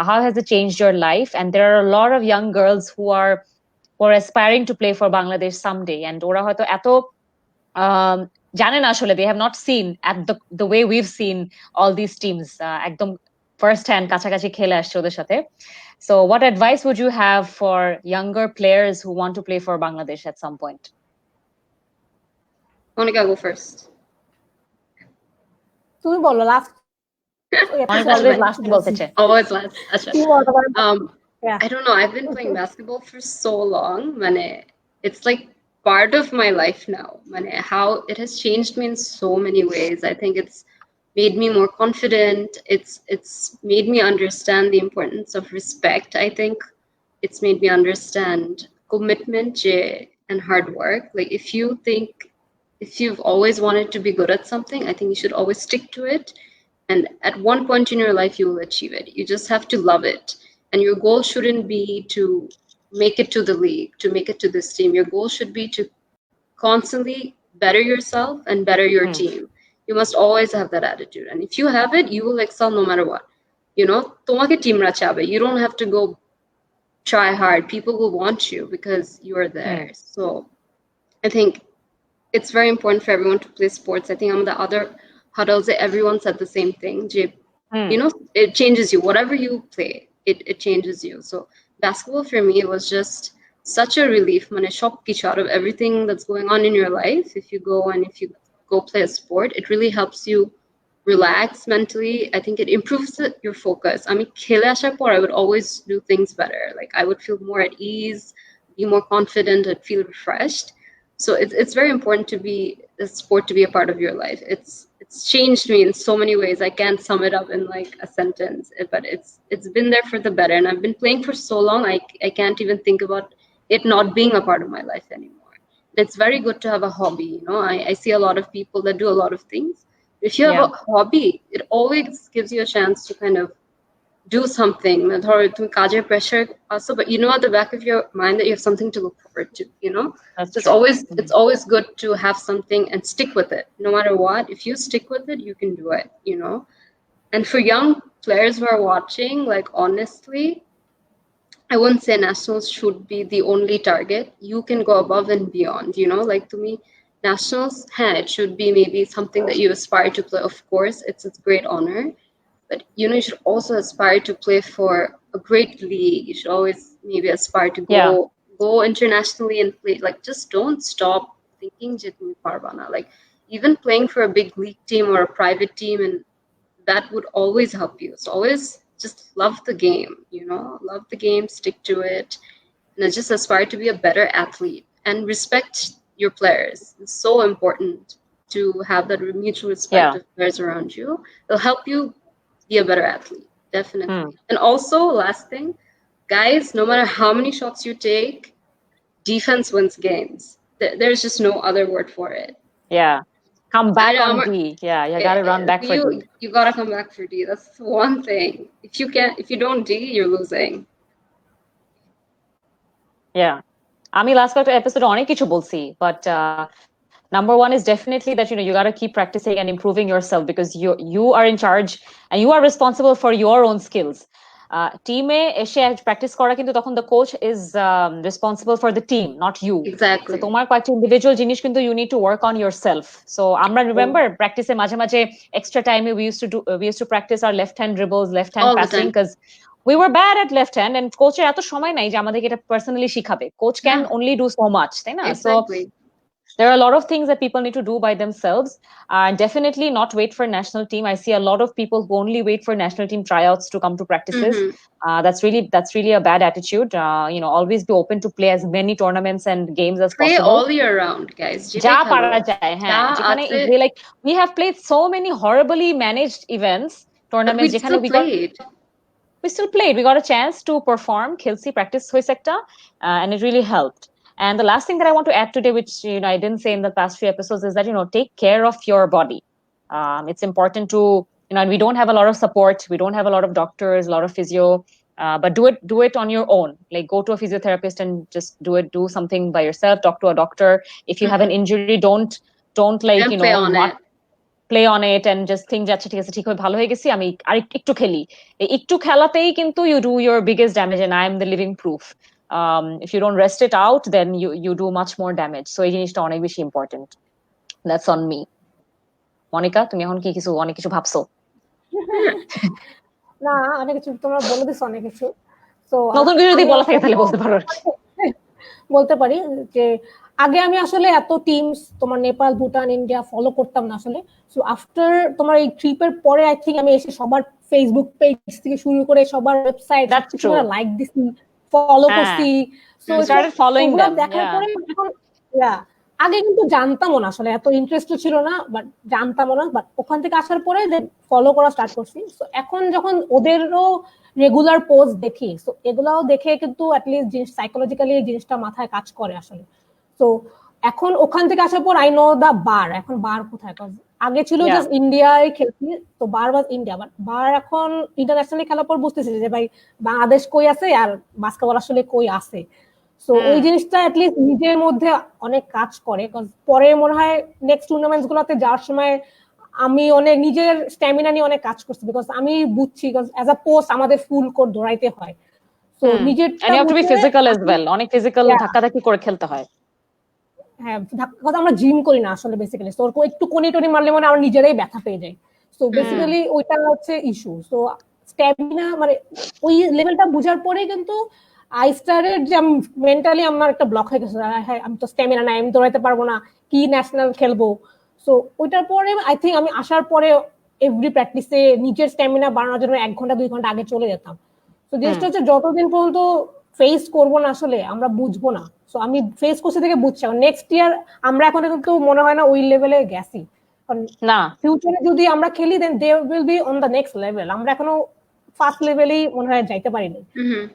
how has it changed your life? And there are a lot of young girls who are aspiring to play for Bangladesh someday, and ওরা হয়তো এত জানেন আসলে, they have not seen at the way we've seen all these teams একদম first hand কাছাকাছি খেলে আসছে ওদের সাথে. So what advice would you have for younger players who want to play for Bangladesh at some point?
Monica, go first.
তুমি বলো last.
Always last বলতে চাই।
Always last. I don't know, I've been playing basketball for so long, it's like part of my life now. How it has changed me in so many ways. I think it's made me more confident. It's made me understand the importance of respect. I think it's made me understand commitment and hard work. Like if you've always wanted to be good at something, I think you should always stick to it. And at one point in your life, you will achieve it. You just have to love it. And your goal shouldn't be to make it to the league, to make it to this team. Your goal should be to constantly better yourself and better your team. You must always have that attitude. And if you have it, you will excel no matter what. Tomake team ra chabe. You don't have to go try hard. People will want you because you are there. So I think it's very important for everyone to play sports. I think on the other huddles, everyone said the same thing. It changes you. Whatever you play, it changes you. So basketball for me was just such a relief. Shock kichu out of everything that's going on in your life. If you go play a sport, it really helps you relax mentally. I think it improves your focus. Khele ashar por I would always do things better. Like I would feel more at ease, be more confident, and feel refreshed. So it's very important to be a sport, to be a part of your life. It's changed me in so many ways. I can't sum it up in like a sentence, but it's been there for the better. And I've been playing for so long, I can't even think about it not being a part of my life anymore. It's very good to have a hobby. I see a lot of people that do a lot of things. If you have a hobby, it always gives you a chance to kind of do something. Pressure also, but at the back of your mind that you have something to look forward to. It's always good to have something and stick with it no matter what. If you stick with it, you can do it. And for young players who are watching, like honestly, I wouldn't say nationals should be the only target. You can go above and beyond. Like to me, nationals, it should be maybe something that you aspire to play. Of course, it's a great honor. But you should also aspire to play for a great league. You should always maybe aspire to go internationally and play. Like just don't stop thinking jitni parbana. Like even playing for a big league team or a private team, and that would always help you. So always just love the game, love the game, stick to it, and just aspire to be a better athlete and respect your players. It's so important to have that mutual respect of players around you. It'll help you be a better athlete, definitely. And also, last thing, guys, no matter how many shots you take, defense wins games. There's just no other word for it.
Come back on D. You gotta run back for D.
You gotta come back for D. That's one thing. If you don't D, you're losing.
আমি last কয়েকটা এপিসোডে অনেক কিছু বলছি, but Number one is definitely that you got to keep practicing and improving yourself, because you are in charge and you are responsible for your own skills. Teame এসে practice করা, কিন্তু তখন the coach is responsible for the team, not you.
Exactly.
So তোমার কয়েকটা individual জিনিস কিন্তু you need to work on yourself. So আমরা remember প্র্যাকটিসে মাঝে মাঝে extra time we used to practice our left hand dribbles, left hand
All the
passing,
time.
because we were bad at left hand, and কোচের এত সময় নাই যে আমাদেরকে এটা personally শিখাবে. Coach can only do so much, তাই না?
Exactly.
So there are a lot of things that people need to do by themselves. Definitely not wait for national team. I see a lot of people who only wait for national team tryouts to come to practices. That's really a bad attitude. Always be open to play as many tournaments and games as
Play
possible.
all year round, guys.
যা পারা যায়, হ্যাঁ, যেখানে like we have played so many horribly managed events, tournaments যেখানে we still played. We got a chance to perform, খেলছি, practice হয়েছে একটা, and it really helped. And the last thing that I want to add today, which I didn't say in the past few episodes, is that take care of your body. It's important to and we don't have a lot of support. We don't have a lot of doctors, a lot of physio, but do it on your own. Like go to a physiotherapist and just do something by yourself. Talk to a doctor. If you have an injury, don't like play on it and just think যে আচ্ছা ঠিক আছে, ঠিক হয়ে ভালো হয়ে গেছি, আমি আর একটু খেলি. এই একটু খেলাতেই কিন্তু you do your biggest damage, and I am the living proof. If you don't rest it out, then you do much more damage. So এই জিনিসটা অনেক বেশি important. That's on me. Monika, তুমি এখন কি অনেক কিছু ভাবছো?
না, অনেক কিছু তোমরা বলে দিছো, অনেক কিছু। তো
নতুন কিছু যদি বলা থাকে তাহলে বলতে পারো।
বলতে পারি যে আগে আমি আসলে এত টিমস তোমার নেপাল, ভুটান, ইন্ডিয়া ফলো করতাম না আসলে। সো আফটার তোমার এই ট্রিপের পরে আই থিঙ্ক আমি এসে সবার ফেসবুক পেজ থেকে শুরু করে সবার ওয়েবসাইট লাইক দিছি, ফলো করছি। সো ওগুলো দেখার পরে এখন আগে কিন্তু জানতামও না আসলে, এত ইন্টারেস্ট ছিল না, বাট জানতামও না, বাট ওখান থেকে আসার পরে ফলো করা স্টার্ট করছি। সো এখন যখন ওদেরও রেগুলার পোস্ট দেখি, সো এগুলাও দেখে কিন্তু অ্যাটলিস্ট জিনিস সাইকোলজিক্যালি জিনিসটা মাথায় কাজ করে আসলে। তো এখন ওখান থেকে আসার পর আই নো দা বার, এখন বার কোথায়, আগে ছিল জাস্ট ইন্ডিয়ায় খেলছি, তো বার ওয়াজ ইন্ডিয়া, বাট বার এখন ইন্টারন্যাশনালি খেলার পর বুঝতেছি যে ভাই বাংলাদেশ কই আছে আর বাস্কেটবল আসলে কই আছে। সো ওই জিনিসটা অ্যাটলিস্ট নিজের মধ্যে অনেক কাজ করে, পরে মনে হয় নেক্সট টুর্নামেন্টস গুলোতে যাওয়ার সময় আমি অনেক নিজের স্ট্যামিনা নিয়ে অনেক কাজ করছি, বিকজ আমি বুঝছি অ্যাজ আ পোস্ট আমাদের ফুল কোর্ট দৌড়াইতে হয়। সো নিজের
ফিজিক্যাল অ্যাজ ওয়েল, অনেক ফিজিক্যাল ধাক্কাধাক্কি করে খেলতে হয়।
হ্যাঁ, আমরা জিম করি না আসলে বেসিক্যালি, সো একটু কোনি টোনি মারলে মানে আমরা নিজেরাই ব্যথা পেয়ে যাই। সো বেসিক্যালি ওইটা হচ্ছে ইস্যু। সো স্ট্যামিনা মানে ওই লেভেলটা বোঝার পরে কিন্তু আই স্টার্টেড যে আমি মেন্টালি আমার একটা ব্লক হয়ে গেছে, হ্যাঁ আমি তো স্ট্যামিনা নাই, আমি দৌড়াইতে পারবো না, কি ন্যাশনাল খেলবো। সো ওইটার পরে আই থিঙ্ক আমি আসার পরে এভরি প্র্যাকটিসে নিজের স্ট্যামিনা বাড়ানোর জন্য 1 ঘন্টা 2 ঘন্টা আগে চলে যেতাম। তো জিনিসটা হচ্ছে যতদিন পর্যন্ত ফেস করবো না আসলে আমরা বুঝবো না। সো আমি ফেস করতে থেকে বুঝছি, নেক্সট ইয়ার আমরা এখন কিন্তু মনে হয় না ওই লেভেলে গেছি, না ফিউচারে যদি আমরা খেলি then they will be on the next level. আমরা এখনো ফার্স্ট লেভেলেই মনে হয় যাইতে পারিনি,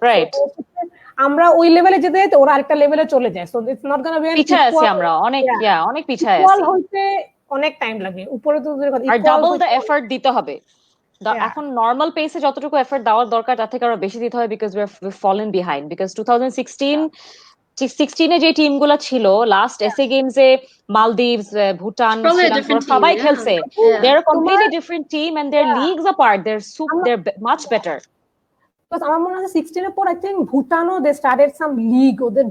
রাইট? আমরা ওই লেভেলে যেতে যেতে ওরা আরেকটা লেভেলে চলে যায়। So it's not gonna be
পিছায় আছি আমরা অনেক পিছায় আছি,
হইতে অনেক টাইম লাগে। উপরে তো
আর ডাবল দ্য এফর্ট দিতে হবে। এখন নরমাল পেসে যতটুকু এফর্ট দেওয়ার দরকার তার থেকে আরো বেশি দিতে হবে, because we fallen behind. Because 2016 যে টিমগুলো ছিল লাস্ট এসএ গেমসে, মালদ্বীপস, ভুটান, শ্রীলঙ্কা সবাই খেলছে, they are completely different team and their leagues apart, they are much better.
Because আমার মনে হয় 16 এর পর আই থিংক ভুটানও দে স্টার্টেড সাম লিগ, ওদের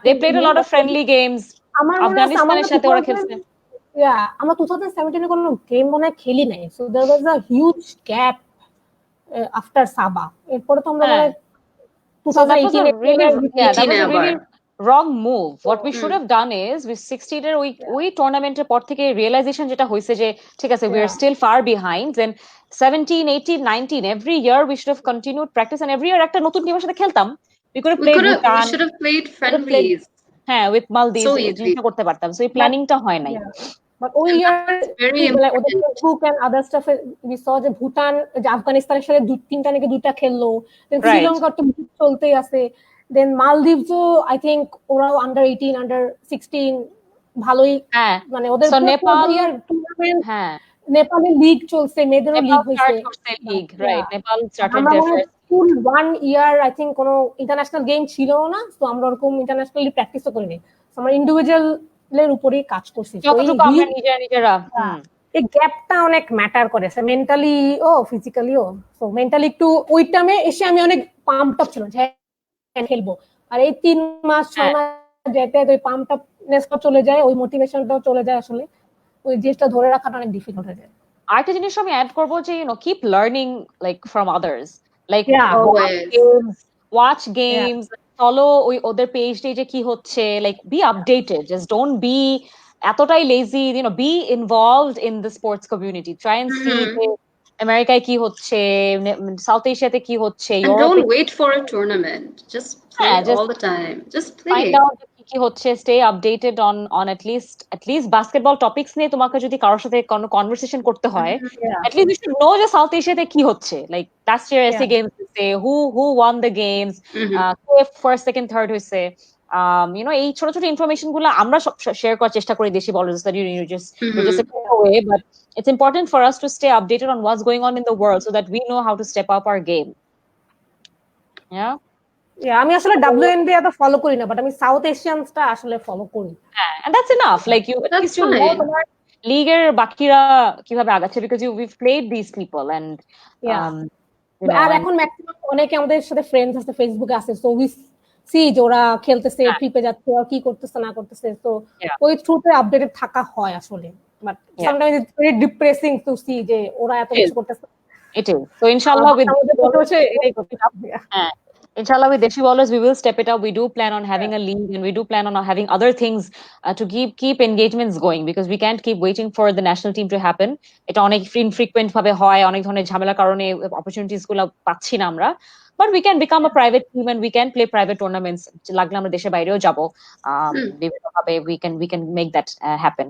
they played a lot of friendly games. আফগানিস্তানের সাথে ওরা খেলছে।
আমরা 2017 এ কোনো গেম মনে হয় খেলি নাই। So there was a huge gap after সাবা। এরপরে তো আমরা 2018
really wrong move. What we should have done is we 16 এর ওই টুর্নামেন্টের পর থেকে রিয়েলাইজেশন যেটা হইছে যে ঠিক আছে we are still far behind, then 17, 18, 19 every year we should have continued practice, and every year একটা নতুন টিমের সাথে খেলতাম। We should have played
friendlies.
হ্যাঁ, with Maldives জিনিসটা করতে পারতাম। সো এই প্ল্যানিংটা হয় নাই।
But ওই ইয়ার like ওদের Facebook and other stuff we saw যে ভুটান যে আফগানিস্তানের সাথে 2-3টা নাকি 2টা খেললো, দেন শ্রীলঙ্কার তো চলতেই আছে, দেন মালদ্বীপসও আই থিংক ওরাও আন্ডার 18 আন্ডার 16 ভালোই, মানে ওদের
নেপাল
ইয়ার টুর্নামেন্ট, নেপালের লিগ চলছে, মেয়েদেরও লিগ হইছে,
Nepal started their first
full 1 year I think কোনো ইন্টারন্যাশনাল গেম ছিল না। তো আমরা ওরকম ইন্টারন্যাশনালি প্র্যাকটিসও করিনি। আমরা ইন্ডিভিজুয়াল লের উপরেই কাজ করছি তো এই
যতটুকু আমরা নিজেরা
এই গ্যাপটা অনেক ম্যাটার করে মেন্টালি ফিজিক্যালিও তো মেন্টালি একটু ওই টাইমে এসে আমি অনেক পাম্পড আপ ছিলাম খেলবো আর এই 3 মাস 6 মাস যেতে ওই পাম্পড আপনেসটা চলে যায় ওই মোটিভেশনটাও চলে যায় আসলে ওই জিনিসটা ধরে রাখাটা অনেক ডিফিকাল্ট হয়ে যায়
আরেকটা জিনিস আমি অ্যাড করবো যে keep learning like from others like watch games follow ওদের পেজে যে কি হচ্ছে like be updated just don't be এতটাই lazy be involved in the sports community try and see আমেরিকায় কি হচ্ছে সাউথ এশিয়াতে কি হচ্ছে
don't wait for a tournament just play all the time just play
find out কি হচ্ছে stay updated on at least basketball topics নিয়ে তোমাকে যদি কারোর সাথে কোনো কনভারসেশন করতে হয় at least you should know যে সাউথ এশিয়াতে কি হচ্ছে like last year SA games say who won the games K first second third হইছে এই ছোট ছোট ইনফরমেশন গুলো আমরা শেয়ার করার চেষ্টা করি দেশি bowlers that you just away but it's important for us to stay updated on what's going on in the world so that we know how to step up our game
আমি আসলে WNBA এত follow করি না but আমি south এশিয়ানসটা আসলে follow করি
and that's enough like you at least you know তোমার লিগের বাকিরা কিভাবে আগাচ্ছে because we've played these people and
আর এখন ম্যাক্সিমাম অনেকে আমাদের সাথে ফ্রেন্ডস আছে ফেসবুকে আছে সো উই সি যে ওরা খেলতেছে ট্রিপে যাচ্ছে আর কি করতেছে না করতেছে তো ওই থ্রুতে আপডেটেড থাকা হয় আসলে but sometimes it's very depressing to see যে ওরা এত কিছু করতেছে
it is so inshallah Inshallah, with Deshi Ballers, we will step it up. We do plan on having a league and we do plan on having other things to keep engagements going because we can't keep waiting for the national team to happen. It অনেক infrequent ভাবে হয় অনেক ধরনের ঝামেলার কারণে opportunities গুলো পাচ্ছি না আমরা but we can become a private team and we can play private tournaments লাগলে আমরা দেশের বাইরেও যাব বিভিন্নভাবে we can make that happen.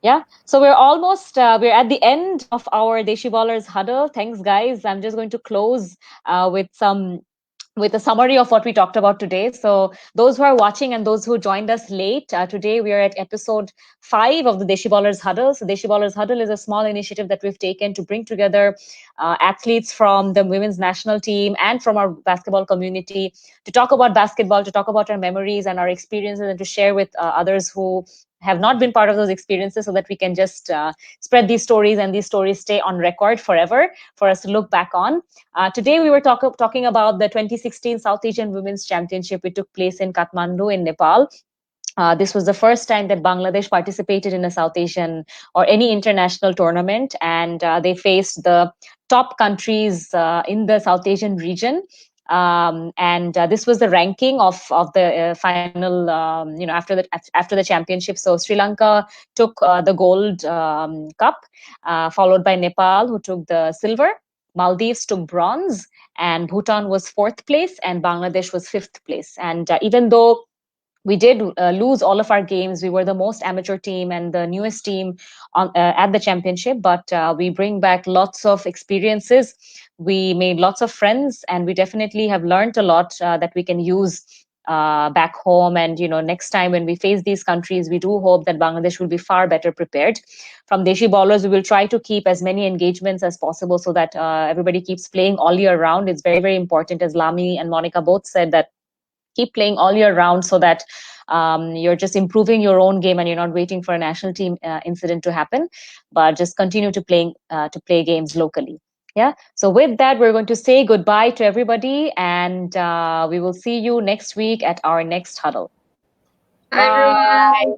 Yeah, so we're almost we're at the end of our Deshi Ballers huddle. Thanks guys. I'm just going to close with a summary of what we talked about today. So those who are watching and those who joined us late, today we are at episode 5 of the Deshi Ballers Huddle. So Deshi Ballers Huddle is a small initiative that we've taken to bring together athletes from the women's national team and from our basketball community to talk about basketball, to talk about our memories and our experiences and to share with others who have not been part of those experiences so that we can just spread these stories and these stories stay on record forever for us to look back on. Today, we were talking about the 2016 South Asian Women's Championship. It took place in Kathmandu in Nepal. This was the first time that Bangladesh participated in a South Asian or any international tournament, and they faced the top countries in the South Asian region. And this was the ranking of the final after the championship. So Sri Lanka took the gold cup, followed by Nepal, who took the silver. Maldives took bronze, and Bhutan was 4th place, and Bangladesh was 5th place. And even though we did lose all of our games, we were the most amateur team and the newest team at the championship, but we bring back lots of experiences. We made lots of friends, and we definitely have learned a lot that we can use back home. And next time when we face these countries, we do hope that Bangladesh will be far better prepared. From Deshi Ballers, we will try to keep as many engagements as possible so that everybody keeps playing all year round. It's very, very important, as Lami and Monica both said, that keep playing all year round so that you're just improving your own game and you're not waiting for a national team incident to happen, but just continue to play games locally. Yeah. So with that, we're going to say goodbye to everybody, and we will see you next week at our next huddle.
Bye.